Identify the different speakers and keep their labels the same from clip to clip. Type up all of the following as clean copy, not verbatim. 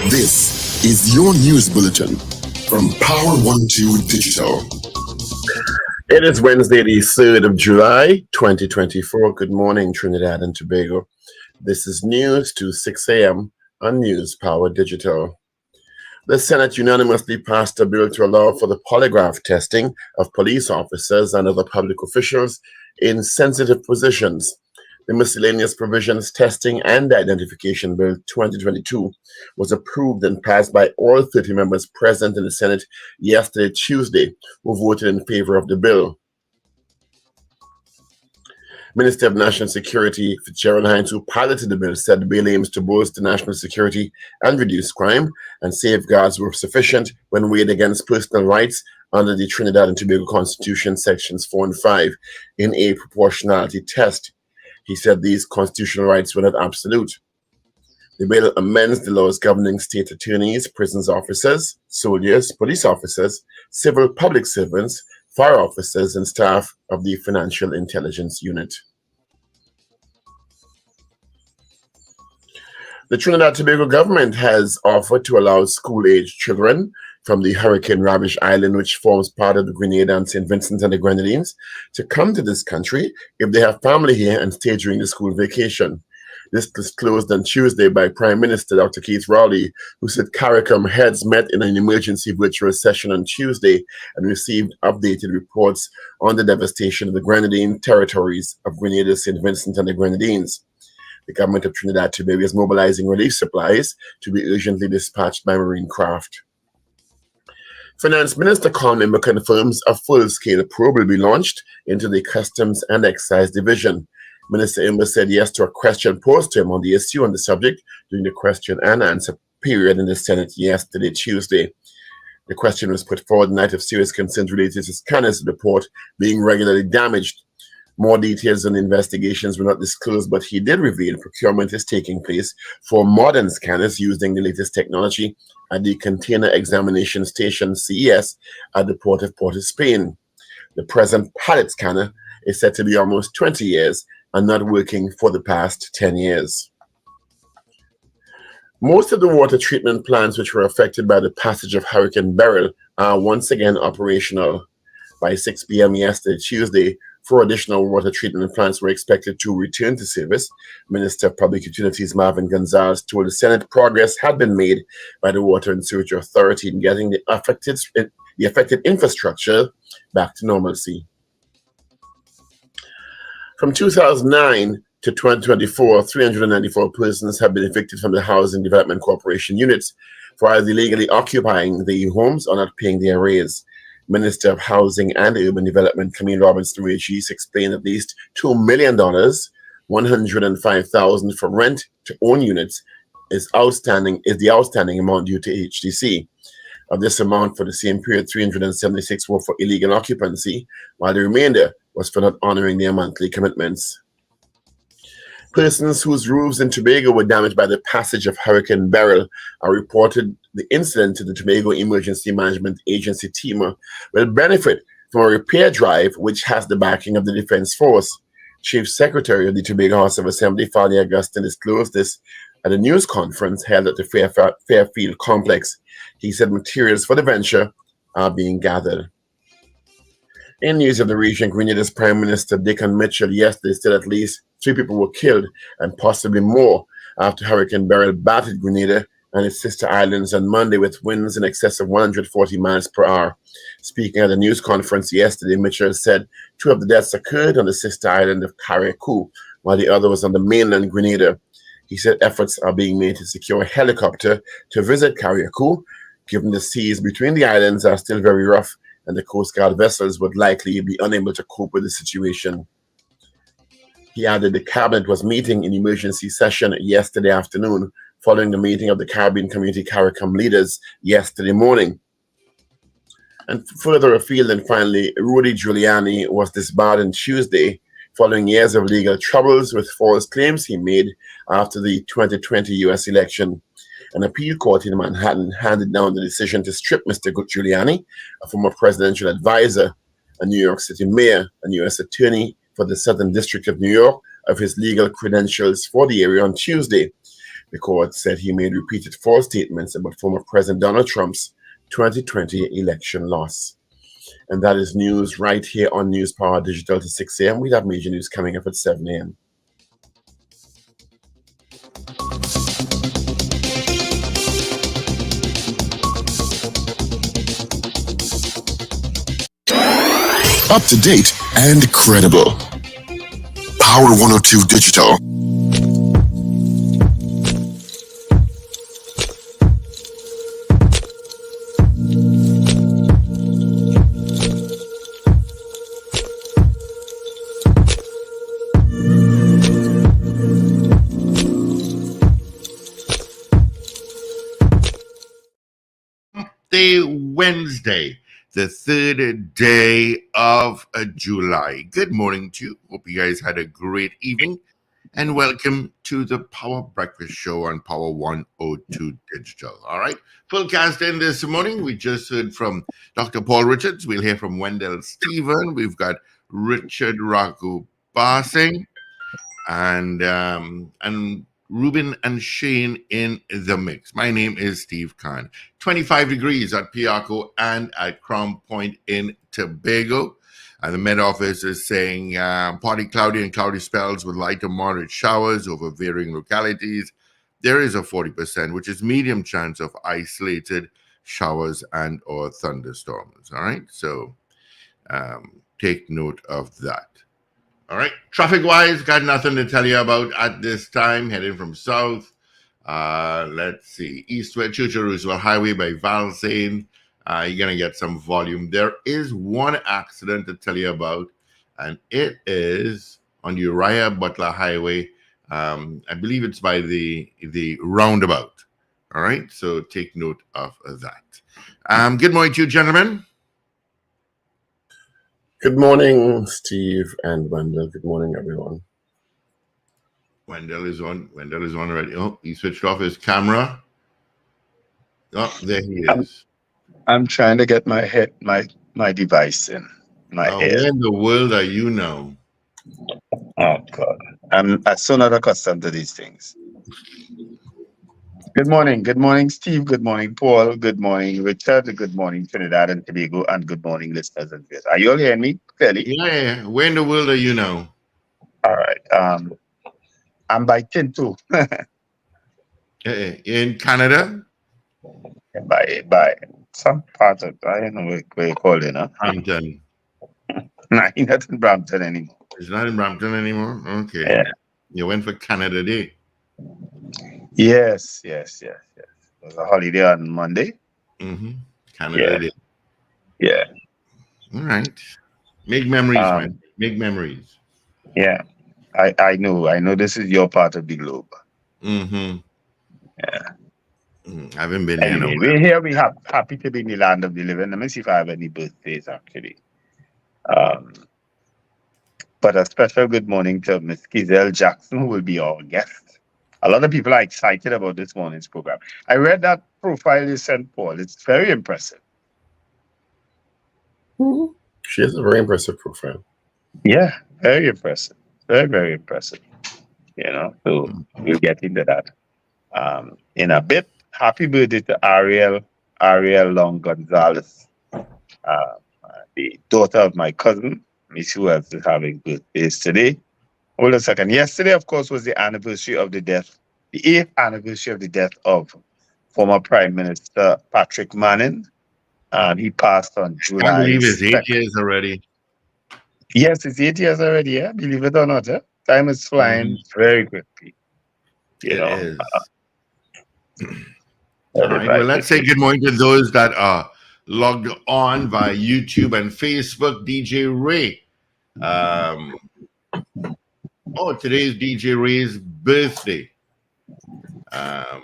Speaker 1: This is your news bulletin from Power 12 Digital.
Speaker 2: It is Wednesday, the 3rd of July, 2024. Good morning, Trinidad and Tobago. This is news to 6 a.m. on News Power Digital. The Senate unanimously passed a bill to allow for the polygraph testing of police officers and other public officials in sensitive positions. The Miscellaneous Provisions Testing and Identification Bill 2022 was approved and passed by all 30 members present in the Senate yesterday, Tuesday, who voted in favor of the bill. Minister of National Security Fitzgerald Hines, who piloted the bill, said the bill aims to bolster national security and reduce crime, and safeguards were sufficient when weighed against personal rights under the Trinidad and Tobago Constitution, Sections 4 and 5, in a proportionality test. He said these constitutional rights were not absolute. The bill amends the laws governing state attorneys, prisons officers, soldiers, police officers, civil public servants, fire officers, and staff of the Financial Intelligence Unit. The Trinidad and Tobago government has offered to allow school-age children from the hurricane-ravaged island, which forms part of the Grenada and St. Vincent and the Grenadines, to come to this country if they have family here and stay during the school vacation. This was disclosed on Tuesday by Prime Minister Dr. Keith Rowley, who said CARICOM heads met in an emergency virtual session on Tuesday and received updated reports on the devastation of the Grenadine territories of Grenada, St. Vincent and the Grenadines. The government of Trinidad and Tobago is mobilizing relief supplies to be urgently dispatched by marine craft. Finance Minister Colin Imber confirms a full-scale probe will be launched into the Customs and Excise Division. Minister Imber said yes to a question posed to him on the issue on the subject during the question and answer period in the Senate yesterday, Tuesday. The question was put forward in light of serious concerns related to scanners of the port being regularly damaged. More details on the investigations were not disclosed, but he did reveal procurement is taking place for modern scanners using the latest technology at the Container Examination Station, CES, at the Port of Port-of-Spain. The present pallet scanner is said to be almost 20 years and not working for the past 10 years. Most of the water treatment plants which were affected by the passage of Hurricane Beryl are once again operational. By 6 p.m. yesterday, Tuesday, 4 additional water treatment plants were expected to return to service. Minister of Public Utilities Marvin Gonzalez told the Senate progress had been made by the Water and Sewage Authority in getting the affected infrastructure back to normalcy. From 2009 to 2024, 394 persons have been evicted from the Housing Development Corporation units for either illegally occupying the homes or not paying their arrears. Minister of Housing and Urban Development Camille Robinson-Regis explained at least $2 million, $105,000 for rent to own units is the outstanding amount due to HDC. Of this amount, for the same period, 376 were for illegal occupancy, while the remainder was for not honoring their monthly commitments. Persons whose roofs in Tobago were damaged by the passage of Hurricane Beryl are reported the incident to the Tobago Emergency Management Agency TEMA will benefit from a repair drive which has the backing of the Defense Force. Chief Secretary of the Tobago House of Assembly, Fali Augustine, disclosed this at a news conference held at the Fairfield Complex. He said materials for the venture are being gathered. In news of the region, Grenada's Prime Minister Dickon Mitchell yesterday said at least 3 people were killed and possibly more after Hurricane Beryl battered Grenada and its sister islands on Monday with winds in excess of 140 miles per hour. Speaking at a news conference yesterday, Mitchell said 2 of the deaths occurred on the sister island of Carriacou, while the other was on the mainland Grenada. He said efforts are being made to secure a helicopter to visit Carriacou, given the seas between the islands are still very rough and the Coast Guard vessels would likely be unable to cope with the situation. He added the cabinet was meeting in emergency session yesterday afternoon, following the meeting of the Caribbean Community CARICOM leaders yesterday morning. And further afield, and finally, Rudy Giuliani was disbarred on Tuesday following years of legal troubles with false claims he made after the 2020 U.S. election. An appeal court in Manhattan handed down the decision to strip Mr. Giuliani, a former presidential advisor, a New York City mayor, and U.S. attorney for the Southern District of New York, of his legal credentials for the area on Tuesday. The court said he made repeated false statements about former President Donald Trump's 2020 election loss. And that is news right here on News Power Digital to 6 a.m. We have major news coming up at 7 a.m.
Speaker 1: Up to date and credible. Power 102 Digital.
Speaker 3: Wednesday, the third day of July. Good morning to you. Hope you guys had a great evening, and welcome to the Power Breakfast Show on Power 102 Digital. All right, full cast in this morning. We just heard from Dr. Paul Richards. We'll hear from Wendell Stephen. We've got Richard Ragoobarsingh and Ruben and Shane in the mix. My name is Steve Khan. 25 degrees at Piarco and at Crown Point in Tobago. And the Met Office is saying partly cloudy and cloudy spells with light to moderate showers over varying localities. There is a 40%, which is medium chance of isolated showers and or thunderstorms. All right, so take note of that. All right, traffic-wise, got nothing to tell you about at this time. Heading from south, let's see, east-west Churchill Roosevelt Highway by Valsane. You're going to get some volume. There is one accident to tell you about, and it is on the Uriah Butler Highway. I believe it's by the roundabout. All right, so take note of that. Good morning to you, gentlemen.
Speaker 2: Good morning, Steve and Wendell. Good morning, everyone.
Speaker 3: Wendell is on already. Oh, he switched off his camera. Oh, there he is.
Speaker 4: I'm trying to get my device in my head.
Speaker 3: Where in the world are you now?
Speaker 4: Oh God, I'm so not accustomed to these things. Good morning, Steve. Good morning, Paul. Good morning, Richard. Good morning, Trinidad and Tobago, and good morning, listeners and viewers. Are you all hearing me clearly?
Speaker 3: Yeah. Where in the world are you now?
Speaker 4: All right. I'm by Tinto.
Speaker 3: In Canada?
Speaker 4: by some part of I don't know where you call it, huh?
Speaker 3: Brampton.
Speaker 4: Nah, he's not in Brampton anymore.
Speaker 3: It's not in Brampton anymore? Okay.
Speaker 4: Yeah.
Speaker 3: You went for Canada Day.
Speaker 4: Yes. It was a holiday on Monday.
Speaker 3: Mm-hmm. Canada Day.
Speaker 4: Yeah.
Speaker 3: All right. Make memories, man. Make memories.
Speaker 4: Yeah. I know this is your part of the globe.
Speaker 3: Mm-hmm.
Speaker 4: Yeah.
Speaker 3: I haven't been there.
Speaker 4: Anyway, we're here. We have happy to be in the land of the living. Let me see if I have any birthdays actually. But a special good morning to Miss Kezel Jackson, who will be our guest. A lot of people are excited about this morning's program. I read that profile you sent, Paul. It's very impressive.
Speaker 2: She has a very impressive profile.
Speaker 4: Yeah, very impressive. Very, very impressive. So we'll get into that in a bit. Happy birthday to Ariel Long Gonzalez, the daughter of my cousin, Miss who is having birthdays today. Hold a second. Yesterday, of course, was the anniversary of the 8th anniversary of the death of former Prime Minister Patrick Manning. He passed on July.
Speaker 3: I believe it's 8 years already.
Speaker 4: Yes, it's 8 years already, yeah. Believe it or not, yeah. Time is flying very quickly.
Speaker 3: It is.
Speaker 4: All
Speaker 3: right. Well, let's say good morning to those that are logged on via YouTube and Facebook. DJ Ray. Today is DJ Ray's birthday. All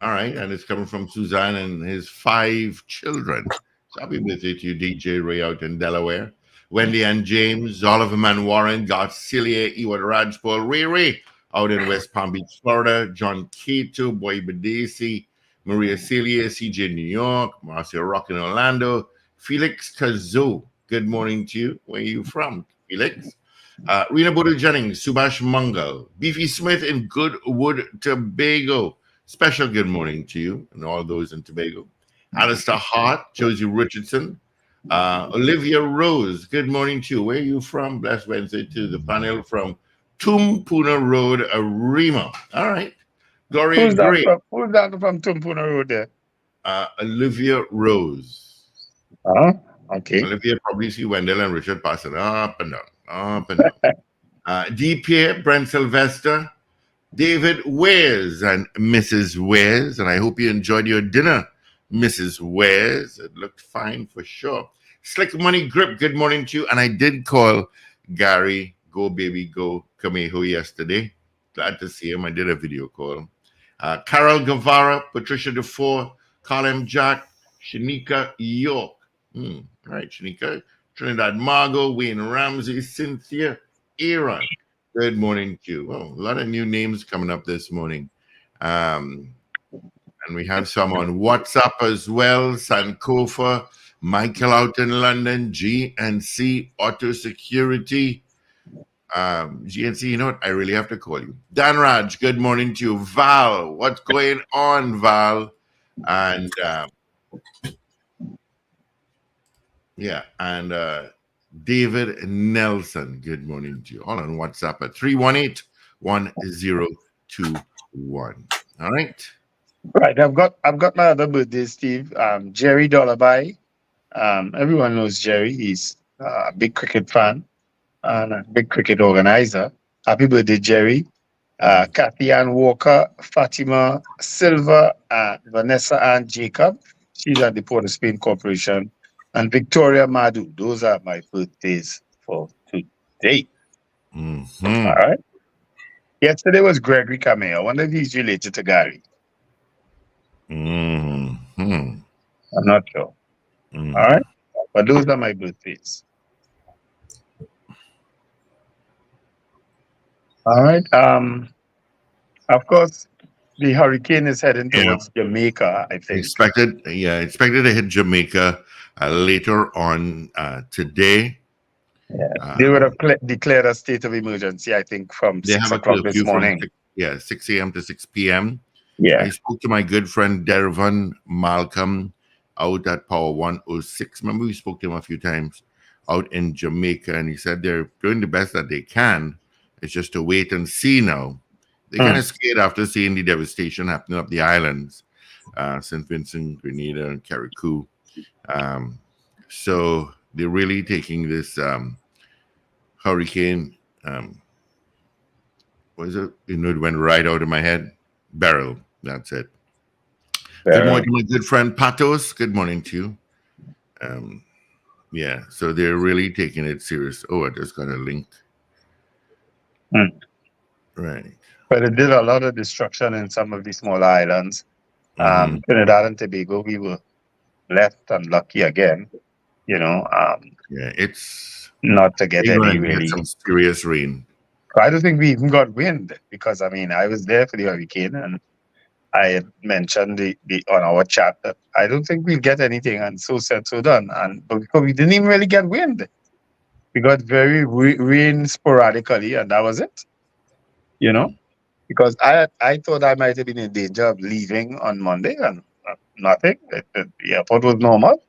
Speaker 3: right, and it's coming from Suzanne and his 5 children. So happy birthday to you, DJ Ray out in Delaware. Wendy and James, Oliver Man Warren, Garcilia, Ewan Rajpal, Ray out in West Palm Beach, Florida, John Cato, Boy Badesi, Maria Celia, CJ New York, Marcia Rock in Orlando, Felix Kazo. Good morning to you. Where are you from, Felix? Rena Bodo Jennings, Subhash Mangal, Beefy Smith in Goodwood, Tobago. Special good morning to you and all those in Tobago. Alistair Hart, Josie Richardson, Olivia Rose, good morning to you. Where are you from? Blessed Wednesday to the panel from Tumpuna Road, Arima. All right. Gloria
Speaker 4: Who's that
Speaker 3: Gray,
Speaker 4: from? Who's that from Tumpuna Road there?
Speaker 3: Olivia Rose.
Speaker 4: Oh, okay.
Speaker 3: Olivia probably see Wendell and Richard passing up and down, up and down. D. Pierre, Brent Sylvester, David Wares and Mrs. Wares, and I hope you enjoyed your dinner, Mrs. Wares. It looked fine for sure. Slick Money Grip, good morning to you. And I did call Gary, Go Baby Go Kameho yesterday. Glad to see him. I did a video call. Carol Guevara, Patricia DeFore, Colin Jack, Shanika York. All right, Shanika. Trinidad Margot, Wayne Ramsey, Cynthia, Aaron. Good morning to you. Oh, a lot of new names coming up this morning. And we have some on WhatsApp as well. Sankofa, Michael out in London, GNC Auto Security. GNC, you know what? I really have to call you. Dan Raj, good morning to you. Val, what's going on, Val? And David Nelson, good morning to you. All on WhatsApp at 318-1021. All right.
Speaker 4: Right. I've got my other birthday, Steve. Jerry Dollaby. Everyone knows Jerry. He's a big cricket fan and a big cricket organizer. Happy birthday, Jerry. Kathy Ann Walker, Fatima Silva, Vanessa Ann Jacob. She's at the Port of Spain Corporation. And Victoria Madu. Those are my birthdays for today.
Speaker 3: Mm-hmm.
Speaker 4: All right. Yesterday was Gregory Kameh. I wonder if he's related to Gary.
Speaker 3: Mm-hmm.
Speaker 4: I'm not sure.
Speaker 3: Mm-hmm.
Speaker 4: All right. But those are my birthdays. All right. Of course, the hurricane is heading towards Jamaica, I think.
Speaker 3: Expected to hit Jamaica later on today.
Speaker 4: Yeah. They would have declared a state of emergency, I think, from 6 o'clock this morning.
Speaker 3: 6 a.m. to 6 p.m.
Speaker 4: Yeah.
Speaker 3: I spoke to my good friend Dervon Malcolm out at Power 106. Remember, we spoke to him a few times out in Jamaica, and he said they're doing the best that they can. It's just to wait and see now. They're kind of scared after seeing the devastation happening up the islands, St. Vincent, Grenada, and Carriacou. So they're really taking this hurricane. What is it? You know, it went right out of my head. Beryl. That's it. Good morning to my good friend Patos. Good morning to you. So they're really taking it serious. Oh, I just got a link. Right.
Speaker 4: But it did a lot of destruction in some of the smaller islands. Trinidad and Tobago, we were left unlucky again. You know,
Speaker 3: it's
Speaker 4: not to get any really
Speaker 3: some serious rain.
Speaker 4: I don't think we even got wind because I was there for the hurricane and I had mentioned on our chat that I don't think we'll get anything, and so said, so done. But because we didn't even really get wind, we got very rain sporadically, and that was it. You know, because I thought I might have been in danger of leaving on Monday, and nothing. The airport was normal.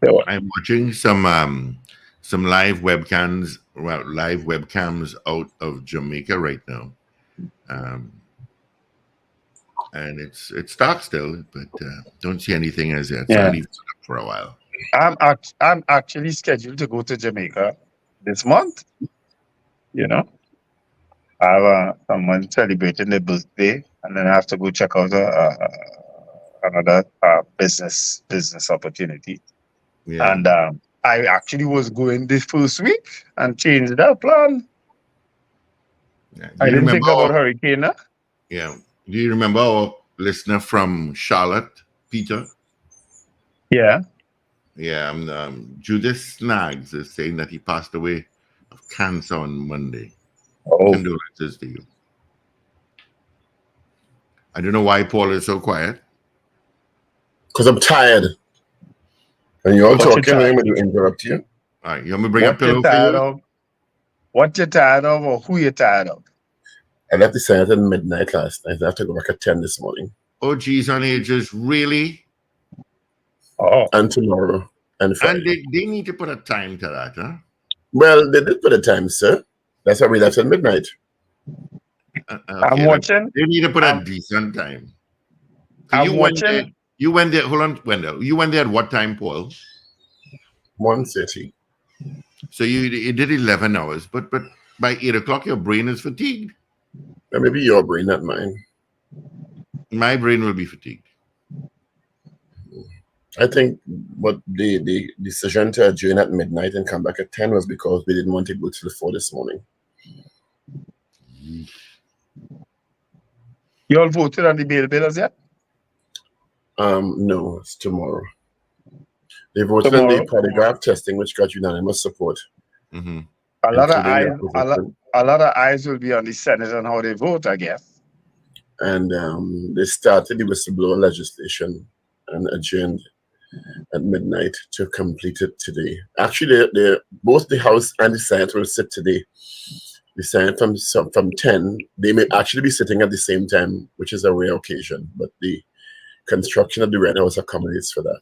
Speaker 3: So I'm watching some live webcams out of Jamaica right now. And it's dark still, but don't see anything as yet. So I'll leave it up for a while.
Speaker 4: I'm actually scheduled to go to Jamaica this month. You know, I have someone celebrating their birthday, and then I have to go check out another business opportunity. Yeah. And I actually was going this first week and changed that plan.
Speaker 3: Yeah.
Speaker 4: I didn't think about hurricane. Huh?
Speaker 3: Yeah. Do you remember our listener from Charlotte, Peter?
Speaker 4: Yeah.
Speaker 3: Yeah. Judith Snaggs is saying that he passed away of cancer on Monday.
Speaker 4: Oh.
Speaker 3: Condolences to you. I don't know why Paul is so quiet.
Speaker 2: Because I'm tired. And you're all talking, I'm going to interrupt you.
Speaker 3: All right, you want me to bring a
Speaker 4: What you're
Speaker 3: pillow for
Speaker 4: tired
Speaker 3: you?
Speaker 4: of? What you're tired of, or who you're tired of?
Speaker 2: I left the Senate at midnight last night. I have to go back at 10 this morning.
Speaker 3: Oh, geez, honey, just really?
Speaker 4: Oh,
Speaker 2: And tomorrow and
Speaker 3: And
Speaker 2: Friday.
Speaker 3: they need to put a time to that, huh?
Speaker 2: Well, they did put a time, sir. That's why we left at midnight.
Speaker 4: I'm
Speaker 3: Okay,
Speaker 4: watching.
Speaker 3: they need to put a
Speaker 4: I'm-
Speaker 3: decent time. So
Speaker 4: I'm
Speaker 3: you went there.
Speaker 4: watching.
Speaker 3: You went there. Hold on, Wendell. You went there at what time, Paul?
Speaker 2: 1:30.
Speaker 3: So you did 11 hours, but by 8 o'clock your brain is fatigued.
Speaker 2: Well, maybe your brain, not mine.
Speaker 3: My brain will be fatigued.
Speaker 2: I think what the decision to adjourn at midnight and come back at 10 was because we didn't want to go to the 4 this morning.
Speaker 4: You all voted on the bail bills yet?
Speaker 2: No, it's tomorrow. They voted on the polygraph testing, which got unanimous support.
Speaker 3: Mm-hmm.
Speaker 4: A lot of
Speaker 2: including the
Speaker 4: eyes.
Speaker 2: opposition.
Speaker 4: A lot of eyes will be on the Senate on how they vote, I guess.
Speaker 2: And they started the whistleblower legislation and adjourned at midnight to complete it today. Actually, both the House and the Senate will sit today. The Senate from 10, they may actually be sitting at the same time, which is a rare occasion, but the construction of the Red House accommodates for that.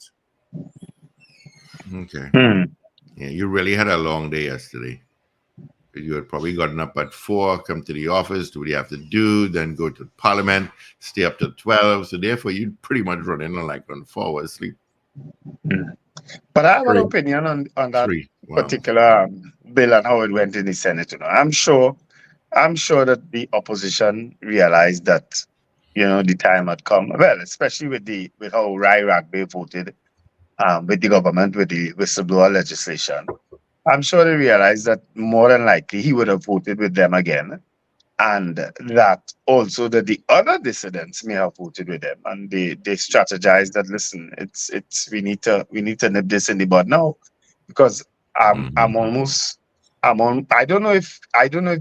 Speaker 3: Okay. Yeah, you really had a long day yesterday. You had probably gotten up at 4, come to the office, do what you have to do, then go to Parliament, stay up till 12. So therefore, you'd pretty much run in on 4 hours sleep.
Speaker 4: But I have an
Speaker 2: 3.
Speaker 4: opinion on that
Speaker 3: 3. Wow.
Speaker 4: particular bill and how it went in the Senate. You know, I'm sure that the opposition realized that, the time had come. Well, especially with how Ragoobarsingh voted with the government with the whistleblower legislation. I'm sure they realized that more than likely he would have voted with them again, and that also that the other dissidents may have voted with them, and they strategized that, listen, it's we need to nip this in the bud now, because I don't know if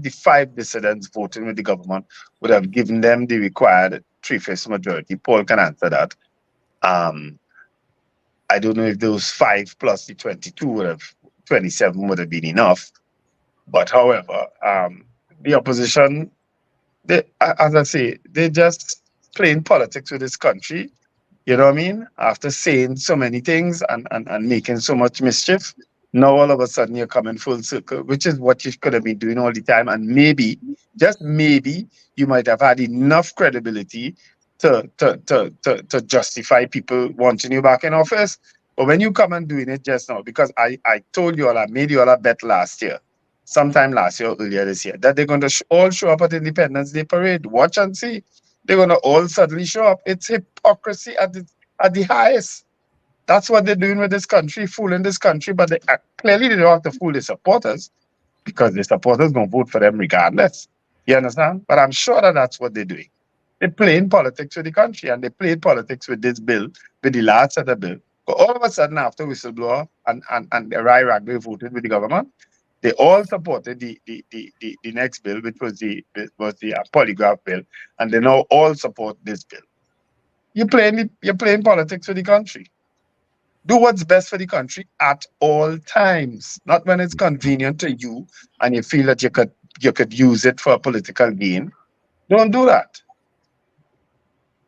Speaker 4: the 5 dissidents voting with the government would have given them the required 3/5 majority. Paul can answer that. I don't know if those 5 plus the 22 27 would have been enough. But however, the opposition, as I say, they just playing politics with this country. You know what I mean? After saying so many things and making so much mischief, now all of a sudden you're coming full circle, which is what you could have been doing all the time. And maybe, just maybe, you might have had enough credibility to justify people wanting you back in office. But when you come and doing it just now, because I told you all, I made you all a bet last year, sometime last year, earlier this year, that they're going to all show up at Independence Day parade. Watch and see. They're going to all suddenly show up. It's hypocrisy at the highest. That's what they're doing with this country, fooling this country. But clearly they don't have to fool their supporters, because the supporters going to vote for them regardless. You understand? But I'm sure that that's what they're doing. They're playing politics with the country, and they played politics with this bill, with the last set of bill. But all of a sudden, after whistleblower and Ragoobarsingh voted with the government, they all supported the next bill, which was the polygraph bill, and they now all support this bill. You're playing politics with the country. Do what's best for the country at all times, not when it's convenient to you and you feel that you could use it for a political gain. Don't do that.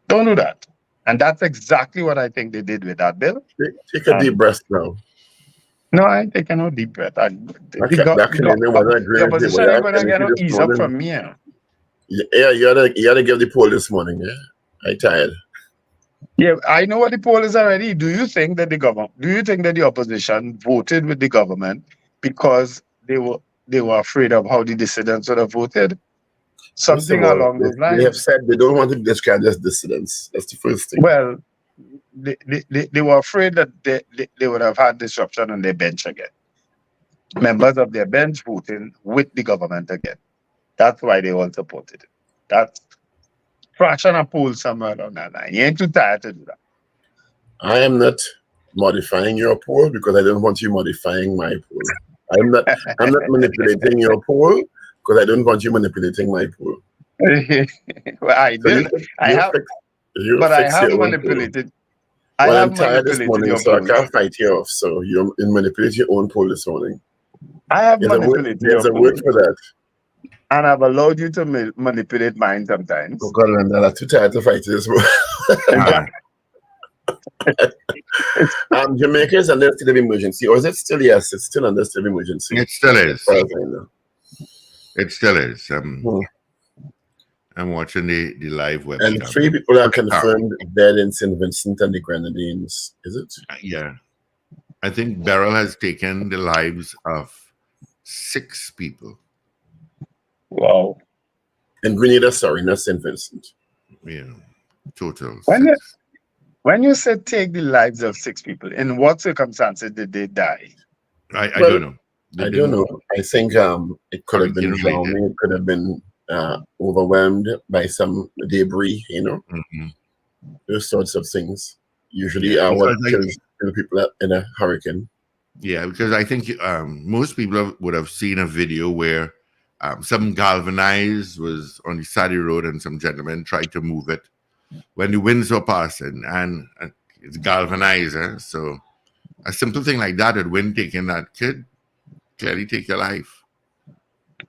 Speaker 4: Don't do that. And that's exactly what I think they did with that bill.
Speaker 2: Take a deep breath now.
Speaker 4: No, I ain't taking no deep breath. The opposition ain't going to get no ease up from me.
Speaker 2: Yeah, you gotta give the poll this morning. Yeah, I'm tired.
Speaker 4: Yeah, I know what the poll is already. Do you think that the opposition voted with the government because they were afraid of how the dissidents would have voted? Something along those lines.
Speaker 2: They have said they don't want to be described as dissidents. That's the first thing.
Speaker 4: Well, they were afraid that they would have had disruption on their bench again. Members of their bench voting with the government again. That's why they all supported it. That's fraction of poll somewhere along that line. You ain't too tired to do that.
Speaker 2: I am not modifying your poll because I don't want you modifying my poll. I'm not manipulating your poll because I don't want you manipulating my poll.
Speaker 4: Well, I did. I have manipulated. I
Speaker 2: Well,
Speaker 4: have
Speaker 2: I'm tired this
Speaker 4: manipulated
Speaker 2: morning,
Speaker 4: your
Speaker 2: so I
Speaker 4: polls.
Speaker 2: can't fight you off. So you manipulate your own poll this morning.
Speaker 4: I have
Speaker 2: There's a word,
Speaker 4: manipulated
Speaker 2: there's
Speaker 4: your
Speaker 2: a word
Speaker 4: polls.
Speaker 2: for that.
Speaker 4: And I've allowed you to manipulate mine sometimes.
Speaker 2: Oh, God, Wendell, I'm too tired to fight you this morning.
Speaker 3: Ah,
Speaker 2: Jamaica is under state of emergency, or is it still? Yes, it's still under state of emergency.
Speaker 3: it still is.
Speaker 2: As far as I know.
Speaker 3: It still is.
Speaker 2: Hmm.
Speaker 3: I'm watching the live web.
Speaker 2: And 3 people are confirmed dead in St. Vincent and the Grenadines. Is it?
Speaker 3: Yeah. I think Beryl has taken the lives of 6 people.
Speaker 4: Wow.
Speaker 2: In Grenada, sorry, not St. Vincent.
Speaker 3: Yeah. Total.
Speaker 4: When you said take the lives of 6 people, in what circumstances did they die?
Speaker 3: I
Speaker 2: Well,
Speaker 3: don't know.
Speaker 2: I don't know. I think it could have been
Speaker 3: Hurricane
Speaker 2: drowning.
Speaker 3: related.
Speaker 2: It could have been overwhelmed by some debris,
Speaker 3: Mhm.
Speaker 2: those sorts of things. Usually
Speaker 3: Yeah,
Speaker 2: are what
Speaker 3: because
Speaker 2: kills people in a hurricane.
Speaker 3: Yeah, because I think most people would have seen a video where some galvanized was on the side of the road and some gentleman tried to move it when the winds were passing, and it's galvanized. So a simple thing like that, with wind taking that, could clearly take your life.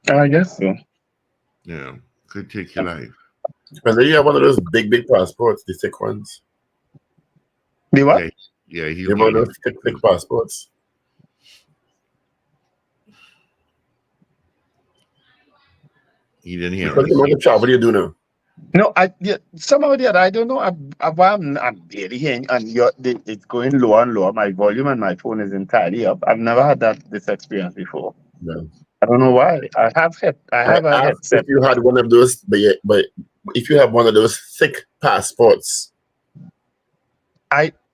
Speaker 4: I guess so.
Speaker 3: Yeah, could take your life.
Speaker 2: And then you have one of those big passports, the thick ones.
Speaker 4: The what?
Speaker 3: Yeah,
Speaker 2: You have one of those thick passports.
Speaker 3: He didn't hear
Speaker 2: Because
Speaker 3: us.
Speaker 2: the amount of travel you do now.
Speaker 4: No, somehow the other, I don't know. I'm barely hearing, and it's going lower and lower. My volume on my phone is entirely up. I've never had this experience before.
Speaker 2: No.
Speaker 4: I don't know why. I have a
Speaker 2: I asked
Speaker 4: headset.
Speaker 2: if you had one of those, but if you have one of those thick passports.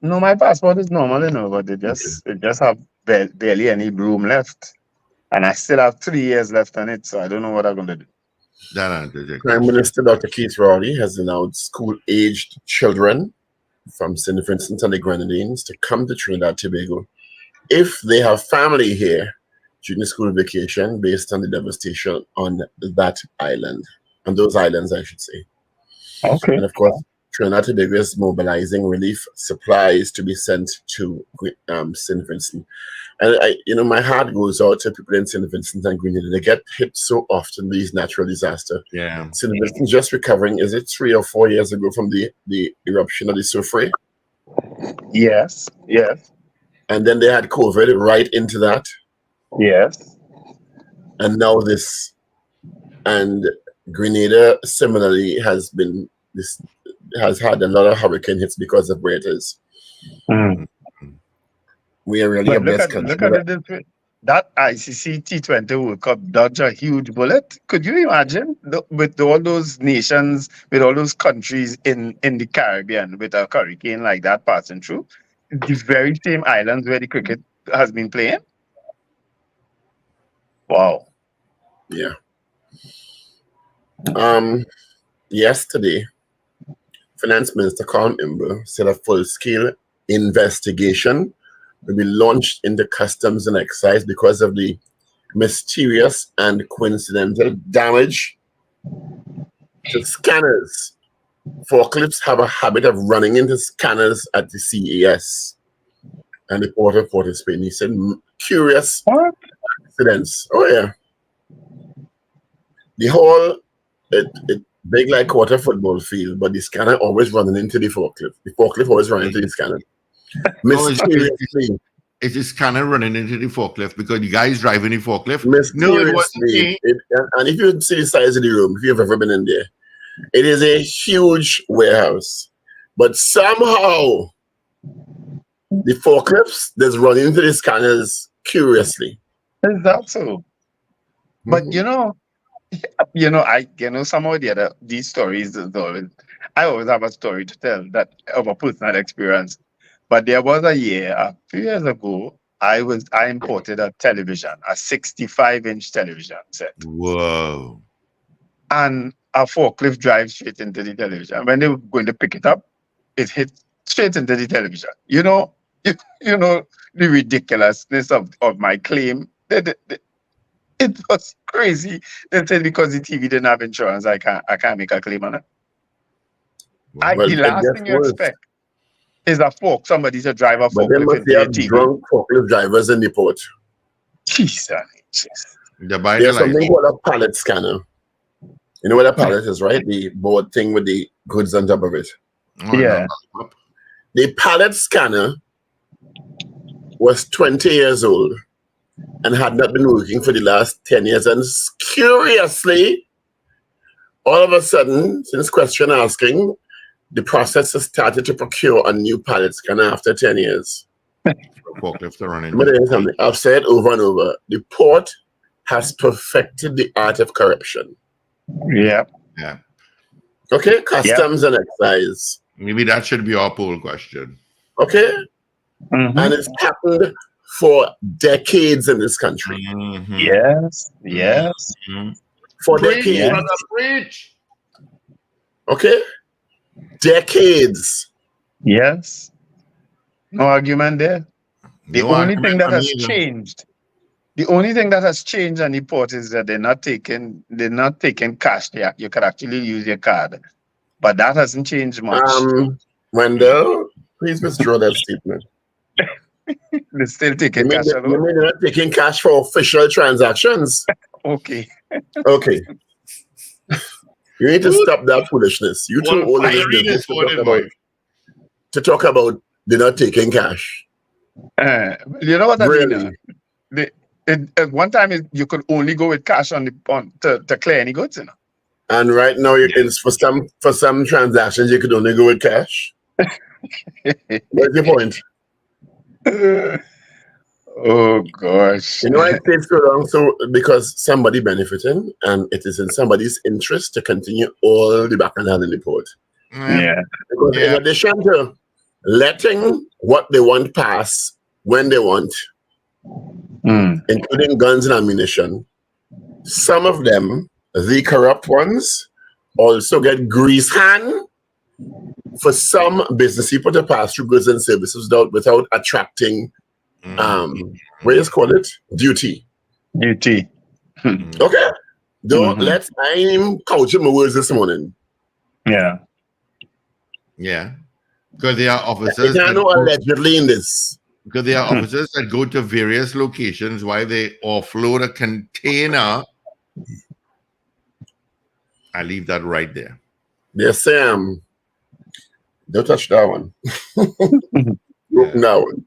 Speaker 4: No, my passport is normal, but it just have barely any room left, and I still have 3 years left on it. So I don't know what I'm gonna do.
Speaker 3: That answers your
Speaker 2: Prime
Speaker 3: question.
Speaker 2: Minister Dr. Keith Rowley has announced school-aged children from St. Vincent and the Grenadines to come to Trinidad and Tobago if they have family here during the school vacation, based on the devastation on that island, on those islands, I should say.
Speaker 4: Okay.
Speaker 2: And of course, Trinidad and Tobago is mobilizing relief supplies to be sent to St. Vincent. And my heart goes out to people in St. Vincent and Grenada. They get hit so often with these natural disasters.
Speaker 3: Yeah.
Speaker 2: St. Vincent just recovering. Is it 3 or 4 years ago from the eruption of the Soufrière?
Speaker 4: Yes.
Speaker 2: And then they had COVID right into that.
Speaker 4: Yes.
Speaker 2: And now this. And Grenada similarly has had a lot of hurricane hits because of where it is.
Speaker 4: Mm.
Speaker 2: We are really
Speaker 4: But
Speaker 2: a best country.
Speaker 4: look at it this way. That ICC T20 World Cup dodged a huge bullet. Could you imagine with all those nations, with all those countries in the Caribbean, with a hurricane like that passing through, the very same islands where the cricket has been playing? Wow.
Speaker 2: Yeah. Yesterday, Finance Minister Colin Imber said a full-scale investigation will be launched into Customs and Excise because of the mysterious and coincidental damage to scanners. Forklifts have a habit of running into scanners at the CAS and the Port of Port of Spain. He said, curious accidents. Oh, yeah. The whole, it big like quarter football field, but the scanner always running into the forklift. The forklift always running into the scanner. Mysteriously.
Speaker 3: It's a scanner running into the forklift because the guy's driving the forklift.
Speaker 2: No, it
Speaker 3: wasn't me.
Speaker 2: And if you see the size of the room, if you've ever been in there, it is a huge warehouse. But somehow, the forklifts that's running into the scanners curiously.
Speaker 4: Is that so? But some of the other these stories is always, I always have a story to tell that of a personal experience. But there was a few years ago, I imported a television, a 65-inch television set.
Speaker 3: Whoa.
Speaker 4: And a forklift drives straight into the television. When they were going to pick it up, it hit straight into the television. You know the ridiculousness of my claim. It was crazy. They said because the TV didn't have insurance, I can't make a claim on it.
Speaker 3: Well,
Speaker 4: The last thing you expect. is a fork. Somebody to drive a
Speaker 2: But they
Speaker 4: forklift
Speaker 2: must
Speaker 4: into your
Speaker 2: have
Speaker 4: TV.
Speaker 2: drunk forklift drivers in the port.
Speaker 4: Jesus.
Speaker 3: They buy the
Speaker 2: There's something
Speaker 3: license.
Speaker 2: called a pallet scanner. You know what a pallet is, right? The board thing with the goods on top of it.
Speaker 3: Oh,
Speaker 4: Yeah.
Speaker 3: no.
Speaker 2: The pallet scanner was 20 years old and had not been working for the last 10 years. And curiously, all of a sudden, since question asking, the process has started to procure a new pallet scanner after 10 years.
Speaker 3: Forklift are running.
Speaker 2: Let me tell you something. I've said over and over, the port has perfected the art of corruption.
Speaker 4: Yeah.
Speaker 3: Yeah.
Speaker 2: Okay? Customs and excise.
Speaker 3: Maybe that should be our poll question.
Speaker 2: Okay?
Speaker 4: Mhm.
Speaker 2: And it's happened for decades in this country.
Speaker 3: Mhm.
Speaker 4: Yes. Yes.
Speaker 3: Mhm.
Speaker 2: For
Speaker 3: Preach,
Speaker 2: decades.
Speaker 3: brother, preach.
Speaker 2: Okay? Decades.
Speaker 4: Yes. No argument there. The
Speaker 3: No
Speaker 4: only
Speaker 3: argument
Speaker 4: thing that
Speaker 3: for
Speaker 4: has
Speaker 3: me, no.
Speaker 4: changed, the only thing that has changed on the port is that they're not taking cash. You can actually use your card, but that hasn't changed much.
Speaker 2: Wendell, please withdraw that statement.
Speaker 4: They're still
Speaker 2: You
Speaker 4: taking
Speaker 2: mean,
Speaker 4: cash
Speaker 2: you
Speaker 4: alone.
Speaker 2: mean they're not taking cash for official transactions?
Speaker 4: Okay.
Speaker 2: Okay. You need to stop that foolishness. You two
Speaker 3: Well,
Speaker 2: all in this
Speaker 3: fiery
Speaker 2: business
Speaker 3: this one is Mike.
Speaker 2: to talk about they're not taking cash.
Speaker 4: You know what I mean?
Speaker 2: Really?
Speaker 4: At one time, you could only go with cash to clear any goods. You know?
Speaker 2: And right now, for some transactions, you could only go with cash. What's the point?
Speaker 4: Oh gosh.
Speaker 2: You know why it takes so long? So because somebody benefiting, and it is in somebody's interest to continue all the bacchanal in the port.
Speaker 4: Yeah.
Speaker 2: Because in addition to letting what they want pass when they want, including guns and ammunition, some of them, the corrupt ones, also get grease hand for some business people to pass through goods and services without attracting what do you call it? Duty.
Speaker 4: Duty.
Speaker 2: Okay. I'm couching my words this morning.
Speaker 4: Yeah.
Speaker 3: Yeah. Because there are officers.
Speaker 2: I know allegedly in this.
Speaker 3: Because there are officers that go to various locations while they offload a container. I leave that right there.
Speaker 2: They say, don't touch that one. Open that one.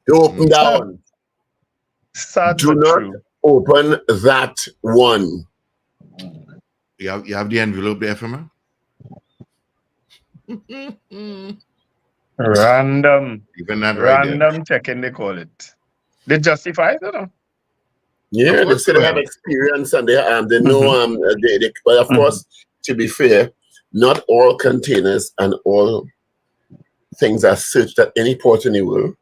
Speaker 2: Open that one.
Speaker 4: Sad
Speaker 2: Do
Speaker 4: but
Speaker 2: not
Speaker 4: true.
Speaker 2: open that one.
Speaker 3: You have the envelope there for me?
Speaker 4: Random.
Speaker 3: Even that right there.
Speaker 4: Random checking, they call it. They justify it, you know?
Speaker 2: Yeah, they say they have experience and they know but of course, to be fair, not all containers and all things are searched at any port in the world.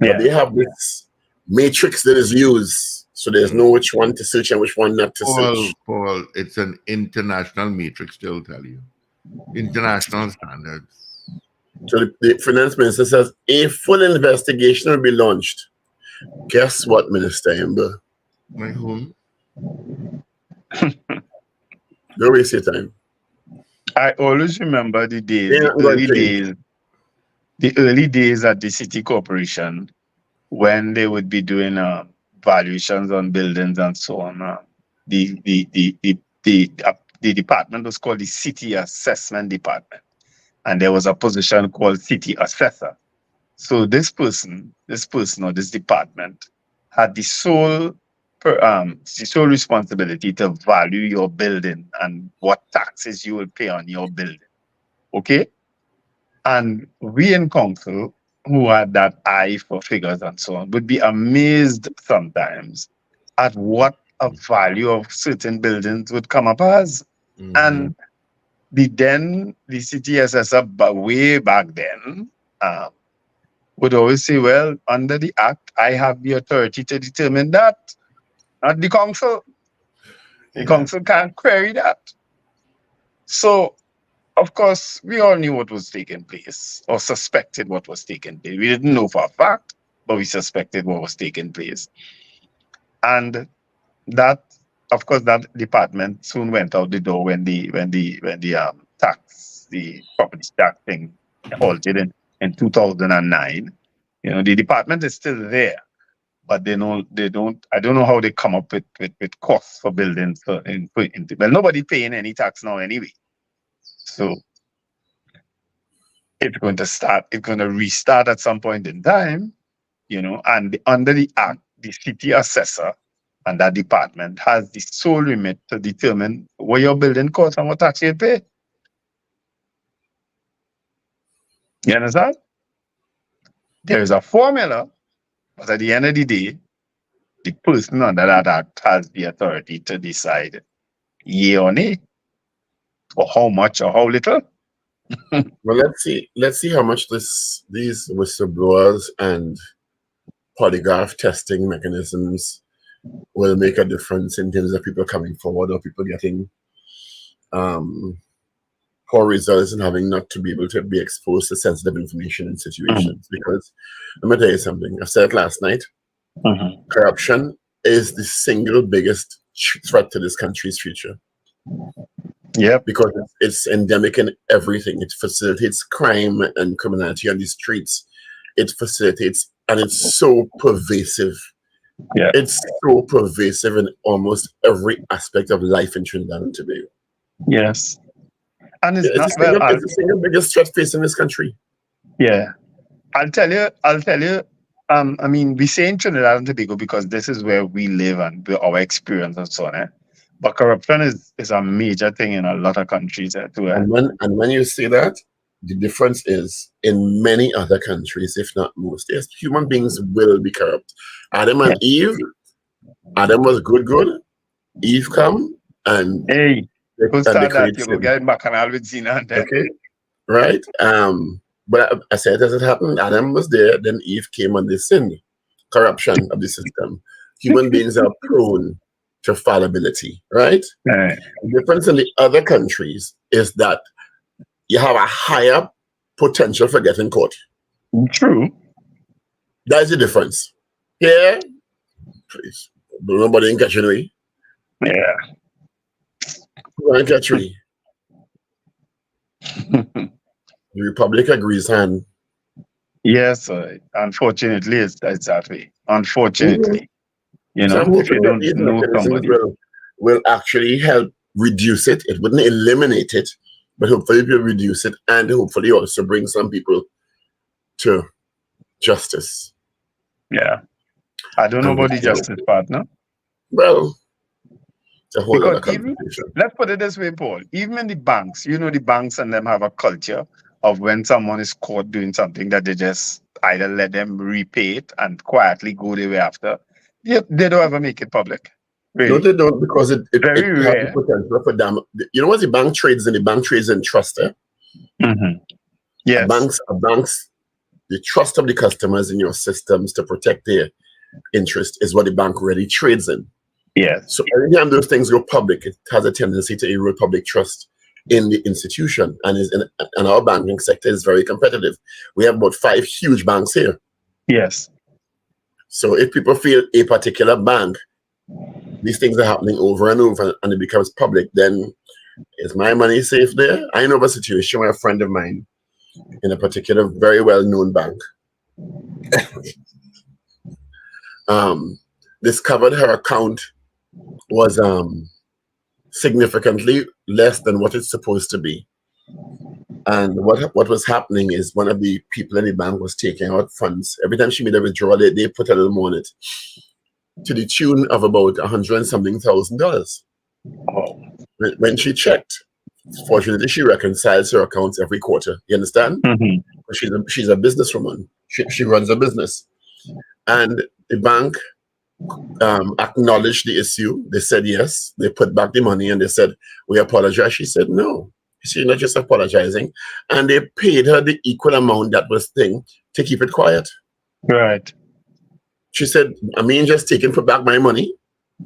Speaker 4: Yeah.
Speaker 2: But they have this matrix that is used, so there's no which one to search and which one not to search.
Speaker 3: Paul, it's an international matrix, they'll tell you. International standards.
Speaker 2: So the finance minister says a full investigation will be launched. Guess what, Minister Ember?
Speaker 3: My home.
Speaker 2: Don't waste your time.
Speaker 4: I always remember the days,
Speaker 2: Yeah,
Speaker 4: the early days at the city corporation when they would be doing valuations on buildings and so on. The department was called the City Assessment Department, and there was a position called City Assessor. So this person or this department had the sole responsibility to value your building and what taxes you will pay on your building. Okay? And we in council, who had that eye for figures and so on, would be amazed sometimes at what a value of certain buildings would come up as. And the city assessor way back then would always say, well, under the act, I have the authority to determine that, not the council. The council can't query that. So, of course, we all knew what was taking place, or suspected what was taking place. We didn't know for a fact, but we suspected what was taking place. And that, of course, that department soon went out the door when the property tax thing halted in 2009. You know, the department is still there, but they don't. I don't know how they come up with costs for buildings well, nobody paying any tax now anyway. So it's going to start. It's going to restart at some point in time. You know, and under the act, the city assessor and that department has the sole remit to determine what your building costs and what tax you pay. You understand? There is a formula, but at the end of the day, the person under that act has the authority to decide yea or nay, or how much or how little.
Speaker 2: Well, let's see how much these whistleblowers and polygraph testing mechanisms will make a difference in terms of people coming forward or people getting poor results and having not to be able to be exposed to sensitive information in situations. Because let me tell you something. I said it last night. Corruption is the single biggest threat to this country's future.
Speaker 4: Yep.
Speaker 2: Because it's endemic in everything. It facilitates crime and criminality on the streets. It facilitates, and it's so pervasive.
Speaker 4: Yeah.
Speaker 2: It's so pervasive in almost every aspect of life in Trinidad and Tobago.
Speaker 4: Yes. And it's
Speaker 2: It's the single biggest threat facing this country.
Speaker 4: Yeah. I'll tell you, I mean, we say in Trinidad and Tobago because this is where we live and our experience and so on. But corruption is a major thing in a lot of countries too.
Speaker 2: And when you say that, the difference is in many other countries, if not most, yes, human beings will be corrupt. Adam and Eve, Adam was good. Eve come and
Speaker 4: hey,
Speaker 2: and
Speaker 4: start that you will get back and with Zina and then.
Speaker 2: Okay, right. But I said as it happened, Adam was there, then Eve came and they sinned. Corruption of the system. Human beings are prone to fallibility, right?
Speaker 4: Right.
Speaker 2: The difference in the other countries is that you have a higher potential for getting caught.
Speaker 4: True.
Speaker 2: That's the difference. Yeah, please. Nobody ain't catching me.
Speaker 4: Yeah.
Speaker 2: Nobody ain't catching me. The Republic agrees, and
Speaker 4: yes, unfortunately, it's that way. Unfortunately, you know,
Speaker 2: so
Speaker 4: if you don't
Speaker 2: these
Speaker 4: know
Speaker 2: mechanisms
Speaker 4: somebody,
Speaker 2: will actually help reduce it. It wouldn't eliminate it, but hopefully it will reduce it, and hopefully also bring some people to justice.
Speaker 4: Yeah. I don't know about the justice partner.
Speaker 2: Well, it's a whole other
Speaker 4: Because even,
Speaker 2: conversation.
Speaker 4: let's put it this way, Paul. Even in the banks, you know, the banks and them have a culture of when someone is caught doing something that they just either let them repay it and quietly go their way after. They don't ever make it public. Really.
Speaker 2: No, they don't, because it
Speaker 4: Very
Speaker 2: has
Speaker 4: rare.
Speaker 2: the potential for them. You know what the bank trades in? The bank trades in trust.
Speaker 4: Yes.
Speaker 2: A bank's the trust of the customers in your systems to protect their interest is what the bank really trades in.
Speaker 4: Yes.
Speaker 2: So every time those things go public, it has a tendency to erode public trust in the institution, and our banking sector is very competitive. We have about 5 huge banks here.
Speaker 4: Yes.
Speaker 2: So if people feel a particular bank, these things are happening over and over, and it becomes public, then is my money safe there? I know of a situation where a friend of mine in a particular very well-known bank discovered her account was significantly less than what it's supposed to be. And what was happening is one of the people in the bank was taking out funds. Every time she made a withdrawal, they put a little more on it, to the tune of about $100 and something thousand.
Speaker 4: Oh.
Speaker 2: When she checked, fortunately, she reconciles her accounts every quarter. You understand? She's a businesswoman. She runs a business. And the bank acknowledged the issue. They said yes. They put back the money and they said, we apologize. She said no. She's not just apologizing. And they paid her the equal amount that was thing to keep it quiet.
Speaker 4: Right.
Speaker 2: She said, I mean, just taking back my money.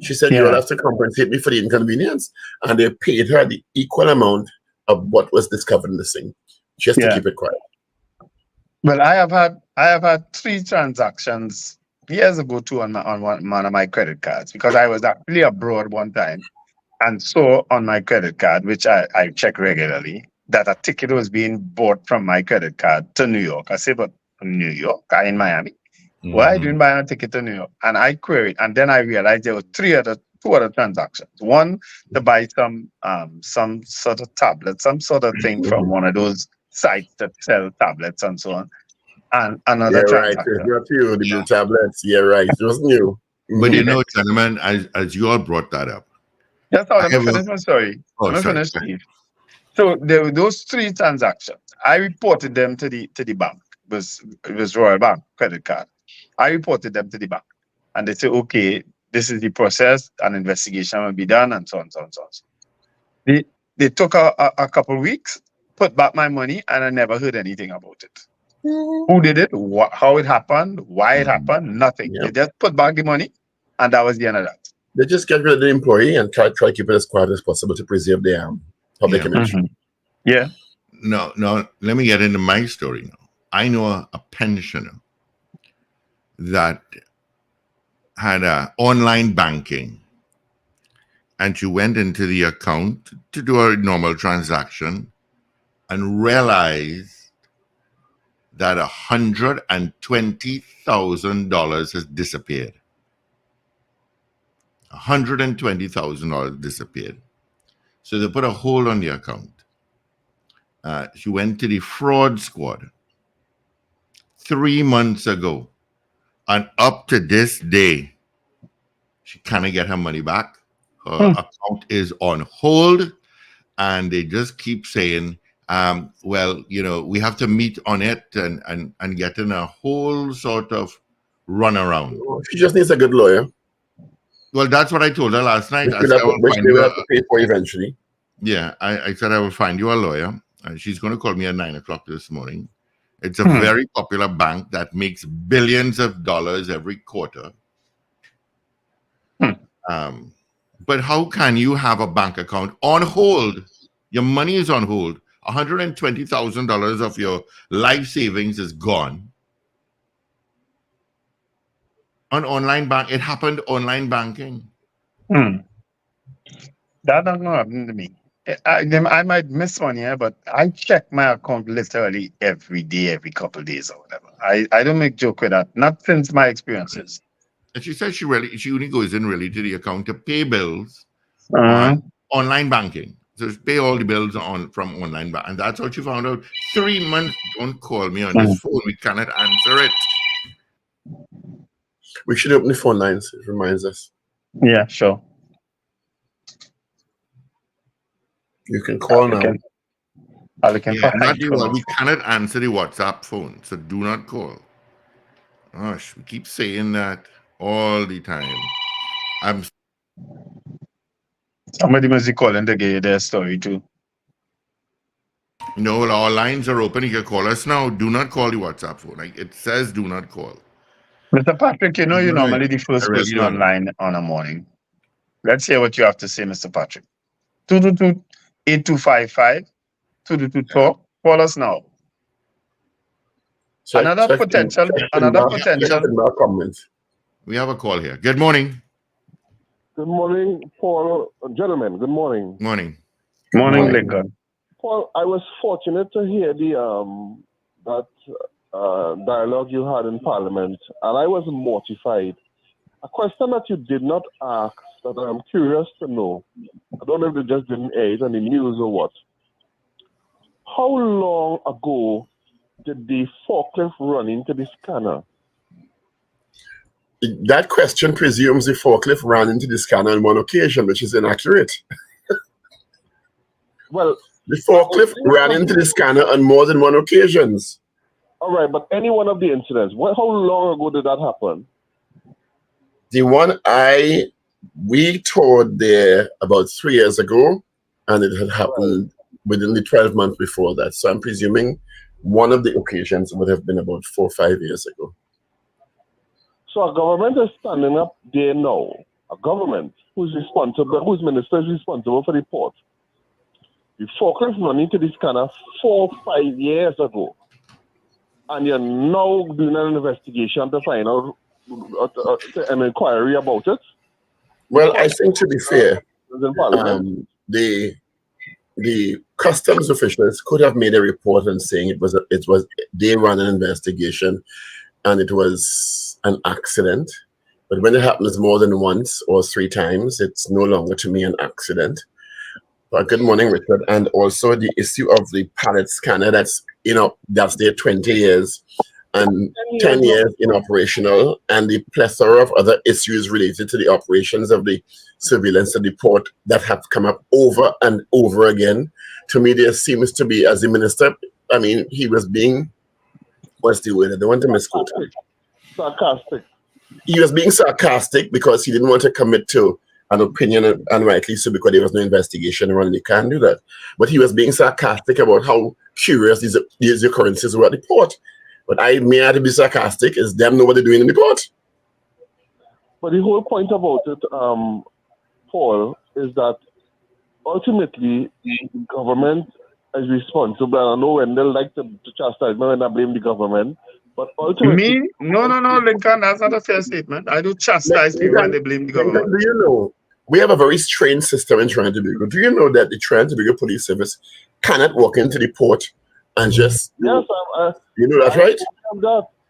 Speaker 2: She said, you'll have to compensate me for the inconvenience. And they paid her the equal amount of what was discovered in this thing, just to keep it quiet.
Speaker 4: Well, I have had 3 transactions years ago too on one of my credit cards, because I was actually abroad one time and saw on my credit card, which I check regularly, that a ticket was being bought from my credit card to New York. I said, but New York? I in Miami. Why I didn't buy a ticket to New York? And I queried, and then I realized there were two other transactions. One to buy some sort of tablet, some sort of thing from one of those sites that sell tablets and so on. And another
Speaker 2: Yeah, right.
Speaker 4: transaction.
Speaker 2: It's not you, the blue tablets. Yeah, right. It wasn't you.
Speaker 3: But you know, gentlemen, as you all brought that up.
Speaker 4: That's all. Let me finish my story.
Speaker 3: Oh,
Speaker 4: Let me
Speaker 3: sorry.
Speaker 4: finish, Steve. So there were those three transactions. I reported them to the bank. It was Royal Bank credit card. I reported them to the bank, and they say, okay, this is the process. An investigation will be done, and so on, so on, so on. They took a couple weeks, put back my money, and I never heard anything about it. Who did it? How it happened? Why it happened? Nothing.
Speaker 2: Yeah.
Speaker 4: They just put back the money, and that was the end of that.
Speaker 2: They just get rid of the employee and try to keep it as quiet as possible to preserve their public image.
Speaker 4: Yeah.
Speaker 3: No, let me get into my story now. I know a pensioner that had online banking, and she went into the account to do a normal transaction and realized that $120,000 has disappeared. $120,000 disappeared. So they put a hold on the account. She went to the fraud squad 3 months ago, and up to this day, she cannot get her money back. Her account is on hold, and they just keep saying, well, you know, we have to meet on it and get in a whole sort of runaround.
Speaker 2: She just needs a good lawyer.
Speaker 3: Well, that's what I told her last night.
Speaker 2: Which they will have to pay for eventually.
Speaker 3: Yeah, I said I will find you a lawyer. And she's going to call me at 9 o'clock this morning. It's a very popular bank that makes billions of dollars every quarter. But how can you have a bank account on hold? Your money is on hold. $120,000 of your life savings is gone. On online bank, it happened online banking.
Speaker 4: That doesn't happen to me. I might miss one year, but I check my account literally every day, every couple of days or whatever. I don't make joke with that. Not since my experiences.
Speaker 3: And she said she only goes in really to the account to pay bills on online banking. So pay all the bills from online bank. And that's what she found out. 3 months. Don't call me on this phone. We cannot answer it.
Speaker 2: We should open the phone lines. It reminds us.
Speaker 4: Yeah, sure.
Speaker 2: You can call now.
Speaker 3: We cannot answer the WhatsApp phone, so do not call. Gosh, we keep saying that all the time.
Speaker 4: Somebody must be calling to get their story too.
Speaker 3: No, our lines are open. You can call us now. Do not call the WhatsApp phone. Like it says, do not call.
Speaker 4: Mr. Patrick, you know you're normally the first person online on a morning. Let's hear what you have to say, Mr. Patrick. 222-8255. 222-TALK. Call us now. Another potential.
Speaker 2: Comment.
Speaker 3: We have a call here. Good morning.
Speaker 5: Good morning, Paul. Gentlemen, good morning.
Speaker 3: Morning.
Speaker 4: Morning, Lincoln.
Speaker 5: Paul, I was fortunate to hear that dialogue you had in Parliament, and I was mortified. A question that you did not ask that I'm curious to know. I don't know if they just didn't air it on the news or what. How long ago did the forklift run into the scanner?
Speaker 2: That question presumes the forklift ran into the scanner on one occasion, which is inaccurate.
Speaker 5: Well,
Speaker 2: the forklift ran into the scanner on more than one occasions.
Speaker 5: All right, but any one of the incidents, how long ago did that happen?
Speaker 2: The one we toured there about 3 years ago, and it had happened within the 12 months before that. So I'm presuming one of the occasions would have been about 4 or 5 years ago.
Speaker 5: So a government is standing up there now. A government whose minister is responsible for the port. The forklift run into the scanner 4 or 5 years ago. And you're now doing an investigation to find out an inquiry about it?
Speaker 2: Well, I think to be fair, the customs officials could have made a report and saying they ran an investigation and it was an accident. But when it happens more than once or 3 times, it's no longer to me an accident. But good morning, Richard. And also the issue of the pallet scanner that's there 20 years and 10 years inoperational, and the plethora of other issues related to the operations of the surveillance of the port that have come up over and over again. To me, there seems to be, as the minister, I mean, he was being, what's the word? I don't want to misquote him.
Speaker 5: Sarcastic.
Speaker 2: He was being sarcastic because he didn't want to commit to an opinion, and rightly so, because there was no investigation around. He can't do that. But he was being sarcastic about how curious these occurrences were at the port. But I may have to be sarcastic, is them know what they're doing in the port.
Speaker 5: But the whole point about it, Paul, is that ultimately the government is responsible. I know Wendell likes to chastise me when I blame the government, but ultimately...
Speaker 4: Me? No, Lincoln, that's not a fair statement. I do chastise people when they blame the government.
Speaker 2: Do you know, we have a very strange system in Trinidad and Tobago. Do you know that the Trinidad and Tobago Police Service cannot walk into the port and just...
Speaker 5: Yes,
Speaker 2: you know that, right?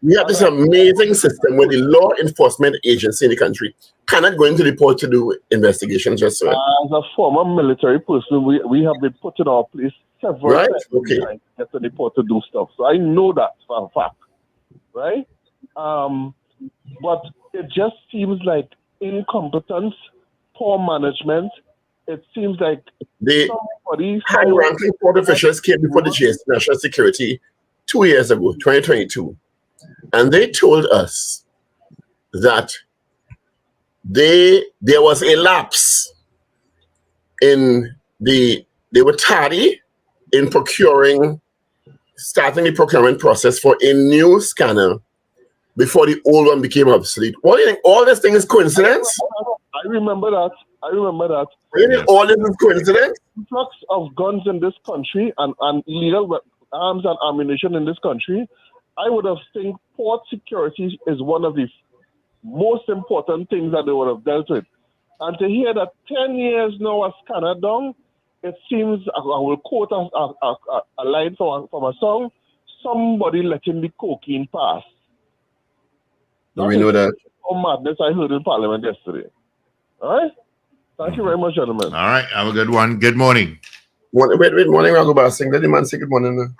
Speaker 2: We have this amazing system where the law enforcement agency in the country cannot go into the port to do investigations just so.
Speaker 5: As a former military person, we have been put in our place several times to get to the port to do stuff. So I know that for a fact, right? But it just seems like incompetence, poor management. It seems like
Speaker 2: the high-ranking port officials came before the GS National Security 2 years ago, 2022, and they told us that there was a lapse in they were tardy in starting the procurement process for a new scanner before the old one became obsolete. What do you think? All this thing is coincidence?
Speaker 5: I remember that.
Speaker 2: Really, all this is coincidence?
Speaker 5: Influx of guns in this country and illegal arms and ammunition in this country, I would have think port security is one of the most important things that they would have dealt with. And to hear that 10 years now a scanner down, it seems, I will quote a line from a song, somebody letting the cocaine pass.
Speaker 2: We know that.
Speaker 5: Madness I heard in Parliament yesterday. All right? Thank you very much, gentlemen.
Speaker 3: All right, have a good one. Good morning.
Speaker 2: Wait, morning, Ragoobarsingh. Let the man say good morning.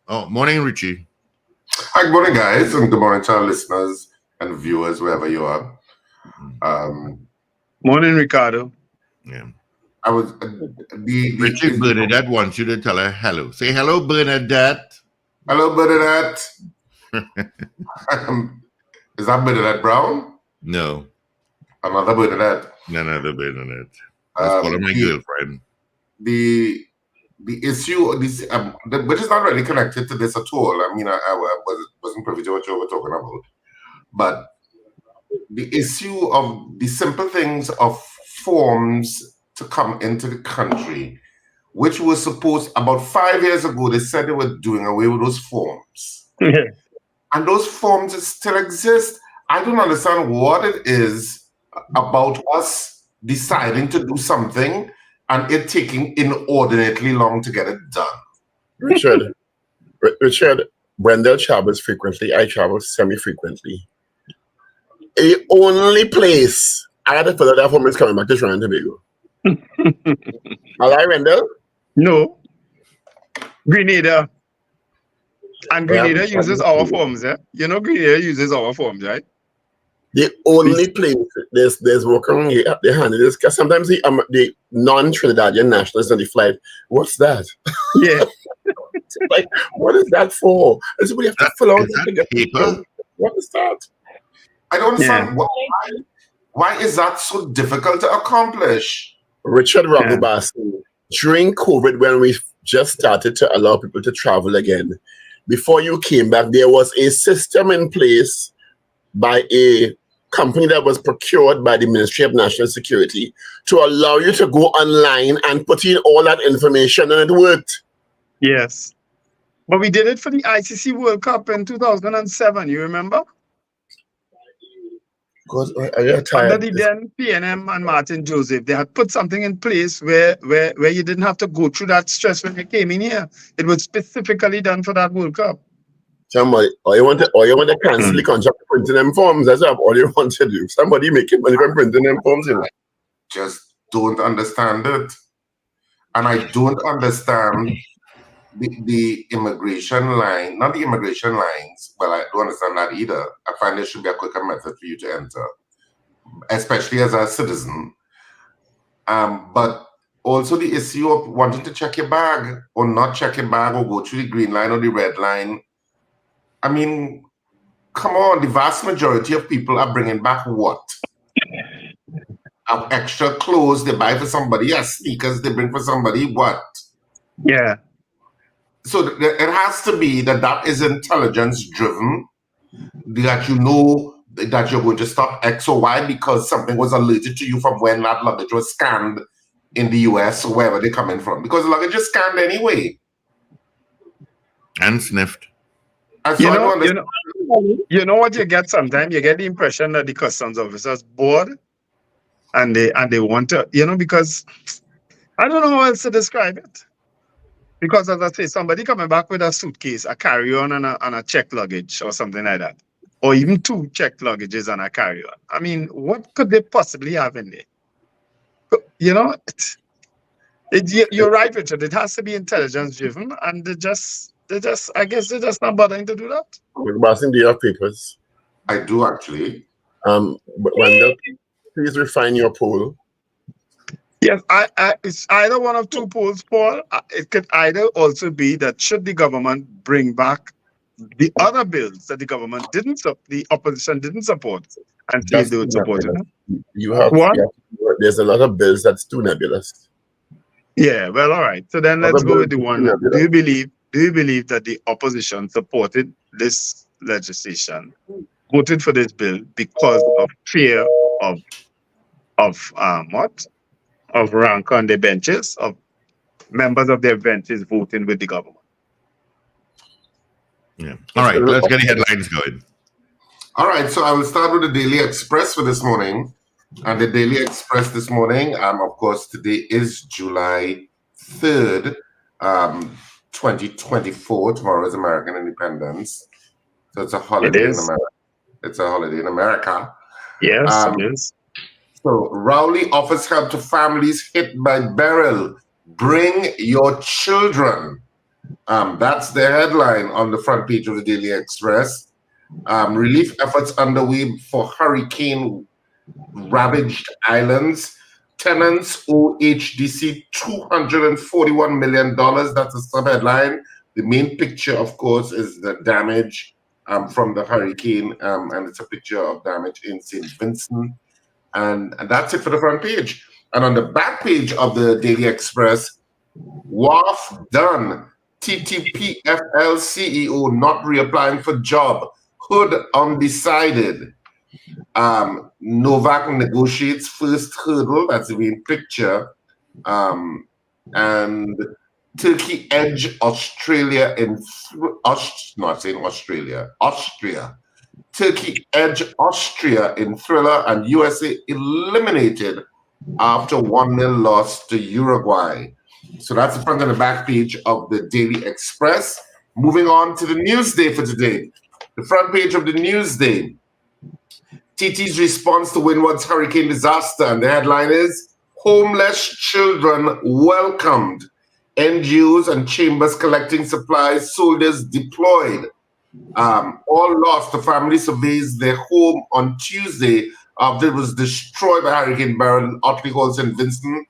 Speaker 3: Oh, morning, Richie.
Speaker 6: Hi, good morning, guys, and good morning to our listeners and viewers, wherever you are.
Speaker 4: Morning, Ricardo.
Speaker 3: Yeah.
Speaker 6: I was
Speaker 3: Richard Bernadette wants you to tell her hello. Say hello, Bernadette.
Speaker 6: Hello, Bernadette. Is that Bernadette Brown?
Speaker 3: No.
Speaker 6: Another Bernadette.
Speaker 3: Another Bernadette. That's one of my girlfriend.
Speaker 6: The issue, which is not really connected to this at all. I mean, I wasn't privy to what you were talking about. But the issue of the simple things of forms to come into the country, which was supposed, about 5 years ago, they said they were doing away with those forms. And those forms still exist. I don't understand what it is about us deciding to do something and it taking inordinately long to get it done.
Speaker 2: Richard, Wendell travels frequently. I travel semi-frequently. The only place I had to fill out that form is coming back to Trinidad and Tobago. All right, Wendell?
Speaker 4: No. Grenada. And Grenada uses our forms, yeah? You know Grenada uses our forms, right?
Speaker 2: The only place there's work around here, they handle this, because sometimes the non-Trinidadian nationals on the flight, what's that?
Speaker 4: Yeah.
Speaker 2: Like, what is that for? Is we have to fill out
Speaker 3: that paper?
Speaker 2: What is that?
Speaker 6: I don't understand. Why is that so difficult to accomplish?
Speaker 2: Richard Ragoobarsingh, during COVID, when we just started to allow people to travel again, before you came back, there was a system in place by a company that was procured by the Ministry of National Security to allow you to go online and put in all that information, and it worked.
Speaker 4: Yes. But we did it for the ICC World Cup in 2007, you remember?
Speaker 2: Because are you
Speaker 4: Under
Speaker 2: tired?
Speaker 4: the then PNM and Martin Joseph, they had put something in place where you didn't have to go through that stress when you came in here. It was specifically done for that World Cup.
Speaker 2: Somebody, or you want to cancel the contract for printing them forms. That's all you want to do. Somebody making money from printing them forms, you know.
Speaker 6: Just don't understand it. And I don't understand the immigration line, not the immigration lines. Well, I don't understand that either. I find there should be a quicker method for you to enter, especially as a citizen. But also the issue of wanting to check your bag or not check your bag or go through the green line or the red line. I mean, come on, the vast majority of people are bringing back what? Extra clothes they buy for somebody, sneakers they bring for somebody, what?
Speaker 4: Yeah.
Speaker 6: So it has to be that is intelligence driven, that you know that you're going to stop X or Y because something was alerted to you from when that luggage was scanned in the US or wherever they're coming from. Because the luggage is scanned anyway.
Speaker 3: And sniffed.
Speaker 4: You know what you get sometimes? You get the impression that the customs officers bored and they want to, because I don't know how else to describe it. Because as I say, somebody coming back with a suitcase, a carry-on and a checked luggage or something like that. Or even 2 checked luggages and a carry-on. I mean, what could they possibly have in there? You're right, Richard. It has to be intelligence driven, and I guess they're just not bothering to do that.
Speaker 2: Ragoobarsingh, do you have papers?
Speaker 6: I do actually.
Speaker 2: Wendell, please refine your poll.
Speaker 4: Yes, it's either one of 2 polls, Paul. It could either also be that should the government bring back the other bills that the opposition didn't support, and see if they would support it.
Speaker 2: You have there's a lot of bills that's too nebulous.
Speaker 4: Yeah, well, all right. So then let's go with the one. Do you believe that the opposition supported this legislation, voted for this bill because of fear of rank on the benches, of members of their benches voting with the government?
Speaker 3: Yeah. All right, let's get the headlines going.
Speaker 6: All right, so I will start with the Daily Express for this morning. And the Daily Express this morning, of course, today is July 3rd, 2024. Tomorrow is American Independence. So it's a holiday in America. It's a holiday in America.
Speaker 4: Yes, it is.
Speaker 6: So Rowley offers help to families hit by Beryl. Bring your children. That's the headline on the front page of the Daily Express. Relief efforts underway for hurricane ravaged islands. Tenants owe HDC $241 million. That's a sub-headline. The main picture, of course, is the damage from the hurricane, and it's a picture of damage in St. Vincent. And that's it for the front page. And on the back page of the Daily Express, WAF done. TTPFL CEO not reapplying for job. Hood undecided. Novak negotiates first hurdle. That's the main picture. And Turkey edge Australia in Austria. Turkey edge Austria in thriller, and USA eliminated after 1-0 loss to Uruguay. So that's the front and the back page of the Daily Express. Moving on to the Newsday for today. The front page of the Newsday. TT's response to Windward's hurricane disaster. And the headline is, homeless children welcomed. NGOs and chambers collecting supplies, soldiers deployed. All lost. The family surveys their home on Tuesday after it was destroyed by Hurricane Beryl in Otley Hall, St. Vincent.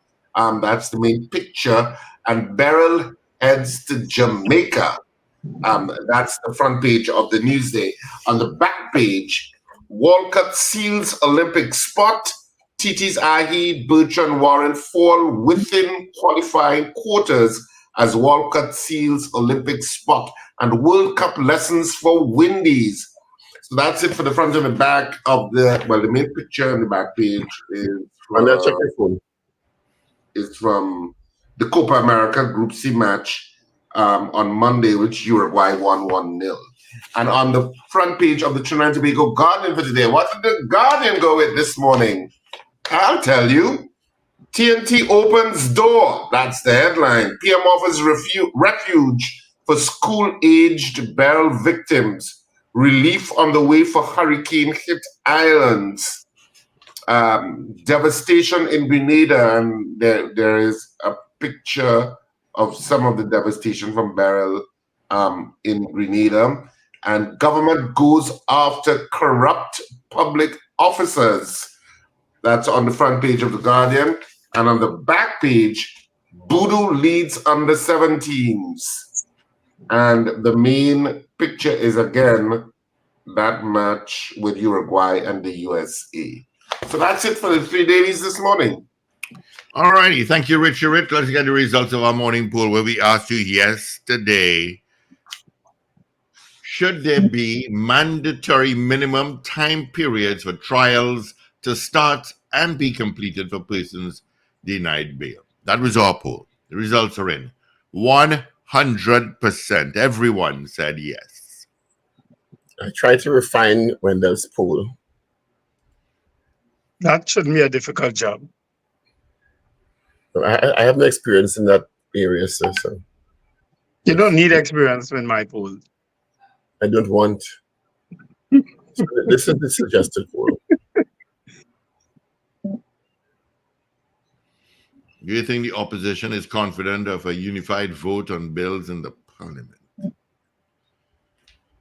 Speaker 6: That's the main picture. And Beryl heads to Jamaica. That's the front page of the Newsday. On the back page, Walcott seals Olympic spot. TT's Ahi, Bertrand Warren fall within qualifying quarters as Walcott seals Olympic spot. And World Cup lessons for Windies. So that's it for the front and the back of the main picture on the back page is from the Copa America Group C match on Monday, which Uruguay won 1-0. And on the front page of the Trinidad and Tobago Guardian for today, what did the Guardian go with this morning? I'll tell you. TNT opens door. That's the headline. PM offers refuge for school-aged Beryl victims. Relief on the way for hurricane-hit islands. Devastation in Grenada, and there is a picture of some of the devastation from Beryl in Grenada. And government goes after corrupt public officers. That's on the front page of The Guardian. And on the back page, Voodoo leads under 17s. And the main picture is, again, that match with Uruguay and the USA. So that's it for the 3 dailies this morning.
Speaker 3: All righty. Thank you, Richard. Let's get the results of our morning poll where we asked you yesterday, should there be mandatory minimum time periods for trials to start and be completed for persons denied bail? That was our poll. The results are in. 100%. Everyone said yes.
Speaker 2: I tried to refine Wendell's poll.
Speaker 7: That shouldn't be a difficult job.
Speaker 2: I have no experience in that area, sir. So
Speaker 7: You don't need experience in my poll.
Speaker 2: I don't want. So this is the suggested poll.
Speaker 3: Do you think the opposition is confident of a unified vote on bills in the parliament?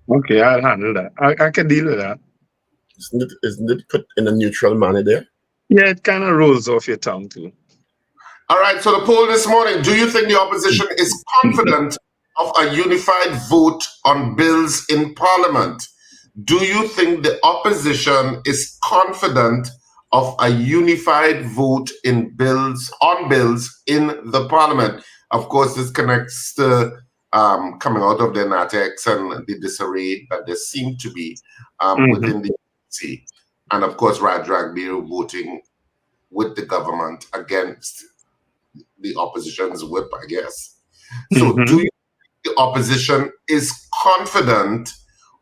Speaker 7: Okay, I'll handle that. I can deal with that.
Speaker 2: Isn't it put in a neutral manner there?
Speaker 7: Yeah, it kind of rolls off your tongue too.
Speaker 6: All right, so the poll this morning, do you think the opposition is confident of a unified vote on bills in Parliament? Do you think the opposition is confident of a unified vote on bills in the Parliament? Of course, this connects to coming out of the NATEX and the disarray that there seemed to be within the ANC. And of course, Raj Beryl voting with the government against the opposition's whip, I guess. So do you think the opposition is confident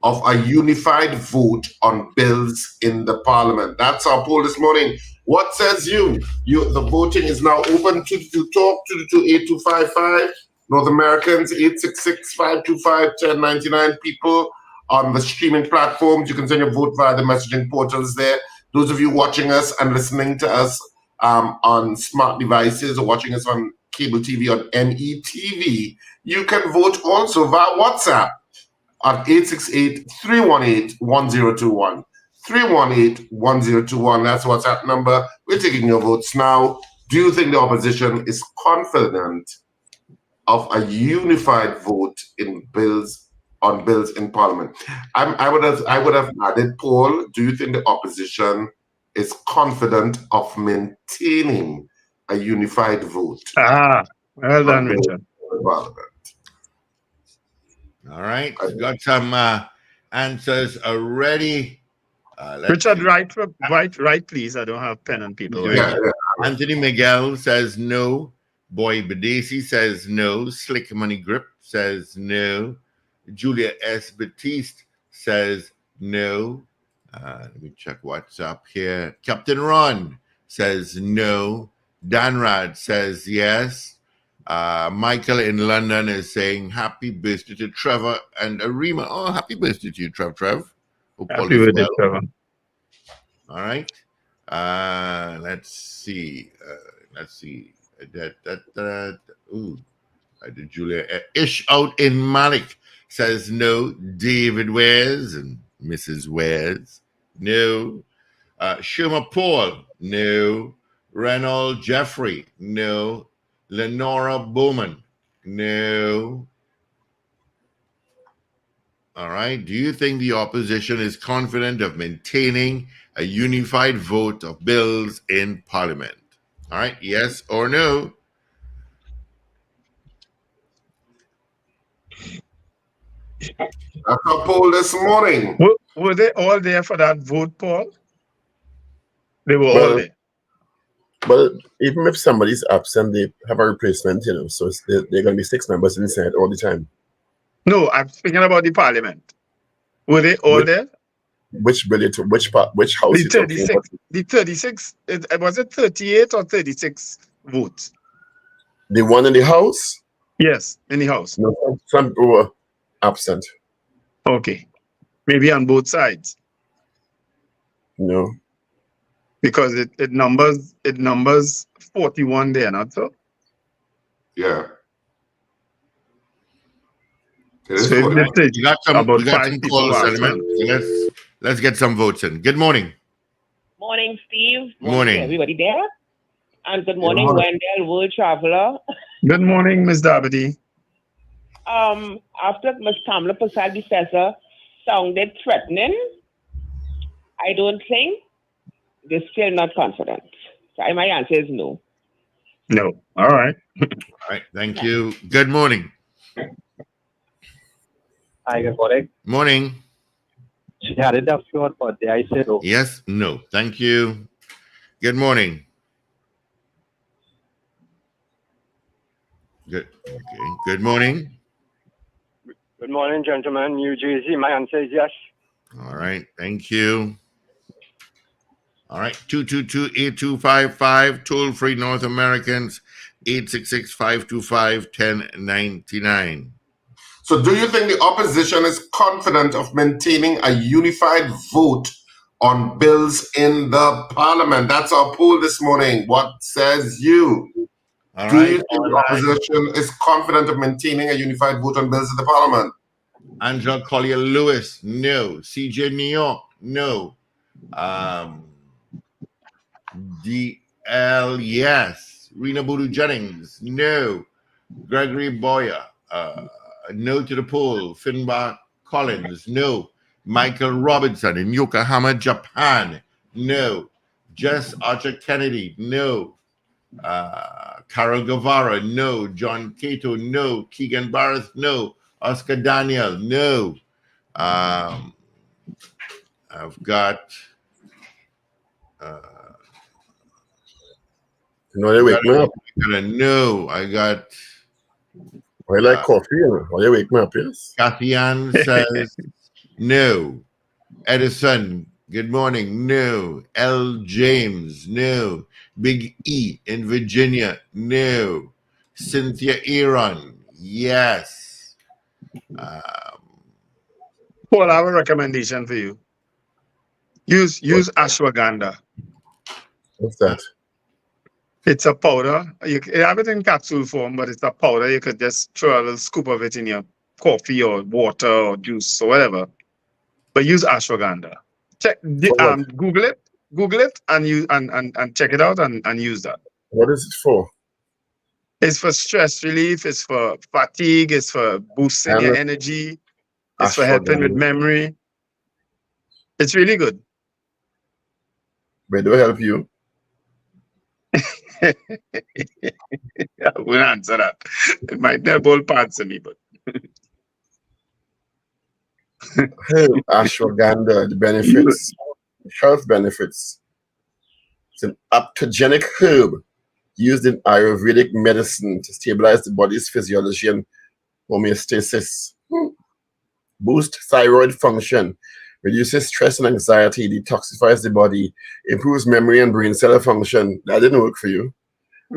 Speaker 6: of a unified vote on bills in the Parliament? That's our poll this morning. What says you? The voting is now open to talk 222-8255. North Americans 866-525-1099. People on the streaming platforms, you can send your vote via the messaging portals there. Those of you watching us and listening to us on smart devices or watching us on cable TV on NETV, you can vote also via WhatsApp at 868-318-1021. 318-1021. That's WhatsApp number. We're taking your votes now. Do you think the opposition is confident of a unified vote on bills in Parliament? I would have added, Paul, do you think the opposition is confident of maintaining a unified vote?
Speaker 7: Well done, Richard.
Speaker 3: All right, got some answers already.
Speaker 7: Richard, write, please. I don't have pen and paper.
Speaker 6: Yeah.
Speaker 3: Anthony Miguel says no. Boy Badesi says no. Slick Money Grip says no. Julia S. Batiste says no. Let me check what's up here. Captain Ron says no. Danrad says yes. Michael in London is saying happy birthday to Trevor and Arima. Oh, happy birthday to you, Trev. Hope all
Speaker 7: Happy
Speaker 3: is
Speaker 7: birthday,
Speaker 3: well.
Speaker 7: Trevor.
Speaker 3: All right. Let's see. I did Julia. Ish out in Malik says no. David Wares and Mrs. Wares, no. Shuma Paul, no. Reynold Jeffrey, no. Lenora Bowman, no. All right. Do you think the opposition is confident of maintaining a unified vote of bills in Parliament? All right. Yes or no?
Speaker 6: That's our poll this morning.
Speaker 7: Were they all there for that vote, Paul? They were all
Speaker 2: Well,
Speaker 7: there.
Speaker 2: But even if somebody's absent, they have a replacement, so they're going to be 6 members inside all the time.
Speaker 7: No, I'm speaking about the Parliament. Were they all there?
Speaker 2: Which bulletin? Which part? Which house
Speaker 7: The
Speaker 2: you talking
Speaker 7: 36.
Speaker 2: about?
Speaker 7: The 36. Was it 38 or 36 votes?
Speaker 2: The one in the house?
Speaker 7: Yes, in the house.
Speaker 2: No, some people were absent.
Speaker 7: Okay. Maybe on both sides.
Speaker 2: No.
Speaker 7: Because it numbers 41 there, not so?
Speaker 6: Yeah. It is
Speaker 7: So if
Speaker 6: 41.
Speaker 7: this is
Speaker 3: We got some
Speaker 7: about 5 people
Speaker 3: calls,
Speaker 7: absent.
Speaker 3: gentlemen. So let's get some votes in. Good morning.
Speaker 8: Morning, Steve.
Speaker 3: Morning.
Speaker 8: to everybody there. And good morning,
Speaker 6: morning.
Speaker 8: Wendell, world traveler.
Speaker 7: Good morning, Ms. Dabity.
Speaker 8: After Ms. Kamala Prasad Professor sounded threatening, I don't think they're still not confident. So my answer is no.
Speaker 7: No. All right.
Speaker 3: All right. Thank you. Good morning.
Speaker 9: Hi, good morning.
Speaker 3: Morning.
Speaker 9: She had enough for birthday. I said no.
Speaker 3: Yes. No. Thank you. Good morning. Good. Okay. Good morning.
Speaker 9: Good morning, gentlemen. New Jersey. My answer is yes.
Speaker 3: All right. Thank you. All right. 222-8255. Toll free North Americans. 866-525-1099.
Speaker 6: So do you think the opposition is confident of maintaining a unified vote on bills in the parliament? That's our poll this morning. What says you?
Speaker 3: All
Speaker 6: Do
Speaker 3: right.
Speaker 6: you think the opposition is confident of maintaining a unified vote on bills in the parliament?
Speaker 3: Angela Collier Lewis, no. CJ New York, no. DL, yes. Rena Boodoo Jennings, no. Gregory Boyer, no to the poll. Finbar Collins, no. Michael Robinson in Yokohama, Japan, no. Jess Archer Kennedy, no. Carol Guevara, no. John Cato, no. Keegan Barth, no. Oscar Daniel, no. I've got
Speaker 2: They wake me up.
Speaker 3: no. I got
Speaker 2: I like coffee. They wake me up, yes.
Speaker 3: Kathy Ann says no. Edison, good morning, no. L. James, no. Big E in Virginia, no. Cynthia Aaron, yes.
Speaker 7: Paul, I have a recommendation for you. Use ashwagandha.
Speaker 2: What's that?
Speaker 7: It's a powder. You have it in capsule form, but it's a powder. You could just throw a little scoop of it in your coffee or water or juice or whatever. But use ashwagandha. Check. Google it, and you and check it out and use that.
Speaker 2: What is it for?
Speaker 7: It's for stress relief. It's for fatigue. It's for boosting your energy. It's for helping with memory. It's really good.
Speaker 2: Where do I help you?
Speaker 7: I won't answer that. It might help all parts of me, but
Speaker 2: ashwagandha, the benefits, health benefits. It's an aptogenic herb used in Ayurvedic medicine to stabilize the body's physiology and homeostasis. Boost thyroid function, reduces stress and anxiety, detoxifies the body, improves memory and brain cell function. That didn't work for you.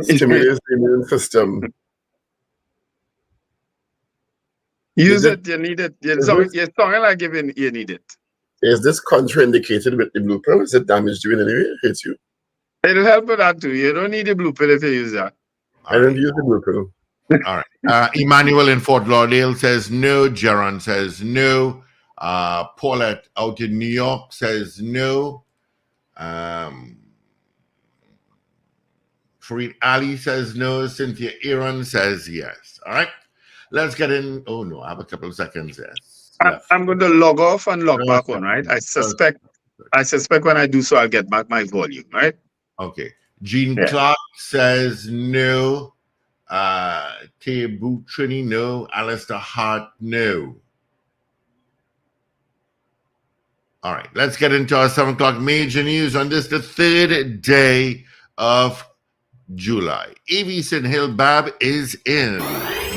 Speaker 2: Stimulates the immune system.
Speaker 7: Use it. You need it. You're talking like you need it.
Speaker 2: Is this contraindicated with the blue pill? Is it damage doing anyway? It hits you?
Speaker 7: It'll help with that too. You don't need the blue pill if you use that.
Speaker 2: I don't use the blue pill.
Speaker 3: All right. Emmanuel in Fort Lauderdale says no. Jaron says no. Paulette out in New York says no. Fareed Ali says no. Cynthia Aaron says yes. All right. Let's get in. Oh, no. I have a couple of seconds. Yes.
Speaker 7: I'm going to log off and log back on, right? I suspect when I do so, I'll get back my volume, right?
Speaker 3: Okay. Jean Clark says no. Tebu Trini, no. Alistair Hart, no. All right, let's get into our 7 o'clock major news on this, the 3rd day of July. Avison Hill Bab is in.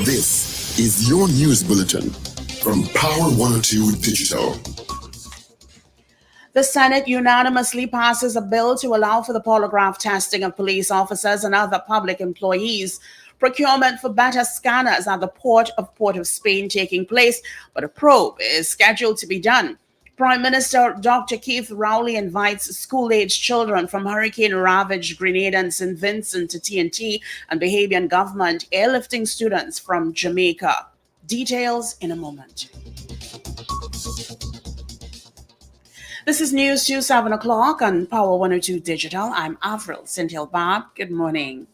Speaker 1: This is your news bulletin, from Power 102 Digital.
Speaker 10: The Senate unanimously passes a bill to allow for the polygraph testing of police officers and other public employees. Procurement for better scanners at the Port of Spain taking place, but a probe is scheduled to be done. Prime Minister Dr. Keith Rowley invites school-aged children from hurricane-ravaged Grenada and St. Vincent to TNT, and Bahavian government airlifting students from Jamaica. Details in a moment. This is News 7 o'clock on Power 102 Digital. I'm Avril Sintil-Bab. Good morning.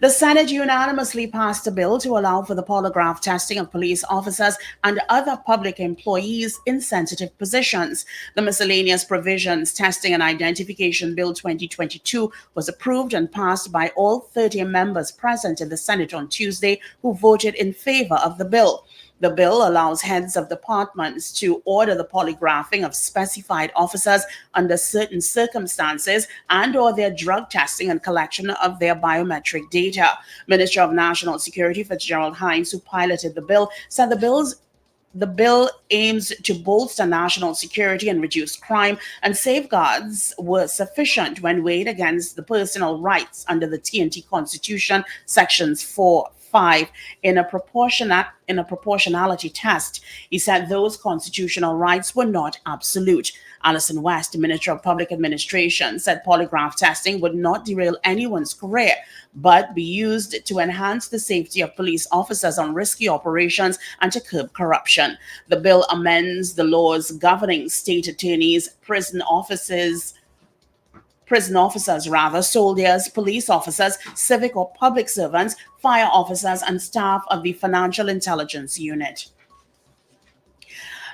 Speaker 10: The Senate unanimously passed a bill to allow for the polygraph testing of police officers and other public employees in sensitive positions. The Miscellaneous Provisions Testing and Identification Bill 2022 was approved and passed by all 30 members present in the Senate on Tuesday who voted in favor of the bill. The bill allows heads of departments to order the polygraphing of specified officers under certain circumstances and/or their drug testing and collection of their biometric data. Minister of National Security Fitzgerald Hines, who piloted the bill, said the bill aims to bolster national security and reduce crime, and safeguards were sufficient when weighed against the personal rights under the TNT Constitution, Sections 4-5, in a proportionality test. He said those constitutional rights were not absolute. Alison West, Minister of Public Administration, said polygraph testing would not derail anyone's career, but be used to enhance the safety of police officers on risky operations and to curb corruption. The bill amends the laws governing state attorneys, prison officers, soldiers, police officers, civic or public servants, fire officers, and staff of the Financial Intelligence Unit.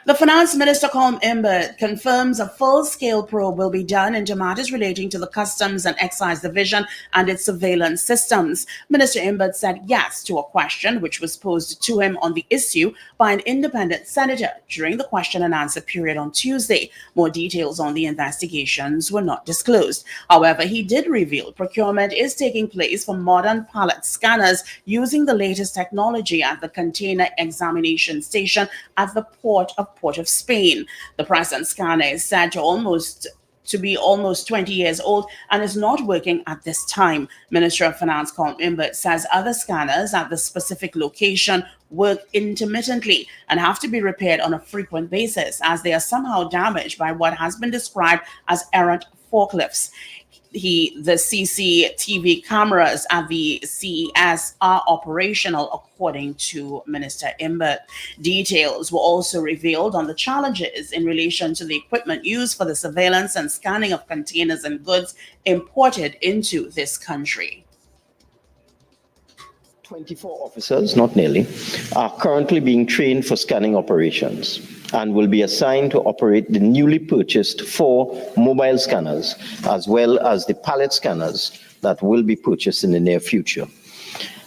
Speaker 10: The Finance Minister, Colm Imbert, confirms a full-scale probe will be done into matters relating to the Customs and Excise Division and its surveillance systems. Minister Imbert said yes to a question which was posed to him on the issue by an independent senator during the question and answer period on Tuesday. More details on the investigations were not disclosed. However, he did reveal procurement is taking place for modern pallet scanners using the latest technology at the container examination station at the Port of Spain. The present scanner is said to be almost 20 years old and is not working at this time. Minister of Finance Colm Imbert says other scanners at the specific location work intermittently and have to be repaired on a frequent basis as they are somehow damaged by what has been described as errant forklifts. The CCTV cameras at the CES are operational, according to Minister Imbert. Details were also revealed on the challenges in relation to the equipment used for the surveillance and scanning of containers and goods imported into this country.
Speaker 11: 24 officers, not nearly, are currently being trained for scanning operations and will be assigned to operate the newly purchased 4 mobile scanners, as well as the pallet scanners that will be purchased in the near future.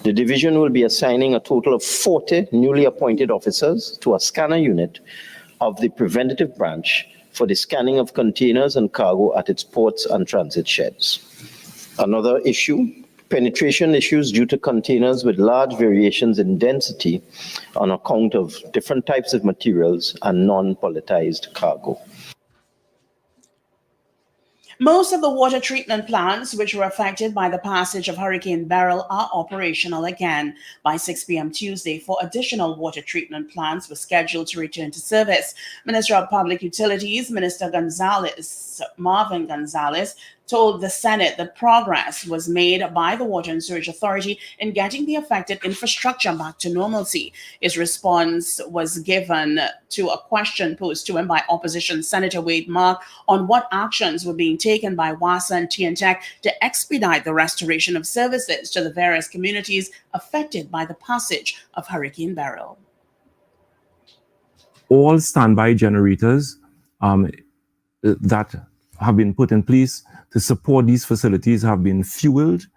Speaker 11: The division will be assigning a total of 40 newly appointed officers to a scanner unit of the preventative branch for the scanning of containers and cargo at its ports and transit sheds. Another issue, penetration issues due to containers with large variations in density on account of different types of materials and non-palletized cargo.
Speaker 10: Most of the water treatment plants which were affected by the passage of Hurricane Beryl are operational again. By 6 p.m. Tuesday, 4 additional water treatment plants were scheduled to return to service. Minister of Public Utilities, Marvin Gonzalez, told the Senate that progress was made by the Water and Sewerage Authority in getting the affected infrastructure back to normalcy. His response was given to a question posed to him by opposition Senator Wade Mark on what actions were being taken by WASA and TNTEC to expedite the restoration of services to the various communities affected by the passage of Hurricane Beryl.
Speaker 12: All standby generators that have been put in place to support these facilities have been fueled.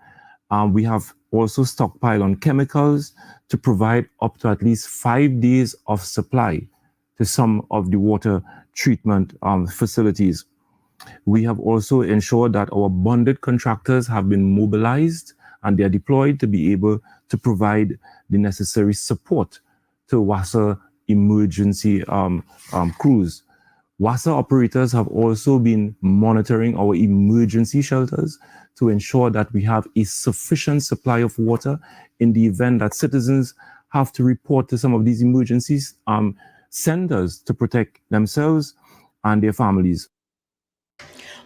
Speaker 12: We have also stockpiled on chemicals to provide up to at least 5 days of supply to some of the water treatment facilities. We have also ensured that our bonded contractors have been mobilized and they are deployed to be able to provide the necessary support to WASA emergency crews. WASA operators have also been monitoring our emergency shelters to ensure that we have a sufficient supply of water in the event that citizens have to report to some of these emergency centers to protect themselves and their families.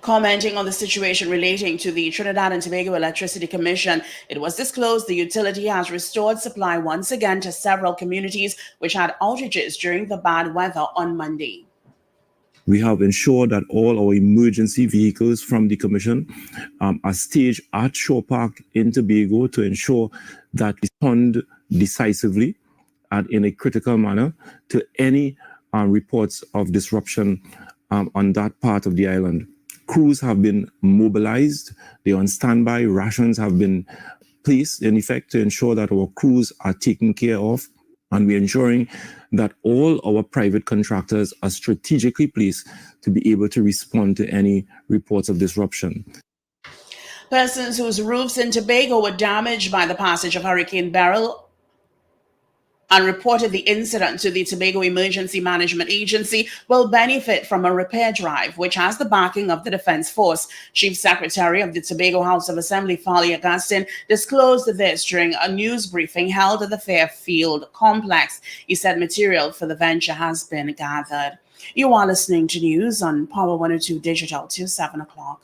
Speaker 10: Commenting on the situation relating to the Trinidad and Tobago Electricity Commission, it was disclosed the utility has restored supply once again to several communities which had outages during the bad weather on Monday.
Speaker 12: We have ensured that all our emergency vehicles from the Commission are staged at Shore Park in Tobago to ensure that we respond decisively and in a critical manner to any reports of disruption on that part of the island. Crews have been mobilized, they're on standby, rations have been placed in effect to ensure that our crews are taken care of, and we're ensuring that all our private contractors are strategically placed to be able to respond to any reports of disruption.
Speaker 10: Persons whose roofs in Tobago were damaged by the passage of Hurricane Beryl and reported the incident to the Tobago Emergency Management Agency will benefit from a repair drive, which has the backing of the Defense Force. Chief Secretary of the Tobago House of Assembly, Fali Augustine, disclosed this during a news briefing held at the Fairfield complex. He said material for the venture has been gathered. You are listening to news on Power 102 Digital till 7 o'clock.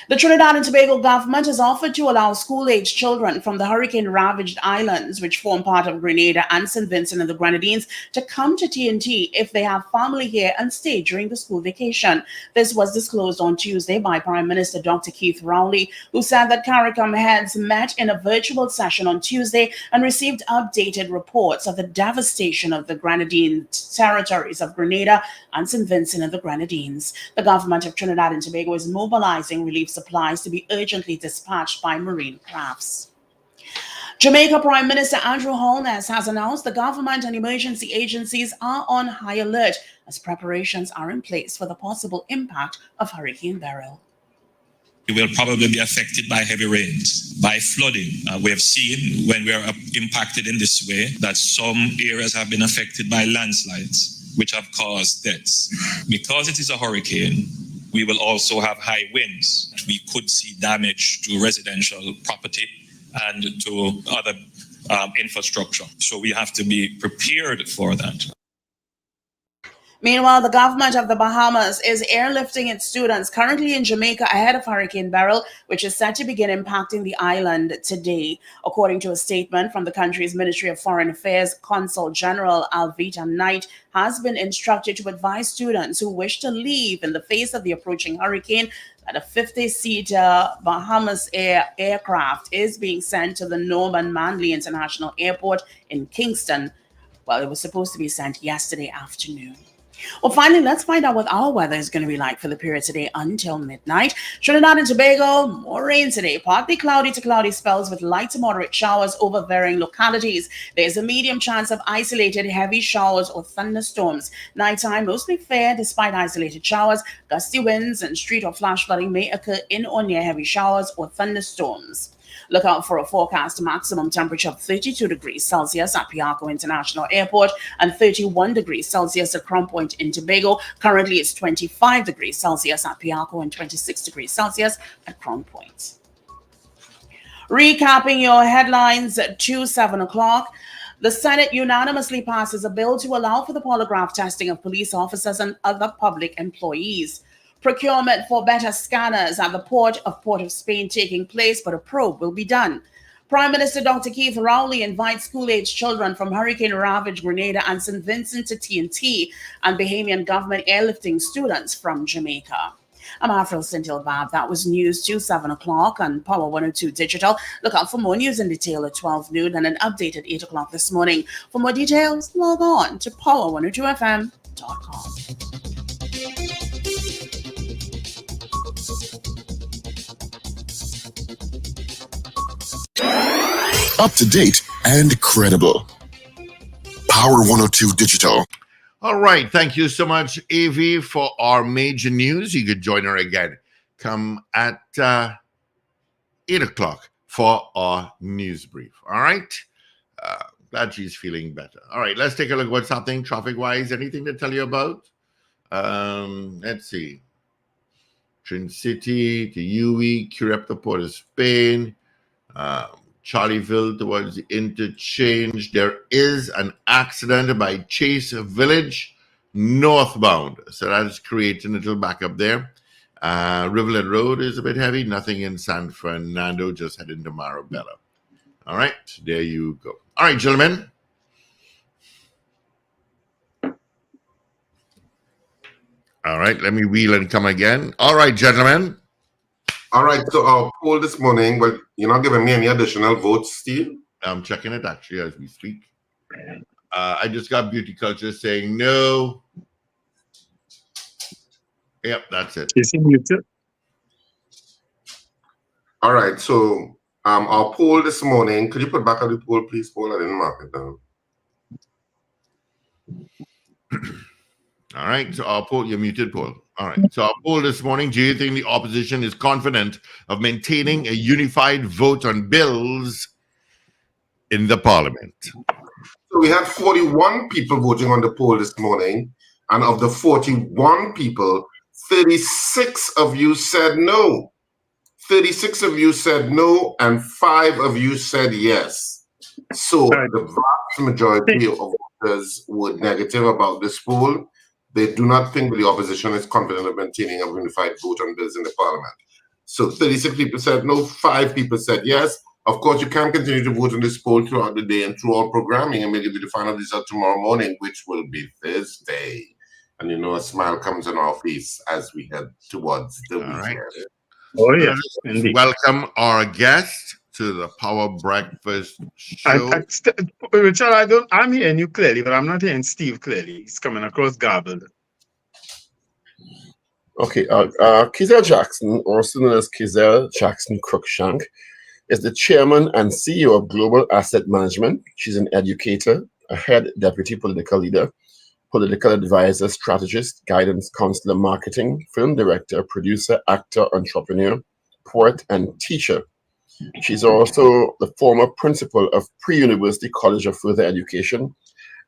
Speaker 10: The Trinidad and Tobago government has offered to allow school-aged children from the hurricane-ravaged islands, which form part of Grenada and St. Vincent and the Grenadines, to come to TNT if they have family here and stay during the school vacation. This was disclosed on Tuesday by Prime Minister Dr. Keith Rowley, who said that CARICOM heads met in a virtual session on Tuesday and received updated reports of the devastation of the Grenadine territories of Grenada and St. Vincent and the Grenadines. The government of Trinidad and Tobago is mobilizing relief supplies to be urgently dispatched by marine crafts. Jamaica Prime Minister Andrew Holness has announced the government and emergency agencies are on high alert as preparations are in place for the possible impact of Hurricane Beryl.
Speaker 13: We will probably be affected by heavy rains, by flooding. We have seen when we are impacted in this way that some areas have been affected by landslides, which have caused deaths. Because it is a hurricane, we will also have high winds. We could see damage to residential property and to other infrastructure. So we have to be prepared for that.
Speaker 10: Meanwhile, the government of the Bahamas is airlifting its students currently in Jamaica ahead of Hurricane Beryl, which is set to begin impacting the island today. According to a statement from the country's Ministry of Foreign Affairs, Consul General Alvita Knight has been instructed to advise students who wish to leave in the face of the approaching hurricane that a 50-seater Bahamas Air aircraft is being sent to the Norman Manley International Airport in Kingston. Well, it was supposed to be sent yesterday afternoon. Well, finally, let's find out what our weather is going to be like for the period today until midnight. Trinidad and Tobago, more rain today. Partly cloudy to cloudy spells with light to moderate showers over varying localities. There's a medium chance of isolated heavy showers or thunderstorms. Nighttime, mostly fair despite isolated showers. Gusty winds and street or flash flooding may occur in or near heavy showers or thunderstorms. Look out for a forecast maximum temperature of 32 degrees Celsius at Piarco International Airport and 31 degrees Celsius at Crown Point in Tobago. Currently, it's 25 degrees Celsius at Piarco and 26 degrees Celsius at Crown Point. Recapping your headlines to 7 o'clock. The Senate unanimously passes a bill to allow for the polygraph testing of police officers and other public employees. Procurement for better scanners at the Port of Spain taking place, but a probe will be done. Prime Minister Dr. Keith Rowley invites school-aged children from hurricane-ravaged Grenada and St. Vincent to TNT, and Bahamian government airlifting students from Jamaica. I'm Avril Sintil-Bab. That was news to 7 o'clock on Power 102 Digital. Look out for more news in detail at 12 noon and an update at 8 o'clock this morning. For more details, log on to power102fm.com.
Speaker 1: Up to date and credible. Power 102 Digital.
Speaker 3: All right. Thank you so much, AV, for our major news. You could join her again. Come at 8 o'clock for our news brief. All right. Glad she's feeling better. All right, let's take a look at what's happening traffic-wise. Anything to tell you about? Let's see. Trin City to UE, Curep to Port of Spain, Charlieville towards the interchange. There is an accident by Chase Village northbound. So that is creating a little backup there. Rivulet Road is a bit heavy. Nothing in San Fernando, just heading to Marabella. All right, there you go. All right, gentlemen. All right, let me wheel and come again. All right, gentlemen.
Speaker 6: All right, so our poll this morning, well, you're not giving me any additional votes, Steve?
Speaker 3: I'm checking it actually as we speak. I just got Beauty Culture saying no. Yep, that's it.
Speaker 7: Is he muted?
Speaker 6: All right, so our poll this morning, could you put back on the poll, please, Paul? I didn't mark it down.
Speaker 3: All right, so our poll, you're muted, Paul. All right, so our poll this morning, do you think the opposition is confident of maintaining a unified vote on bills in the parliament?
Speaker 6: So we had 41 people voting on the poll this morning, and of the 41 people, 36 of you said no. 36 of you said no, and 5 of you said yes. So the vast majority of voters were negative about this poll. They do not think that the opposition is confident of maintaining a unified vote on bills in the parliament. So 36 people said no, 5 people said yes. Of course, you can continue to vote on this poll throughout the day and through all programming, and we'll give you the final result tomorrow morning, which will be Thursday. And you know, a smile comes on our face as we head towards the weekend.
Speaker 3: Right.
Speaker 7: Oh, yes.
Speaker 3: Let's welcome our guest to the Power Breakfast Show.
Speaker 7: Richard, I'm hearing you clearly, but I'm not hearing Steve clearly. He's coming across garbled.
Speaker 2: Okay, Kezel Jackson, also known as Kezel Jackson Cruikshank, is the chairman and CEO of Global Asset Management. She's an educator, a head deputy political leader, political advisor, strategist, guidance counselor, marketing, film director, producer, actor, entrepreneur, poet, and teacher. She's also the former principal of Pre-University College of Further Education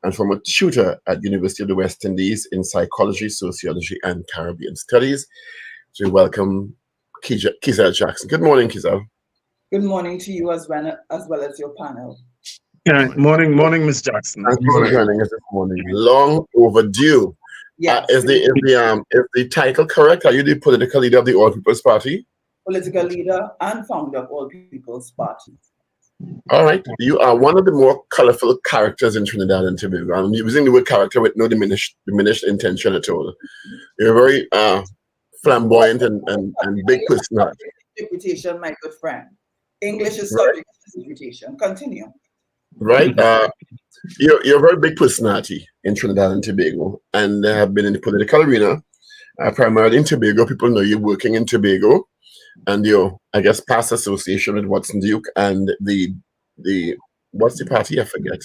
Speaker 2: and former tutor at University of the West Indies in psychology, sociology, and Caribbean studies. So we welcome Kezel Jackson. Good morning, Kezel.
Speaker 14: Good morning to you as well as your panel.
Speaker 7: Yeah, morning, Ms. Jackson.
Speaker 2: Thank you for joining us this morning. Long overdue.
Speaker 14: Yes.
Speaker 2: Is the title correct? Are you the political leader of the All People's Party?
Speaker 14: Political leader and founder of All People's Party.
Speaker 2: All right. You are one of the more colorful characters in Trinidad and Tobago. I'm using the word character with no diminished intention at all. You're very flamboyant and big personality.
Speaker 14: Reputation, my good friend. English is subject to reputation. Continue.
Speaker 2: Right. You're a very big personality in Trinidad and Tobago, and have been in the political arena, primarily in Tobago. People know you working in Tobago, and your, I guess, past association with Watson Duke and the what's the party? I forget.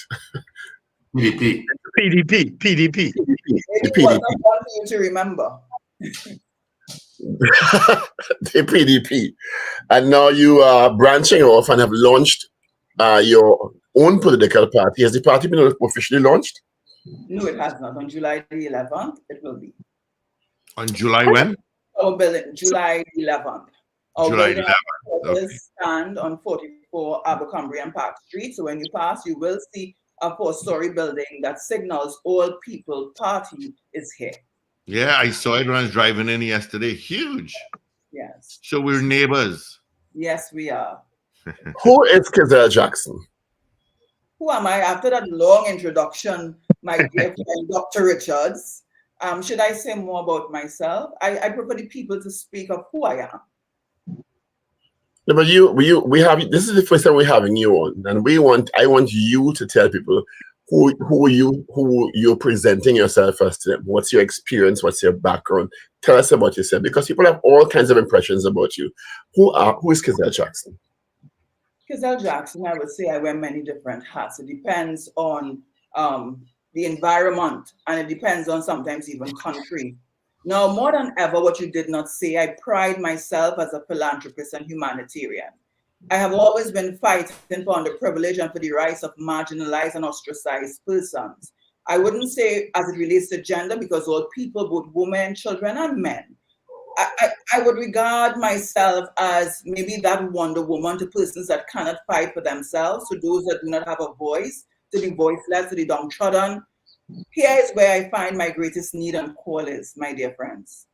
Speaker 6: PDP.
Speaker 7: PDP.
Speaker 2: The PDP.
Speaker 14: One for you to remember.
Speaker 2: The PDP, and now you are branching off and have launched your own political party. Has the party been officially launched?
Speaker 14: No, it has not. On July the 11th, it will be.
Speaker 3: On July when?
Speaker 14: July 11th.
Speaker 3: July 11th.
Speaker 14: Okay. Stand on 44 Abercrombie and Park Street. So when you pass, you will see a 4-story building that signals All People Party is here.
Speaker 3: Yeah, I saw it when I was driving in yesterday. Huge.
Speaker 14: Yes.
Speaker 3: So we're neighbors.
Speaker 14: Yes, we are.
Speaker 2: Who is Kezel Jackson?
Speaker 14: Who am I? After that long introduction, my dear friend, Dr. Richards, should I say more about myself? I prefer the people to speak of who I am.
Speaker 2: No, but we have, this is the first time we're having you on, and I want you to tell people who you're presenting yourself as to them. What's your experience? What's your background? Tell us about yourself, because people have all kinds of impressions about you. Who is Kezel Jackson?
Speaker 14: Kezel Jackson, I would say I wear many different hats. It depends on the environment, and it depends on sometimes even country. Now, more than ever, what you did not say, I pride myself as a philanthropist and humanitarian. I have always been fighting for underprivileged and for the rights of marginalized and ostracized persons. I wouldn't say as it relates to gender, because all people, both women, children, and men, I would regard myself as maybe that Wonder Woman to persons that cannot fight for themselves, to those that do not have a voice, to the voiceless, to the downtrodden. Here is where I find my greatest need and call is, my dear friends.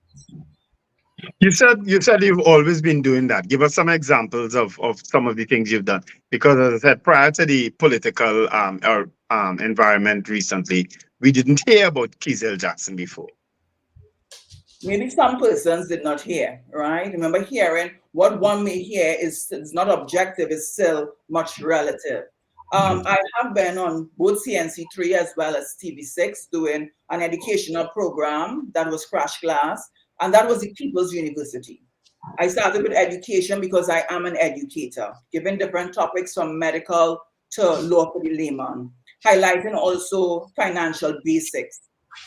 Speaker 7: You said you've always been doing that. Give us some examples of some of the things you've done. Because as I said, prior to the political environment recently, we didn't hear about Kezel Jackson before.
Speaker 14: Maybe some persons did not hear, right? Remember, hearing what one may hear is not objective, it's still much relative. I have been on both CNC3 as well as TV6 doing an educational program that was Crash Class, and that was the People's University. I started with education because I am an educator, giving different topics from medical to law for the layman, highlighting also financial basics,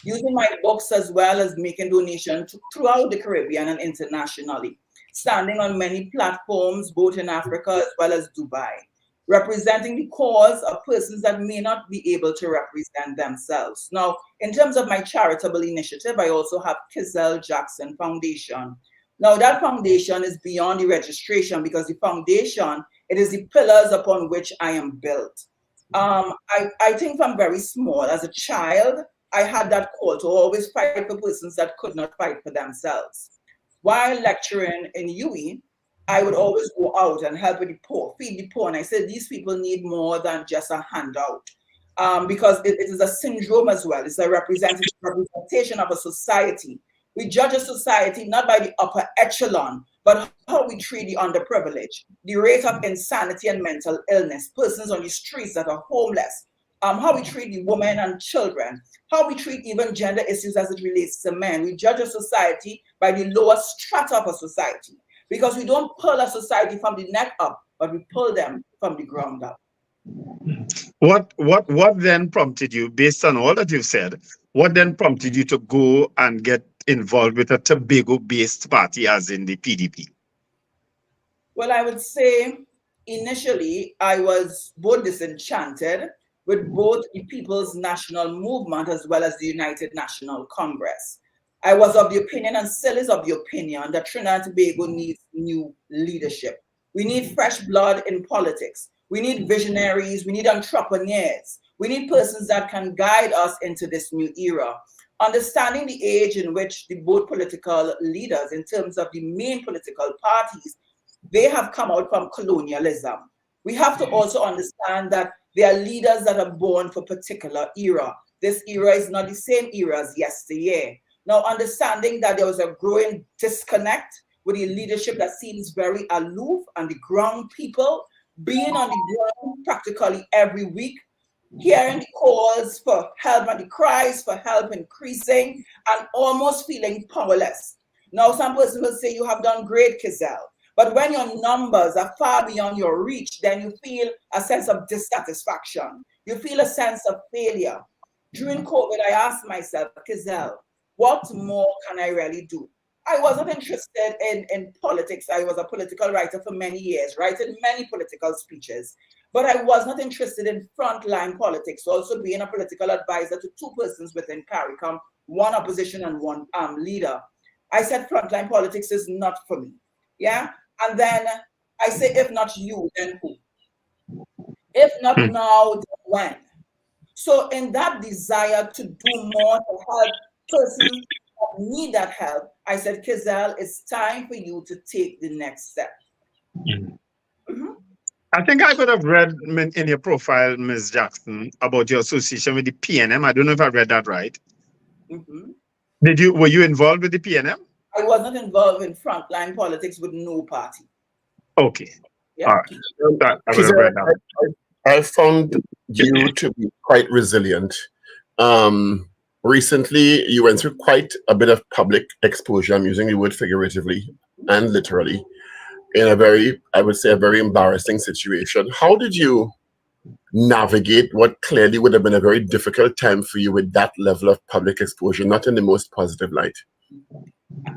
Speaker 14: using my books as well as making donations throughout the Caribbean and internationally, standing on many platforms, both in Africa as well as Dubai, representing the cause of persons that may not be able to represent themselves. Now, in terms of my charitable initiative, I also have Kezel Jackson Foundation. Now, that foundation is beyond the registration because the foundation, it is the pillars upon which I am built. I think from very small, as a child, I had that call to always fight for persons that could not fight for themselves. While lecturing in UE, I would always go out and help with the poor, feed the poor. And I said, these people need more than just a handout because it is a syndrome as well. It's a representation of a society. We judge a society not by the upper echelon, but how we treat the underprivileged, the rate of insanity and mental illness, persons on the streets that are homeless, how we treat the women and children, how we treat even gender issues as it relates to men. We judge a society by the lowest strata of a society because we don't pull a society from the neck up, but we pull them from the ground up.
Speaker 7: What then prompted you, based on all that you've said, what then prompted you to go and get involved with a Tobago-based party as in the PDP?
Speaker 14: Well, I would say initially I was both disenchanted with both the People's National Movement as well as the United National Congress. I was of the opinion, and still is of the opinion, that Trinidad and Tobago needs new leadership. We need fresh blood in politics. We need visionaries. We need entrepreneurs. We need persons that can guide us into this new era. Understanding the age in which the both political leaders, in terms of the main political parties, they have come out from colonialism. We have to also understand that there are leaders that are born for a particular era. This era is not the same era as yesteryear. Now, understanding that there was a growing disconnect with the leadership that seems very aloof and the ground people, being on the ground practically every week, hearing the calls for help and the cries for help increasing, and almost feeling powerless. Now, some person will say, you have done great, Kezel. But when your numbers are far beyond your reach, then you feel a sense of dissatisfaction. You feel a sense of failure. During COVID, I asked myself, Kezel, what more can I really do? I wasn't interested in politics. I was a political writer for many years, writing many political speeches. But I was not interested in frontline politics, also being a political advisor to two persons within CARICOM, one opposition and one leader. I said frontline politics is not for me. Yeah? And then I say, if not you, then who? If not now, then when? So in that desire to do more to help persons that need that help, I said, Kezel, it's time for you to take the next step.
Speaker 7: I think I could have read in your profile, Ms. Jackson, about your association with the PNM. I don't know if I read that right. Were you involved with the PNM?
Speaker 14: I was not involved in frontline politics with no party.
Speaker 7: Okay.
Speaker 14: Yeah.
Speaker 7: All right. I would have read that.
Speaker 2: I found you to be quite resilient. Recently, you went through quite a bit of public exposure. I'm using the word figuratively and literally in a very, I would say, a very embarrassing situation. How did you navigate what clearly would have been a very difficult time for you with that level of public exposure, not in the most positive light?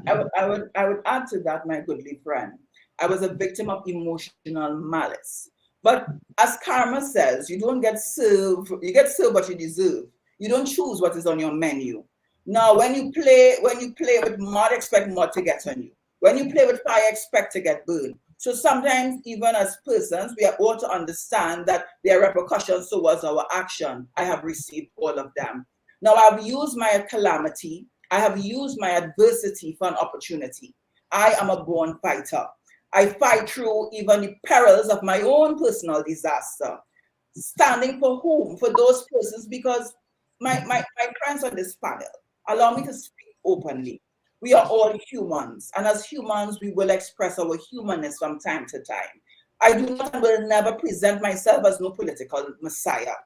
Speaker 14: I would add to that, my goodly friend. I was a victim of emotional malice. But as karma says, you don't get served, you get served what you deserve. You don't choose what is on your menu. Now, when you play with mud, expect mud to get on you. When you play with fire, expect to get burned. So sometimes, even as persons, we are all to understand that there are repercussions towards our action. I have received all of them. Now, I've used my calamity. I have used my adversity for an opportunity. I am a born fighter. I fight through even the perils of my own personal disaster. Standing for whom? For those persons, because my friends on this panel, allow me to speak openly. We are all humans, and as humans, we will express our humanness from time to time. I do not and will never present myself as no political messiah,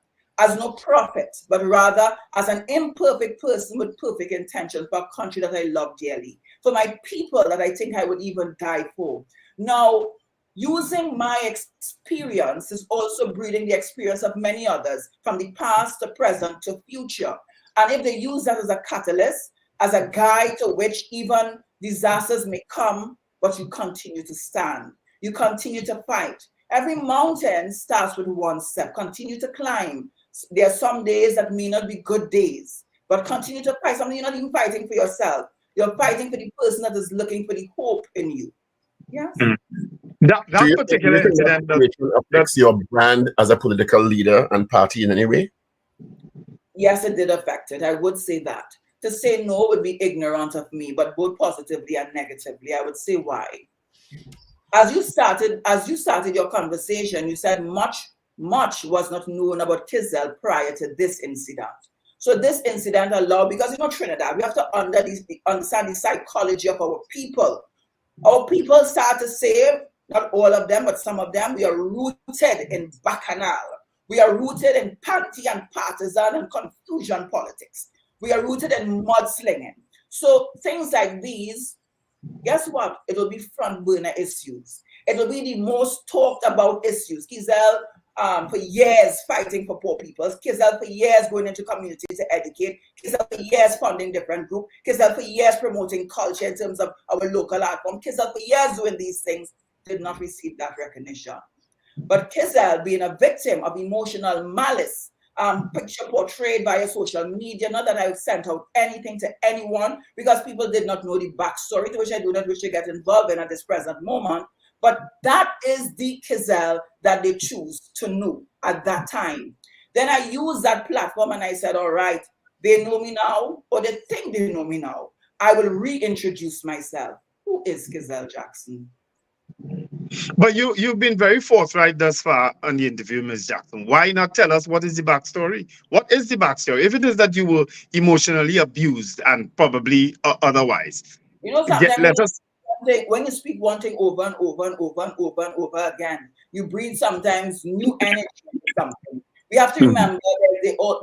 Speaker 14: as no prophet, but rather as an imperfect person with perfect intentions for a country that I love dearly, for my people that I think I would even die for. Now, using my experience is also breeding the experience of many others, from the past to present to future. And if they use that as a catalyst, as a guide to which even disasters may come, but you continue to stand. You continue to fight. Every mountain starts with one step. Continue to climb. There are some days that may not be good days, but continue to fight. Something you're not even fighting for yourself. You're fighting for the person that is looking for the hope in you. Yes.
Speaker 7: That
Speaker 2: Do you
Speaker 7: particular
Speaker 2: think
Speaker 7: incident
Speaker 2: that affects your brand as a political leader and party in any way?
Speaker 14: Yes, it did affect it. I would say that. To say no would be ignorant of me, but both positively and negatively. I would say why. As you started your conversation, you said much was not known about Kezel prior to this incident. So this incident allowed, because Trinidad, we have to understand the psychology of our people. Our people start to say, not all of them, but some of them, we are rooted in bacchanal. We are rooted in party and partisan and confusion politics. We are rooted in mudslinging. So things like these, guess what? It will be front burner issues. It will be the most talked about issues. Kezel for years fighting for poor people. Kezel for years going into communities to educate. Kezel for years funding different groups. Kezel for years promoting culture in terms of our local art form. Kezel for years doing these things, did not receive that recognition. But Kezel being a victim of emotional malice, picture portrayed via social media, not that I sent out anything to anyone because people did not know the backstory, to which I do not wish to get involved in at this present moment. But that is the Kezel that they choose to know at that time. Then I used that platform and I said, all right, they know me now, or they think they know me now. I will reintroduce myself. Who is Kezel Jackson?
Speaker 7: But you've been very forthright thus far on the interview, Ms. Jackson. Why not tell us what is the backstory? What is the backstory? If it is that you were emotionally abused and probably otherwise,
Speaker 14: Sometimes when you speak one thing over and over and over and over and over again, you breathe sometimes new energy into something. We have to remember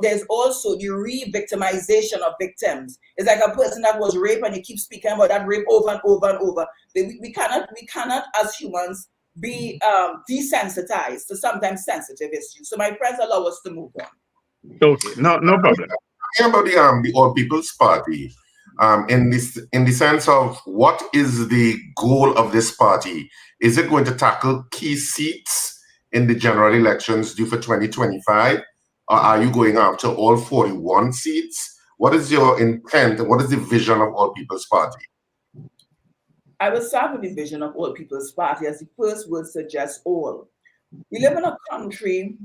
Speaker 14: there's also the re-victimization of victims. It's like a person that was raped and you keep speaking about that rape over and over and over. We cannot as humans be desensitized to sometimes sensitive issues. So my friends allow us to move on.
Speaker 7: Okay, no problem.
Speaker 6: About the All People's Party, in the sense of what is the goal of this party? Is it going to tackle key seats in the general elections due for 2025? Or are you going after all 41 seats? What is your intent? What is the vision of All People's Party?
Speaker 14: I will start with the vision of All People's Party, as the first word suggests all. We live in a country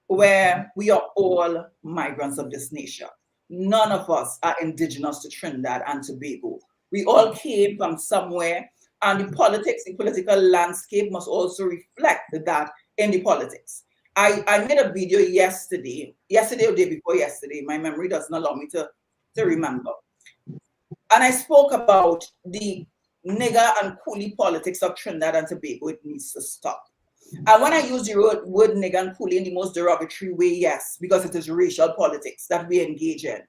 Speaker 14: where we are all migrants of this nation. None of us are indigenous to Trinidad and Tobago. We all came from somewhere, and the political landscape must also reflect that in the politics. I made a video yesterday or day before yesterday. My memory doesn't allow me to remember. And I spoke about the nigger and coolie politics of Trinidad and Tobago. It needs to stop. And when I use the word nigger and coolie in the most derogatory way, yes, because it is racial politics that we engage in.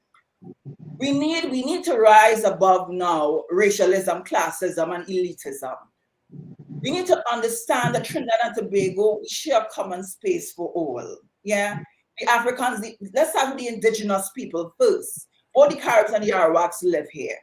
Speaker 14: We need to rise above now racialism, classism, and elitism. We need to understand that Trinidad and Tobago share a common space for all. Yeah, the Africans. Let's start with the indigenous people first. All the Caribs and the Arawaks live here.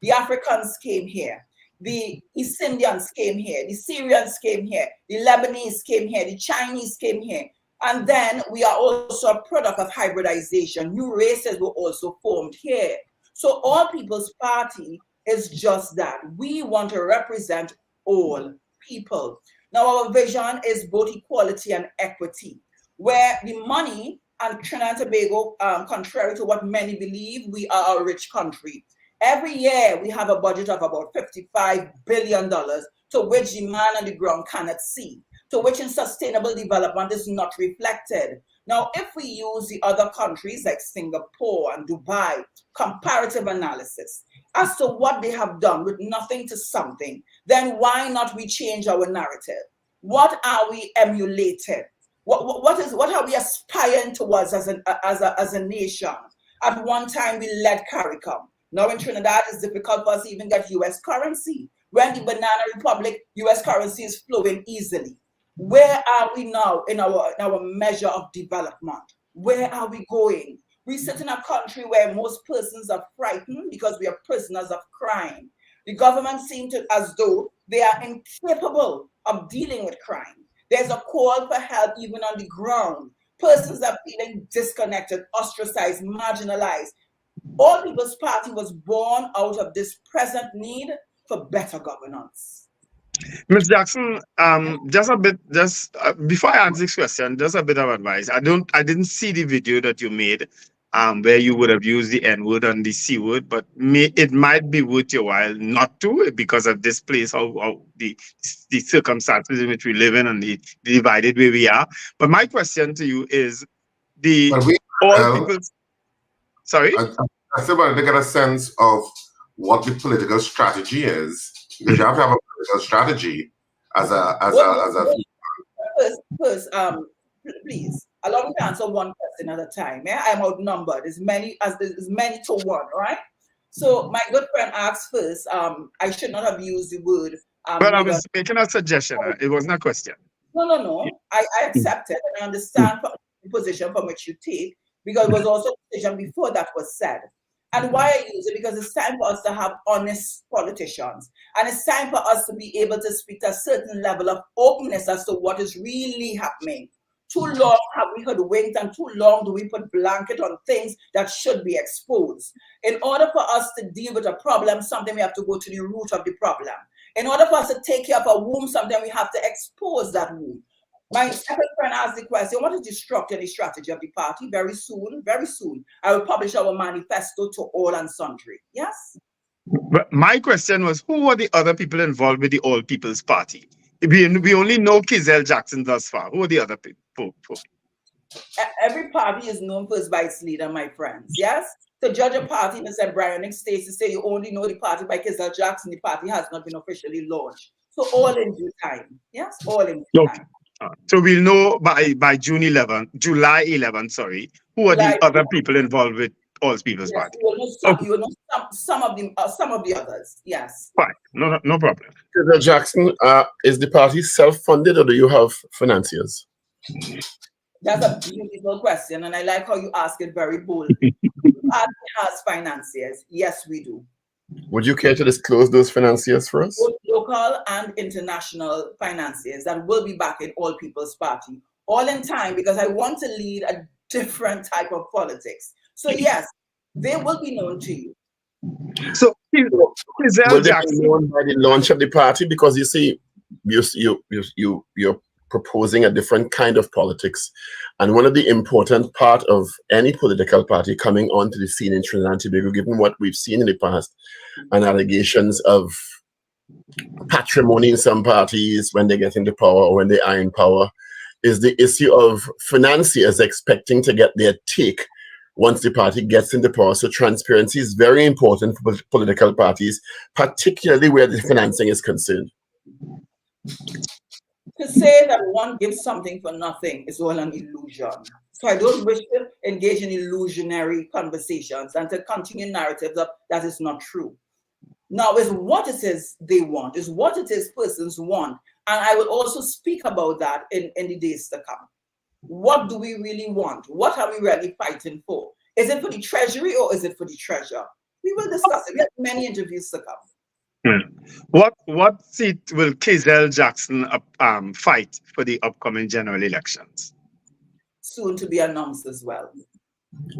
Speaker 14: The Africans came here. The East Indians came here, the Syrians came here, the Lebanese came here, the Chinese came here. And then we are also a product of hybridization. New races were also formed here. So All People's Party is just that. We want to represent all people. Now our vision is both equality and equity, where the money, and Trinidad and Tobago, contrary to what many believe, we are a rich country. Every year we have a budget of about $55 billion, to which the man on the ground cannot see, to which in sustainable development is not reflected. Now, if we use the other countries like Singapore and Dubai, comparative analysis as to what they have done with nothing to something, then why not we change our narrative? What are we emulating? What are we aspiring towards as a nation? At one time, we led CARICOM. Now in Trinidad, it's difficult for us to even get US currency. When the Banana Republic, US currency is flowing easily. Where are we now in our measure of development? Where are we going? We sit in a country where most persons are frightened because we are prisoners of crime. The government seems to as though they are incapable of dealing with crime. There's a call for help even on the ground. Persons are feeling disconnected, ostracized, marginalized. All People's Party was born out of this present need for better governance.
Speaker 7: Ms. Jackson, before I answer this question, just a bit of advice. I didn't see the video that you made where you would have used the N word and the C word, but it might be worth your while not to, because of this place, how the circumstances in which we live in and the divided way we are. But my question to you is sorry?
Speaker 6: I still want to get a sense of what the political strategy is, because you have to have a political strategy as a
Speaker 14: First, please allow me to answer one question at a time. Yeah? I'm outnumbered. There's many to one, right? So my good friend asked first, I should not have used the word.
Speaker 7: But I was making a suggestion. It wasn't a question.
Speaker 14: No. I accept it and I understand the position from which you take, because it was also a decision before that was said. And why I use it? Because it's time for us to have honest politicians. And it's time for us to be able to speak to a certain level of openness as to what is really happening. Too long have we hoodwinked, and too long do we put blanket on things that should be exposed. In order for us to deal with a problem, something we have to go to the root of the problem. In order for us to take care of a womb, something we have to expose that womb. My second friend asked the question, what is the structure and the strategy of the party? Very soon, I will publish our manifesto to all and sundry. Yes?
Speaker 7: But my question was, who are the other people involved with the All People's Party? We only know Kezel Jackson thus far. Who are the other people?
Speaker 14: Every party is known first by its leader, my friends. Yes? To judge a party, Mr. Brian states to say you only know the party by Kezel Jackson, the party has not been officially launched. So all in due time. Yes? All in due time.
Speaker 7: So we'll know by July 11, sorry, who are the other people involved with All People's Party.
Speaker 14: You will know some of the others. Yes.
Speaker 7: Fine. No problem.
Speaker 2: Kezel Jackson, is the party self-funded or do you have financiers?
Speaker 14: That's a beautiful question, and I like how you ask it very boldly. The party has financiers. Yes, we do.
Speaker 2: Would you care to disclose those financiers for us?
Speaker 14: Both local and international financiers that will be back in All People's Party, all in time, because I want to lead a different type of politics. So yes, they will be known to you.
Speaker 2: So will they be known by the launch of the party? Because you see, you're proposing a different kind of politics. And one of the important part of any political party coming onto the scene in Trinidad and Tobago, given what we've seen in the past, and allegations of patrimony in some parties when they get into power or when they are in power, is the issue of financiers expecting to get their take once the party gets into power. So transparency is very important for political parties, particularly where the financing is concerned.
Speaker 14: To say that one gives something for nothing is all an illusion. So I don't wish to engage in illusionary conversations and to continue narratives that is not true. Now, is what it is they want, is what it is persons want. And I will also speak about that in the days to come. What do we really want? What are we really fighting for? Is it for the treasury or is it for the treasure? We will discuss it. We have many interviews to come.
Speaker 7: What seat will Kezel Jackson fight for the upcoming general elections?
Speaker 14: Soon to be announced as well.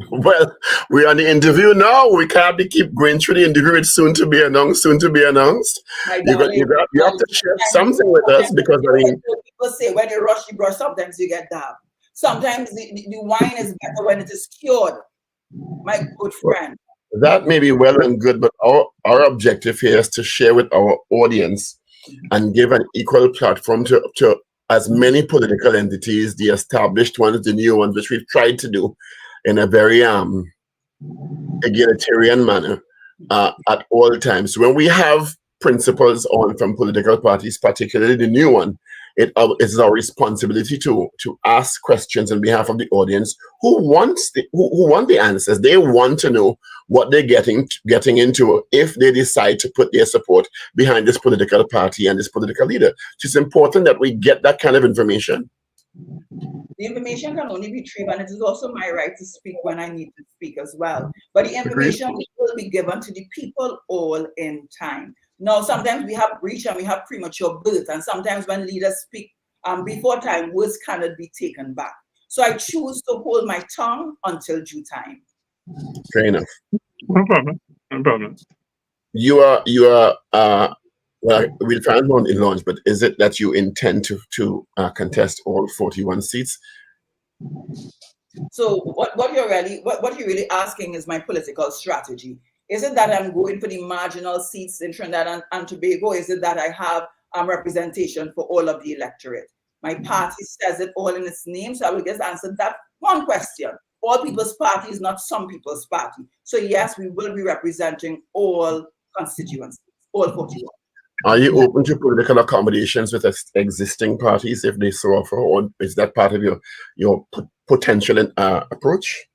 Speaker 2: Well, we're on the interview now. We can't keep going through the interview. It's soon to be announced, soon to be announced. You have to share something with us because, I mean...
Speaker 14: People say when you rush the brush, sometimes you get dabbed. Sometimes the wine is better when it is cured, my good friend.
Speaker 2: That may be well and good, but our objective here is to share with our audience and give an equal platform to as many political entities, the established ones, the new ones, which we've tried to do in a very egalitarian manner at all times. When we have principles on from political parties, particularly the new one, it is our responsibility to ask questions on behalf of the audience who want the answers. They want to know what they're getting into if they decide to put their support behind this political party and this political leader. So it's important that we get that kind of information.
Speaker 14: The information can only be retrieved, and it is also my right to speak when I need to speak as well. But the information will be given to the people all in time. Now, sometimes we have breach and we have premature birth, and sometimes when leaders speak before time, words cannot be taken back. So I choose to hold my tongue until due time.
Speaker 2: Fair enough.
Speaker 7: No problem. No problem.
Speaker 2: You are well, we'll try and run in launch, but is it that you intend to contest all 41 seats?
Speaker 14: So what you're really asking is my political strategy. Is it that I'm going for the marginal seats in Trinidad and Tobago? Is it that I have representation for all of the electorate? My party says it all in its name, so I will just answer that one question. All People's Party is not some people's party. So yes, we will be representing all constituencies, all 41.
Speaker 2: Are you open to political accommodations with existing parties if they so offer, or is that part of your potential approach?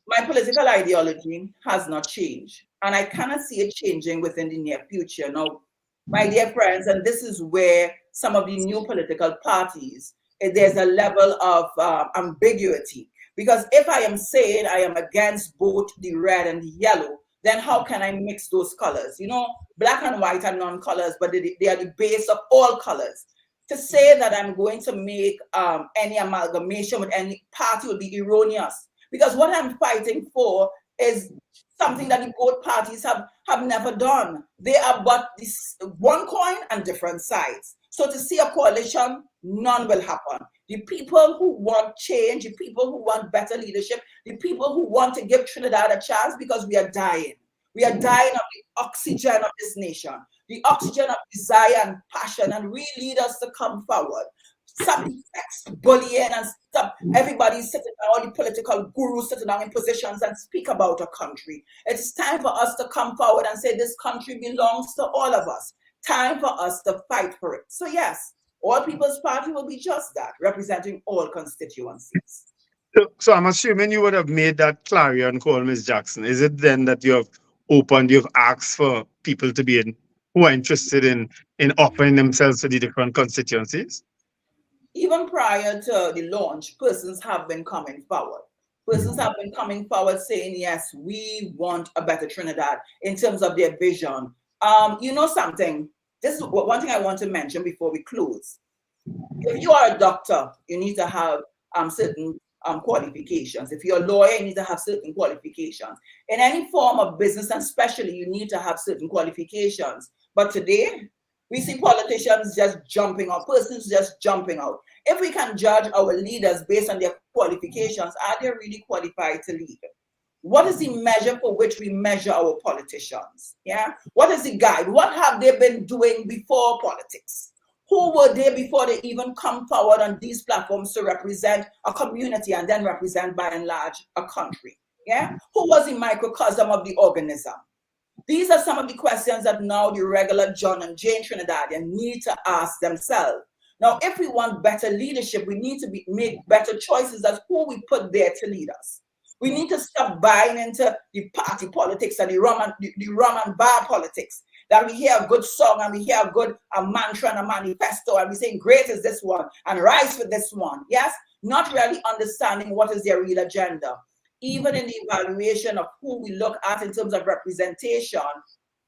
Speaker 14: My political ideology has not changed, and I cannot see it changing within the near future. Now, my dear friends, and this is where some of the new political parties, there's a level of ambiguity. Because if I am saying I am against both the red and the yellow, then how can I mix those colors? You know, black and white are non-colors, but they are the base of all colors. To say that I'm going to make any amalgamation with any party would be erroneous. Because what I'm fighting for is something that the both parties have never done. They are but this one coin and different sides. So to see a coalition, none will happen. The people who want change, the people who want better leadership, the people who want to give Trinidad a chance, because we are dying. We are dying of the oxygen of this nation, the oxygen of desire and passion, and we need us to come forward. Stop the bullying and stop everybody sitting down, all the political gurus sitting down in positions and speak about a country. It's time for us to come forward and say this country belongs to all of us. Time for us to fight for it. So yes, All People's Party will be just that, representing all constituencies.
Speaker 7: So I'm assuming you would have made that clarion call, Ms. Jackson. Is it then that you've asked for people to be who are interested in offering themselves to the different constituencies?
Speaker 14: Even prior to the launch, persons have been coming forward. Persons have been coming forward saying, yes, we want a better Trinidad in terms of their vision. You know something? This is one thing I want to mention before we close. If you are a doctor, you need to have certain qualifications. If you're a lawyer, you need to have certain qualifications. In any form of business, and especially, you need to have certain qualifications. But today, we see politicians just jumping out, persons just jumping out. If we can judge our leaders based on their qualifications, are they really qualified to lead? What is the measure for which we measure our politicians? Yeah. What is the guide? What have they been doing before politics? Who were they before they even come forward on these platforms to represent a community and then represent by and large a country? Yeah. Who was the microcosm of the organism? These are some of the questions that now the regular John and Jane Trinidadian need to ask themselves. Now, if we want better leadership, we need to make better choices as who we put there to lead us. We need to stop buying into the party politics and the rum and bar politics. That we hear a good song and we hear a mantra and a manifesto and we say, great is this one and rise with this one. Yes, not really understanding what is their real agenda. Even in the evaluation of who we look at in terms of representation,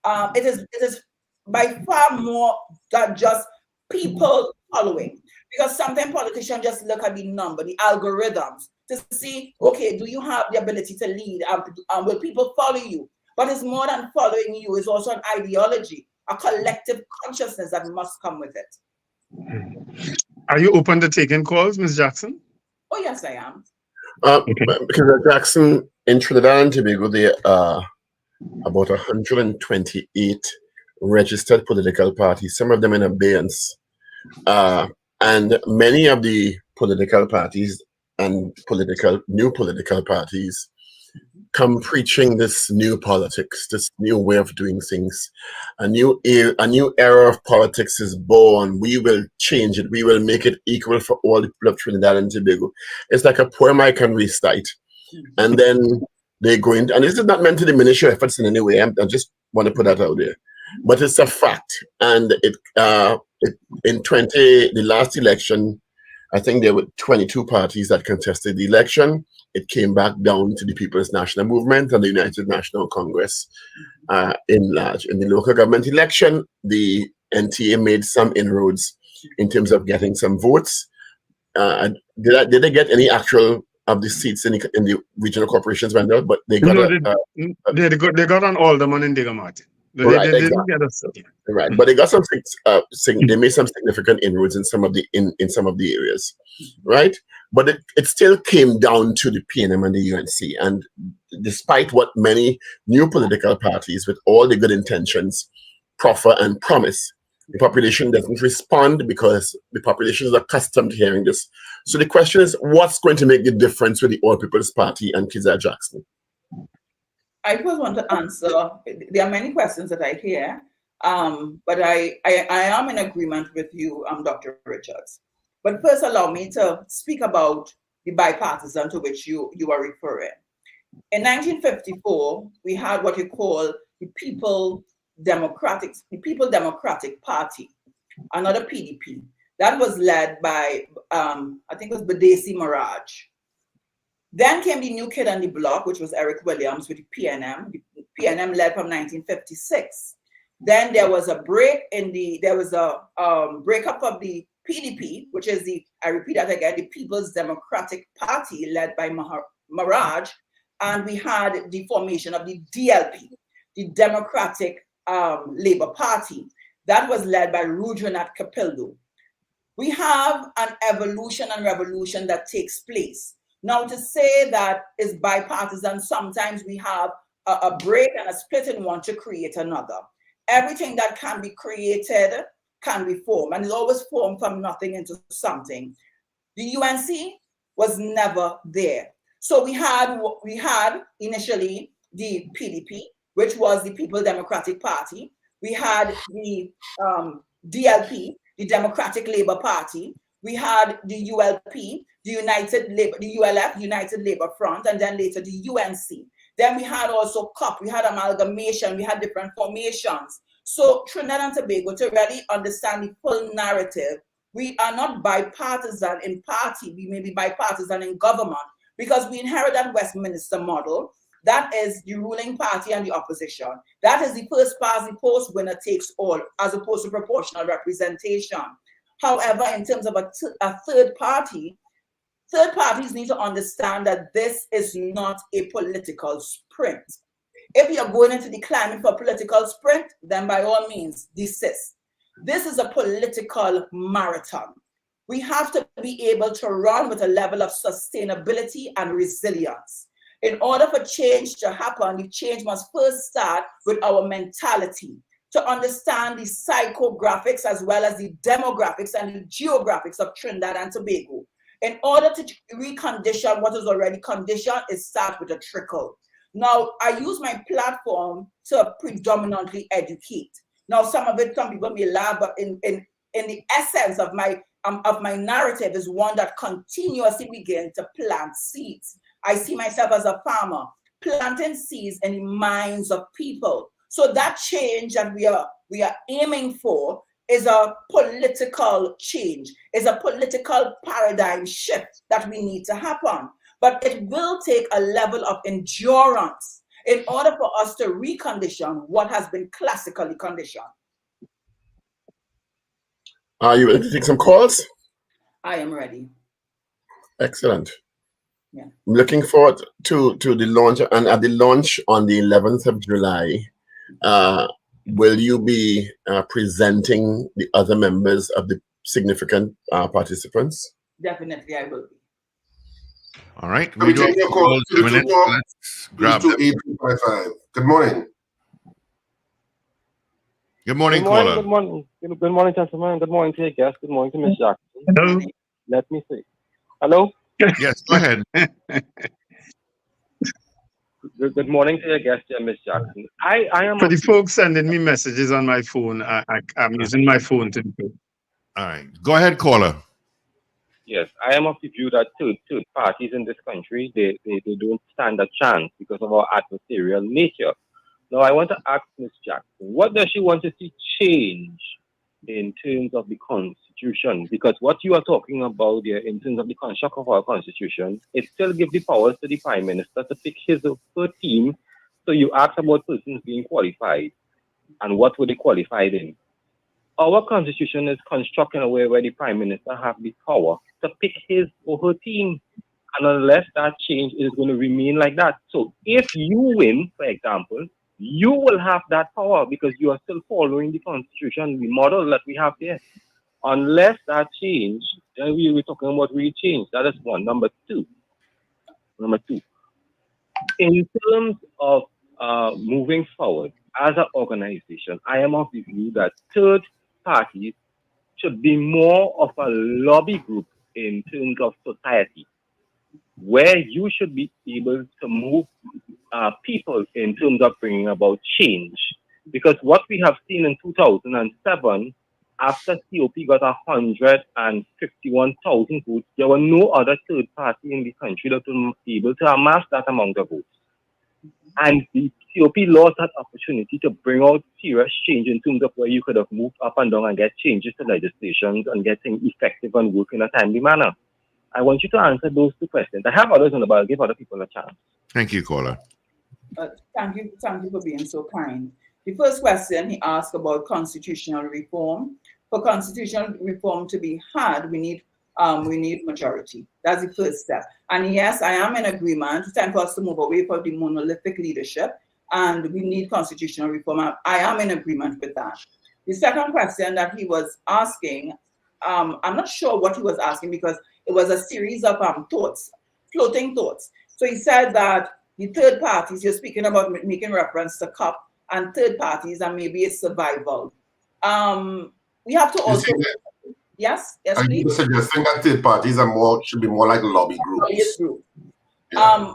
Speaker 14: it is by far more than just people following. Because sometimes politicians just look at the number, the algorithms, to see, okay, do you have the ability to lead? Will people follow you? But it's more than following you. It's also an ideology, a collective consciousness that must come with it.
Speaker 7: Are you open to taking calls, Ms. Jackson?
Speaker 14: Oh, yes, I am.
Speaker 2: Because Jackson, in Trinidad and Tobago, there are about 128 registered political parties, some of them in abeyance. And many of the political parties and new political parties come preaching this new politics, this new way of doing things. A new era of politics is born. We will change it. We will make it equal for all the people of Trinidad and Tobago. It's like a poem I can recite. And then they go in, and this is not meant to diminish your efforts in any way. I just want to put that out there. But it's a fact. And the last election, I think there were 22 parties that contested the election. It came back down to the People's National Movement and the United National Congress in large. In the local government election, the NTA made some inroads in terms of getting some votes. Did they get any actual of the seats in the regional corporations, Wendell? But they got
Speaker 7: they got an alderman in Digamati. They didn't get a seat.
Speaker 2: Right, but they got some. They made some significant inroads in some of the areas, right? But it still came down to the PNM and the UNC, and despite what many new political parties, with all the good intentions, proffer and promise, the population doesn't respond because the population is accustomed to hearing this. So the question is, what's going to make the difference with the All People's Party and Kezel Jackson?
Speaker 14: I first want to answer. There are many questions that I hear, but I am in agreement with you, Dr. Richards. But first, allow me to speak about the bipartisan to which you are referring. In 1954, we had what you call the People Democratic Party, another PDP. That was led by, I think it was Badesi Maraj. Then came the new kid on the block, which was Eric Williams with the PNM. The PNM led from 1956. Then there was a breakup of the PDP, which is I repeat that again, the People's Democratic Party led by Maraj. And we had the formation of the DLP, the Democratic Labour Party. That was led by Rudranath Kapildu. We have an evolution and revolution that takes place. Now, to say that is bipartisan, sometimes we have a break and a split in one to create another. Everything that can be created can be formed, and it's always formed from nothing into something. The UNC was never there. So we had initially the PDP, which was the People Democratic Party. We had the DLP, the Democratic Labour Party. We had the ULP, the ULF, United Labour Front, and then later the UNC. Then we had also COP, we had amalgamation, we had different formations. So Trinidad and Tobago, to really understand the full narrative, we are not bipartisan in party, we may be bipartisan in government, because we inherit that Westminster model. That is the ruling party and the opposition. That is the first past the post, winner takes all, as opposed to proportional representation. However, in terms of a third party, third parties need to understand that this is not a political sprint. If you're going into the climate for a political sprint, then by all means, desist. This is a political marathon. We have to be able to run with a level of sustainability and resilience. In order for change to happen, the change must first start with our mentality, to understand the psychographics as well as the demographics and the geographics of Trinidad and Tobago. In order to recondition what is already conditioned, it starts with a trickle. Now, I use my platform to predominantly educate. Now, some people may laugh, but in the essence of my narrative is one that continuously begins to plant seeds. I see myself as a farmer, planting seeds in the minds of people. So that change that we are aiming for is a political change, is a political paradigm shift that we need to happen. But it will take a level of endurance. in order for us to recondition what has been classically conditioned.
Speaker 2: Are you ready to take some calls?
Speaker 14: I am ready.
Speaker 2: Excellent.
Speaker 14: Yeah.
Speaker 2: I'm looking forward to the launch, and at the launch on the 11th of July, will you be presenting the other members of the significant participants?
Speaker 14: Definitely, I will be.
Speaker 3: All right.
Speaker 6: Let me take your call.
Speaker 3: Let's grab them.
Speaker 6: 28285. Good morning.
Speaker 3: Good morning,
Speaker 15: Good
Speaker 3: caller.
Speaker 15: Good morning. Good morning, gentlemen. Good morning to your guest. Good morning to Miss Jackson.
Speaker 7: Hello.
Speaker 15: Let me see. Hello.
Speaker 3: Yes, go ahead.
Speaker 15: Good morning to your guest, Miss Jackson. I am.
Speaker 7: For the folks sending me messages on my phone, I'm using my phone to do.
Speaker 3: All right. Go ahead, caller.
Speaker 15: Yes, I am of the view that third parties in this country, they don't stand a chance because of our adversarial nature. Now, I want to ask Ms. Jackson, what does she want to see change in terms of the Constitution? Because what you are talking about here in terms of the construct of our Constitution, it still gives the powers to the Prime Minister to pick his or her team. So you ask about persons being qualified, and what would they qualify in? Our Constitution is constructed in a way where the Prime Minister have the power to pick his or her team. And unless that change, it is going to remain like that. So if you win, for example, you will have that power because you are still following the Constitution, the model that we have there. Unless that change, then we're talking about real change. That is one. Number two, in terms of moving forward as an organization, I am of the view that third parties should be more of a lobby group in terms of society, where you should be able to move people in terms of bringing about change. Because what we have seen in 2007, after COP got 151,000 votes, there were no other third party in the country that was able to amass that amount of votes. And the COP lost that opportunity to bring out serious change in terms of where you could have moved up and down and get changes to legislations and get things effective and work in a timely manner. I want you to answer those two questions. I have others on the ball. Give other people a chance.
Speaker 3: Thank you, caller.
Speaker 14: Thank you for being so kind. The first question he asked about constitutional reform. For constitutional reform to be had, we need majority. That's the first step. And yes, I am in agreement. It's time for us to move away from the monolithic leadership, and we need constitutional reform. I am in agreement with that. The second question that he was asking, I'm not sure what he was asking because it was a series of thoughts, floating thoughts. So he said that the third parties, you're speaking about making reference to CUP and third parties, and maybe it's survival. We have to also... Yes,
Speaker 6: Are
Speaker 14: please.
Speaker 6: you suggesting that third parties should be more like lobby groups?
Speaker 14: Yeah.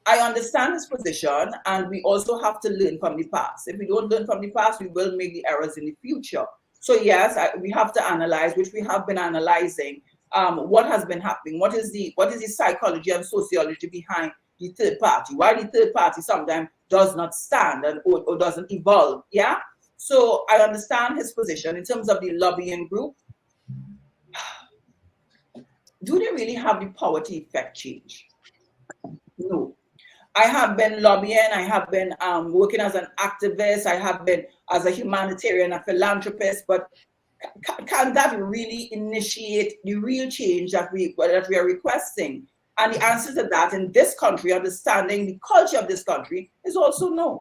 Speaker 14: I understand his position, and we also have to learn from the past. If we don't learn from the past, we will make the errors in the future. So yes, we have to analyze, which we have been analyzing, what has been happening. What is the psychology and sociology behind the third party? Why the third party sometimes does not stand or doesn't evolve? Yeah. So I understand his position in terms of the lobbying group. Do they really have the power to effect change? No. I have been lobbying, I have been working as an activist, I have been as a humanitarian, a philanthropist, but can that really initiate the real change that we are requesting? And the answer to that in this country, understanding the culture of this country, is also no.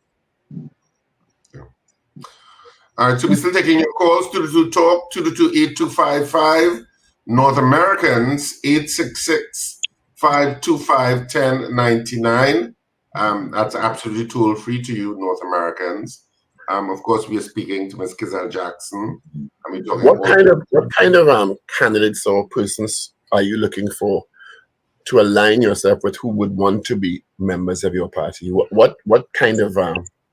Speaker 6: All right, so we're still taking your calls. 222 Talk, 222-8255. North Americans, 866-525-1099. That's absolutely toll free to you, North Americans. Of course, we are speaking to Ms. Kezel Jackson. And we're talking
Speaker 2: what kind of candidates or persons are you looking for to align yourself with who would want to be members of your party? What kind of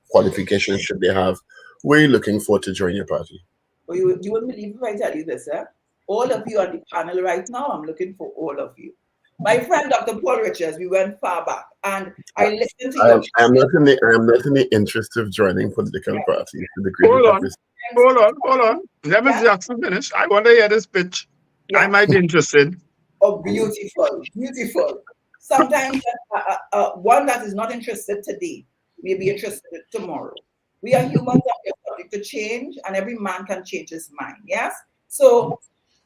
Speaker 2: qualifications should they have? Who are you looking for to join your party?
Speaker 14: Well, you wouldn't believe if I tell you this, sir. All of you on the panel right now, I'm looking for all of you. My friend, Dr. Paul Richards, we went far back, and I listened to you.
Speaker 2: I am not in the interest of joining political parties.
Speaker 7: Hold on. Let Ms. Jackson finish. I want to hear this pitch. I might be interested.
Speaker 14: Oh, beautiful. Sometimes one that is not interested today may be interested tomorrow. We are humans and we are subject to change, and every man can change his mind. Yes. So,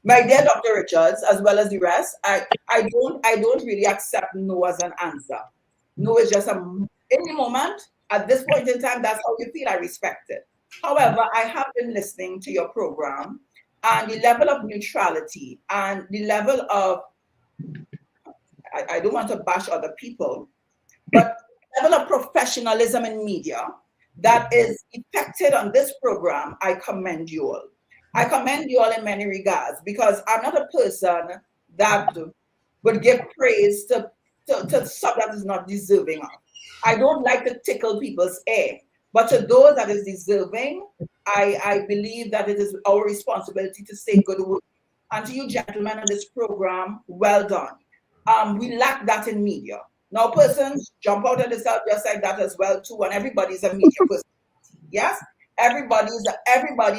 Speaker 14: my dear Dr. Richards, as well as the rest, I don't really accept no as an answer. No is just in the moment, at this point in time, that's how you feel. I respect it. However, I have been listening to your program, and the level of neutrality and the level of, I don't want to bash other people, but the level of professionalism in media that is effected on this program, I commend you all. I commend you all in many regards, because I'm not a person that would give praise to something that is not deserving of. I don't like to tickle people's ear, but to those that is deserving, I believe that it is our responsibility to say good work. And to you gentlemen on this program, well done. We lack that in media. Now persons jump out of the cell just like that as well too, and everybody's a media person. Yes? Everybody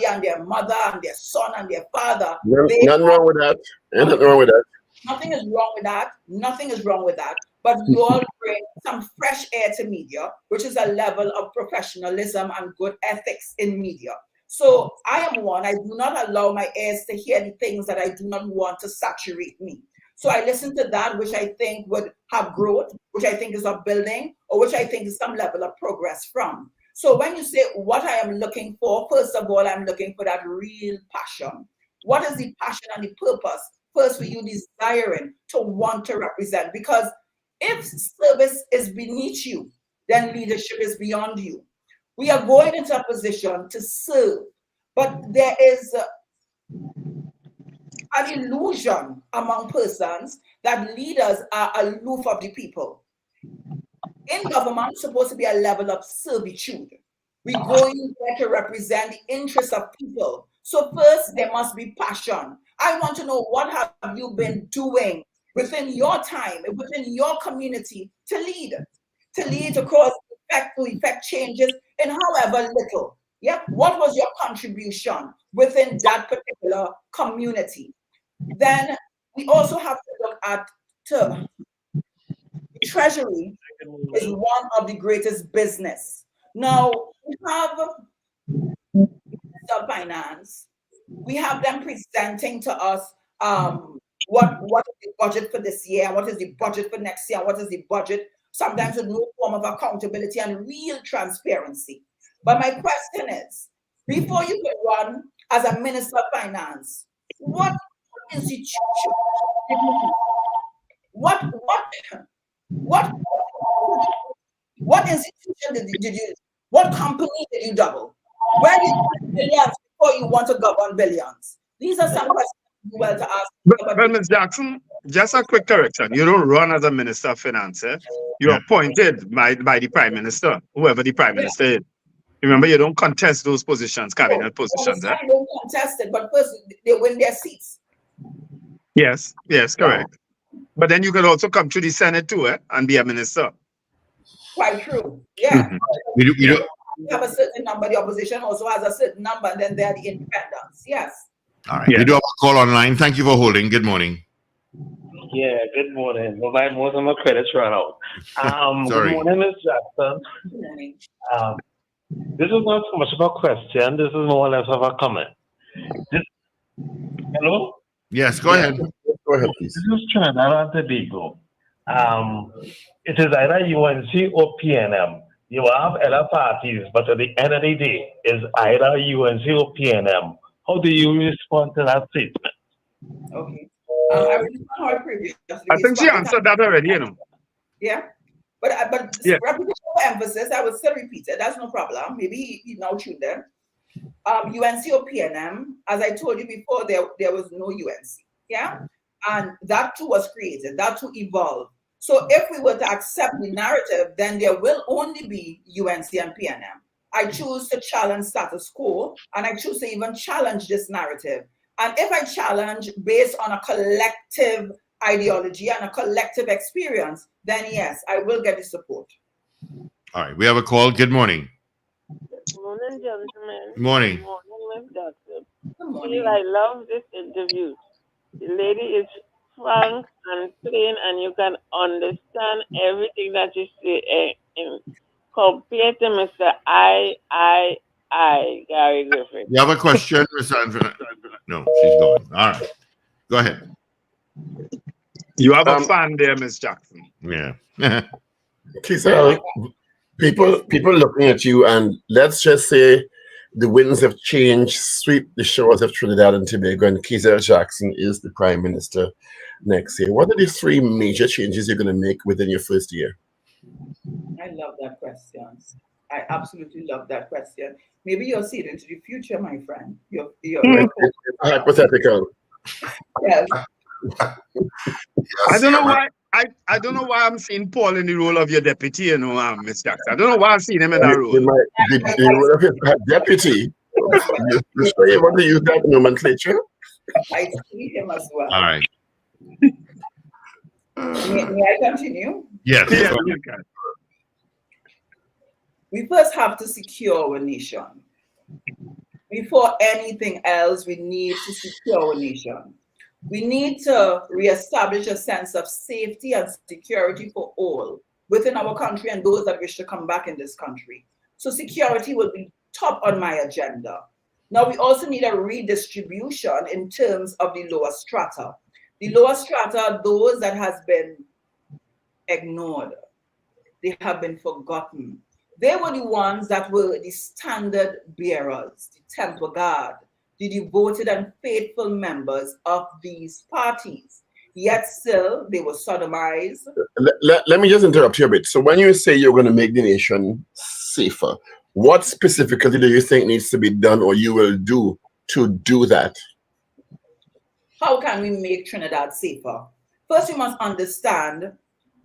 Speaker 14: and their mother and their son and their father.
Speaker 2: Nothing wrong with that. Nothing wrong with that.
Speaker 14: Nothing is wrong with that. Nothing is wrong with that. But you all bring some fresh air to media, which is a level of professionalism and good ethics in media. So I am one. I do not allow my ears to hear the things that I do not want to saturate me. So I listen to that which I think would have growth, which I think is upbuilding, or which I think is some level of progress from. So when you say what I am looking for, first of all, I'm looking for that real passion. What is the passion and the purpose? First, for you desiring to want to represent. Because if service is beneath you, then leadership is beyond you. We are going into a position to serve, but there is an illusion among persons that leaders are aloof of the people. In government, it's supposed to be a level of servitude. We're going there to represent the interests of people. So first, there must be passion. I want to know, what have you been doing within your time, within your community to lead across, to effect changes in however little. Yeah, what was your contribution within that particular community? Then we also have to look at treasury is one of the greatest business. Now we have finance. We have them presenting to us what is the budget for this year, what is the budget for next year, what is the budget, sometimes with no form of accountability and real transparency. But my question is, before you can run as a minister of finance, what institution, what institution did you, what company did you double? Where did you get billions before you want to govern billions? These are some questions you well to ask.
Speaker 7: But Ms. Jackson, just a quick correction. You don't run as a minister of finance. You're appointed by the prime minister, whoever the prime minister is. Remember, you don't contest those positions, cabinet positions.
Speaker 14: They don't contest it, but first they win their seats.
Speaker 7: Yes, correct. But then you can also come to the Senate too, and be a minister.
Speaker 14: Quite true. Yeah.
Speaker 3: We
Speaker 14: have a certain number. The opposition also has a certain number, and then they're the independents. Yes.
Speaker 3: All right. We do have a call online. Thank you for holding. Good morning.
Speaker 16: Yeah, good morning. Well, most of my credits run out.
Speaker 3: Sorry.
Speaker 16: Good morning, Ms. Jackson.
Speaker 14: Good morning.
Speaker 16: This is not so much of a question. This is more or less of a comment. Hello?
Speaker 3: Yes, go ahead.
Speaker 2: Go ahead, please.
Speaker 16: This is Trinidad and Tobago. It is either UNC or PNM. You have other parties, but at the end of the day, it's either UNC or PNM. How do you respond to that statement?
Speaker 14: Okay. I respond previously.
Speaker 7: I think she answered that already, you know.
Speaker 14: Yeah. But repetition for emphasis, I would still repeat it. That's no problem. Maybe he now tuned in. UNC or PNM, as I told you before, there was no UNC. Yeah. And that too was created. That too evolved. So if we were to accept the narrative, then there will only be UNC and PNM. I choose to challenge status quo, and I choose to even challenge this narrative. And if I challenge based on a collective ideology and a collective experience, then yes, I will get the support.
Speaker 3: All right, we have a call. Good morning.
Speaker 17: Good morning, gentlemen.
Speaker 3: Good morning.
Speaker 17: Good morning, Ms. Jackson.
Speaker 14: Good morning.
Speaker 17: I love this interview. The lady is frank and plain, and you can understand everything that you say. compared to Mr. I, Gary Griffin.
Speaker 3: You have a question, Mr. Anthony? No, she's gone. All right. Go ahead.
Speaker 7: You have a fan there, Miss Jackson.
Speaker 3: Yeah.
Speaker 2: Kezel, people looking at you, and let's just say the winds have changed, sweep the shores of Trinidad and Tobago, and Kezel Jackson is the Prime Minister next year. What are the 3 major changes you're going to make within your first year?
Speaker 14: I love that question. I absolutely love that question. Maybe you'll see it into the future, my friend. You're
Speaker 2: hypothetical.
Speaker 14: Yes.
Speaker 7: I don't know why. I don't know why I'm seeing Paul in the role of your deputy, you know, Miss Jackson. I don't know why I'm seeing him in that role.
Speaker 2: The role of his deputy. You sure you want to use that nomenclature?
Speaker 14: I see him as well.
Speaker 3: All right.
Speaker 14: May I continue?
Speaker 3: Yes.
Speaker 14: We first have to secure our nation. Before anything else, we need to secure our nation. We need to reestablish a sense of safety and security for all within our country and those that wish to come back in this country. So security will be top on my agenda. Now, we also need a redistribution in terms of the lower strata. The lower strata, those that has been ignored, they have been forgotten. They were the ones that were the standard bearers, the temple guard, the devoted and faithful members of these parties. Yet still, they were sodomized.
Speaker 2: Let me just interrupt you a bit. So when you say you're going to make the nation safer, what specifically do you think needs to be done or you will do to do that?
Speaker 14: How can we make Trinidad safer? First, we must understand,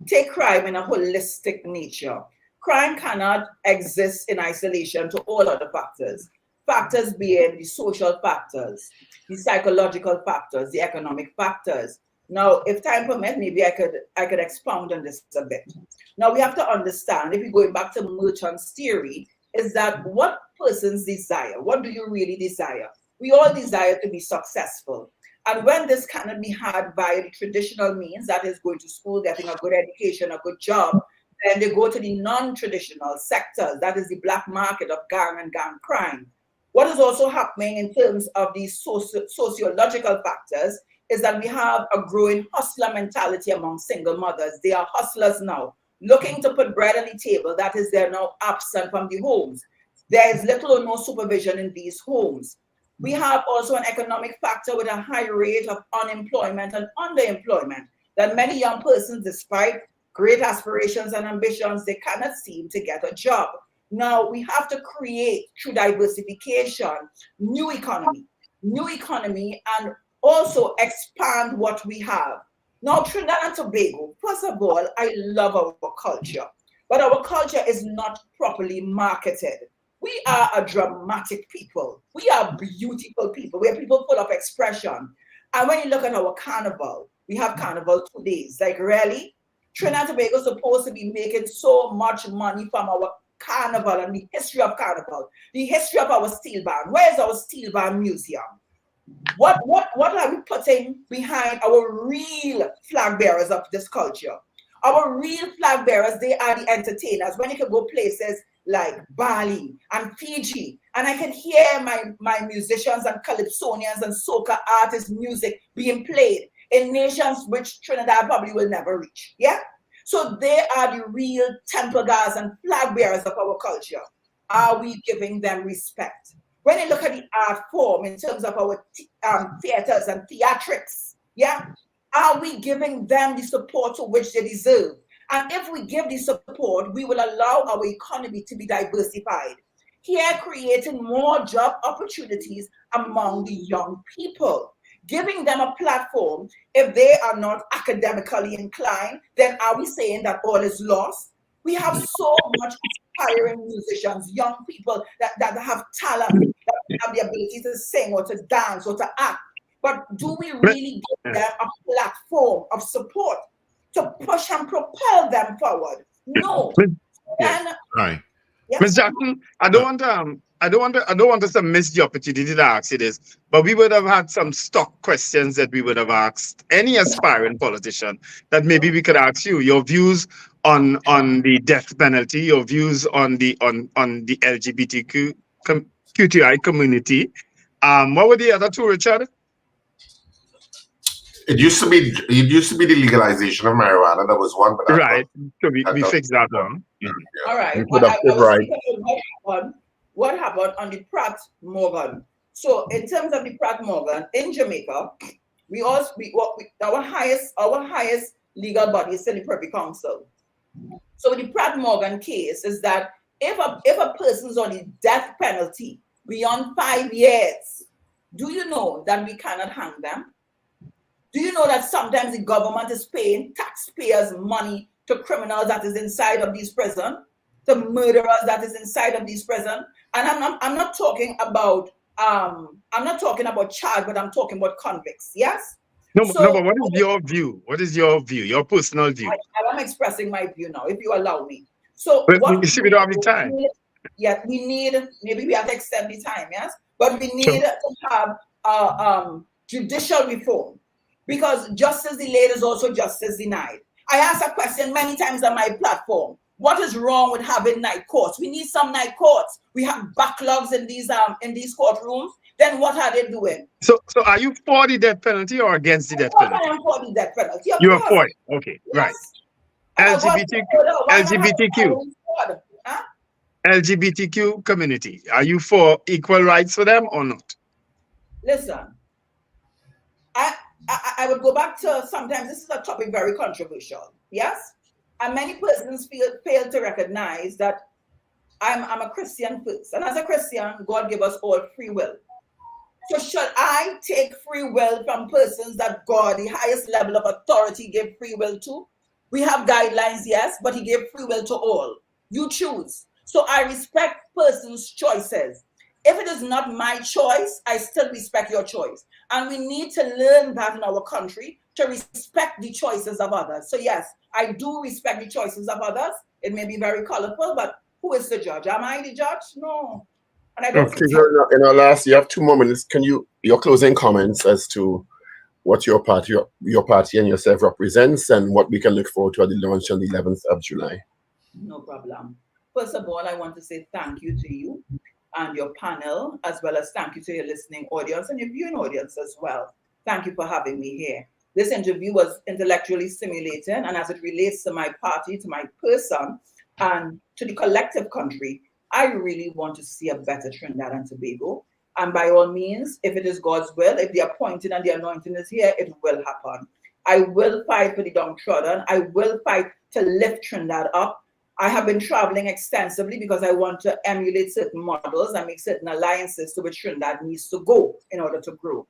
Speaker 14: take crime in a holistic nature. Crime cannot exist in isolation to all other factors. Factors being the social factors, the psychological factors, the economic factors. Now, if time permits, maybe I could expound on this a bit. Now, we have to understand, if we're going back to Merchant's theory, is that what persons desire? What do you really desire? We all desire to be successful. And when this cannot be had by the traditional means, that is going to school, getting a good education, a good job, then they go to the non-traditional sectors, that is the black market of gang and gang crime. What is also happening in terms of these sociological factors is that we have a growing hustler mentality among single mothers. They are hustlers now, looking to put bread on the table. That is, they're now absent from the homes. There is little or no supervision in these homes. We have also an economic factor with a high rate of unemployment and underemployment, that many young persons, despite great aspirations and ambitions, they cannot seem to get a job. Now, we have to create, through diversification, new economy, and also expand what we have. Now, Trinidad and Tobago, first of all, I love our culture, but our culture is not properly marketed. We are a dramatic people. We are beautiful people. We are people full of expression. And when you look at our carnival, we have carnival 2 days. Like, really? Trinidad and Tobago is supposed to be making so much money from our carnival and the history of carnival, the history of our steel band. Where is our steel band museum? What are we putting behind our real flag bearers of this culture? Our real flag bearers, they are the entertainers. When you can go places like Bali and Fiji, and I can hear my musicians and calypsonians and soca artists' music being played in nations which Trinidad probably will never reach. Yeah? So they are the real temple guards and flag bearers of our culture. Are we giving them respect? When you look at the art form in terms of our theaters and theatrics, yeah, are we giving them the support to which they deserve? And if we give the support, we will allow our economy to be diversified. Here, creating more job opportunities among the young people, giving them a platform. If they are not academically inclined, then are we saying that all is lost? We have so much inspiring musicians, young people that have talent, that have the ability to sing or to dance or to act. But do we really give them a platform of support to push and propel them forward? No.
Speaker 3: Right.
Speaker 7: Ms. Jackson, I don't want us to miss the opportunity to ask you this, but we would have had some stock questions that we would have asked any aspiring politician that maybe we could ask you your views on the death penalty, your views on the QTI community. What were the other two, Richard?
Speaker 6: It used to be the legalization of marijuana. That was one, but that
Speaker 7: right. So we fixed that one.
Speaker 14: All right.
Speaker 2: Reproductive right.
Speaker 14: What happened on the Pratt Morgan? So in terms of the Pratt Morgan in Jamaica, our highest legal body is still the Privy Council. So the Pratt Morgan case is that if a person's on the death penalty beyond 5 years, do you know that we cannot hang them? Do you know that sometimes the government is paying taxpayers' money to criminals that is inside of these prisons, to murderers that is inside of these prisons? And I'm not talking about charge, but I'm talking about convicts. Yes.
Speaker 7: No, but what is your view? What is your view? Your personal view?
Speaker 14: I'm expressing my view now, if you allow me. So
Speaker 7: but you see, we don't have the time.
Speaker 14: We need, maybe we have to extend the time, yes, but we need to have judicial reform, because justice delayed is also justice denied. I asked a question many times on my platform. What is wrong with having night courts? We need some night courts. We have backlogs in these courtrooms. Then what are they doing?
Speaker 7: So are you for the death penalty or against the death penalty?
Speaker 14: I am for the death penalty.
Speaker 7: You are for it. Okay, yes. Right. LGBTQ community. Are you for equal rights for them or not?
Speaker 14: Listen, I would go back to, sometimes this is a topic very controversial. Yes? And many persons fail to recognize that I'm a Christian first. And as a Christian, God gave us all free will. So should I take free will from persons that God, the highest level of authority, gave free will to? We have guidelines, yes, but he gave free will to all. You choose. So I respect persons' choices. If it is not my choice, I still respect your choice. And we need to learn that in our country, to respect the choices of others. So yes, I do respect the choices of others. It may be very colorful, but who is the judge? Am I the judge? No. And I don't
Speaker 2: in our last, you have 2 more minutes. Can your closing comments as to what your party and yourself represents and what we can look forward to at the launch on the 11th of July?
Speaker 14: No problem. First of all, I want to say thank you to you and your panel, as well as thank you to your listening audience and your viewing audience as well. Thank you for having me here. This interview was intellectually stimulating, and as it relates to my party, to my person, and to the collective country, I really want to see a better Trinidad and Tobago. And by all means, if it is God's will, if the appointing and the anointing is here, it will happen. I will fight for the downtrodden. I will fight to lift Trinidad up. I have been traveling extensively because I want to emulate certain models and make certain alliances to which Trinidad needs to go in order to grow.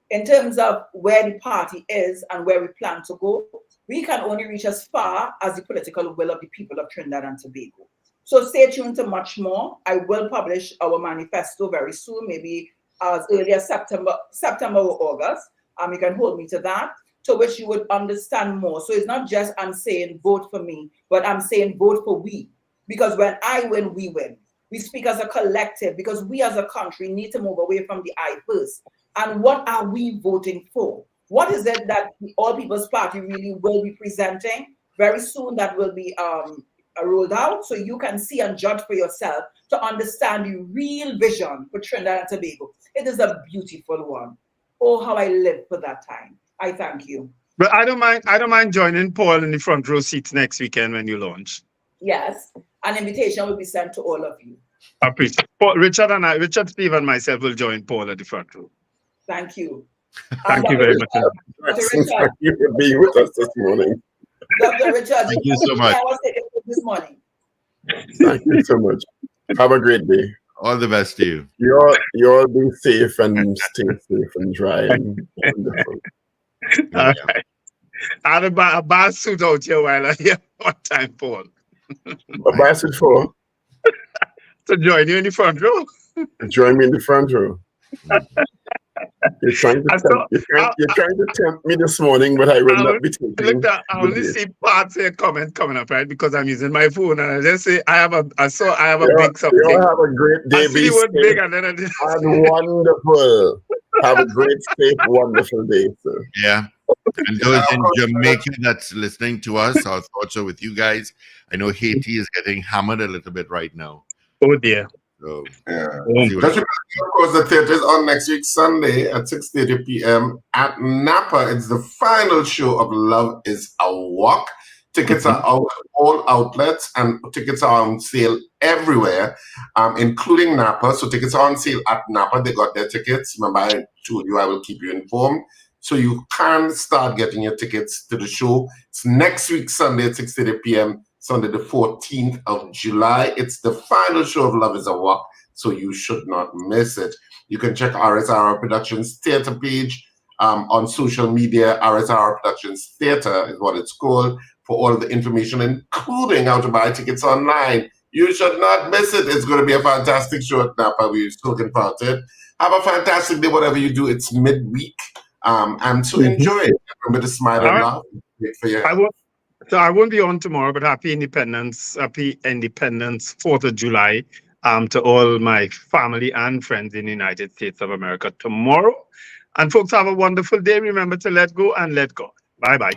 Speaker 14: In terms of where the party is and where we plan to go, we can only reach as far as the political will of the people of Trinidad and Tobago. So stay tuned to much more. I will publish our manifesto very soon, maybe as early as September or August. You can hold me to that, to which you would understand more. So it's not just I'm saying vote for me, but I'm saying vote for we. Because when I win, we win. We speak as a collective because we as a country need to move away from the I first. And what are we voting for? What is it that the All People's Party really will be presenting? Very soon that will be rolled out so you can see and judge for yourself to understand the real vision for Trinidad and Tobago. It is a beautiful one. Oh, how I live for that time. I thank you.
Speaker 7: But I don't mind joining Paul in the front row seats next weekend when you launch.
Speaker 14: Yes, an invitation will be sent to all of you.
Speaker 7: I appreciate it. Paul, Richard, Steve, and myself will join Paul at the front row.
Speaker 14: Thank you.
Speaker 7: Thank you very much.
Speaker 2: Thank you for being with us this morning.
Speaker 14: Dr. Richard,
Speaker 3: thank you so much.
Speaker 14: I was saying this morning.
Speaker 2: Thank you so much. Have a great day.
Speaker 3: All the best to you.
Speaker 2: You all be safe and stay safe and dry and wonderful.
Speaker 7: All right. I had a bar suit out here while I here one time, Paul.
Speaker 2: A bar suit for?
Speaker 7: To join you in the front row.
Speaker 2: Join me in the front row. You're trying to tempt me this morning, but I will not be taking.
Speaker 7: Look, I only see parts here coming up, right? Because I'm using my phone, and I just say I have a big something.
Speaker 2: You all have a great day.
Speaker 7: I see the word big, and then
Speaker 2: and wonderful. Have a great, safe, wonderful day, sir.
Speaker 3: Yeah. And those in Jamaica that's listening to us, our thoughts are with you guys. I know Haiti is getting hammered a little bit right now.
Speaker 7: Oh dear.
Speaker 3: So
Speaker 6: Yeah.
Speaker 3: see what
Speaker 6: Just remember, of course, the theater is on next week, Sunday at 6:30 p.m. at Napa. It's the final show of Love is a Walk. Tickets are out at all outlets, and tickets are on sale everywhere, including Napa. So tickets are on sale at Napa. They got their tickets. Remember, I told you I will keep you informed. So you can start getting your tickets to the show. It's next week, Sunday at 6:30 p.m., Sunday the 14th of July. It's the final show of Love is a Walk, so you should not miss it. You can check RSR Productions Theater page on social media. RSR Productions Theater is what it's called, for all of the information, including how to buy tickets online. You should not miss it. It's going to be a fantastic show at Napa. We've spoken about it. Have a fantastic day, whatever you do. It's midweek. And so enjoy it. Remember to smile and laugh. For your
Speaker 7: I won't be on tomorrow, but happy Independence 4th of July to all my family and friends in the United States of America tomorrow. And folks, have a wonderful day. Remember to let go and let God. Bye-bye.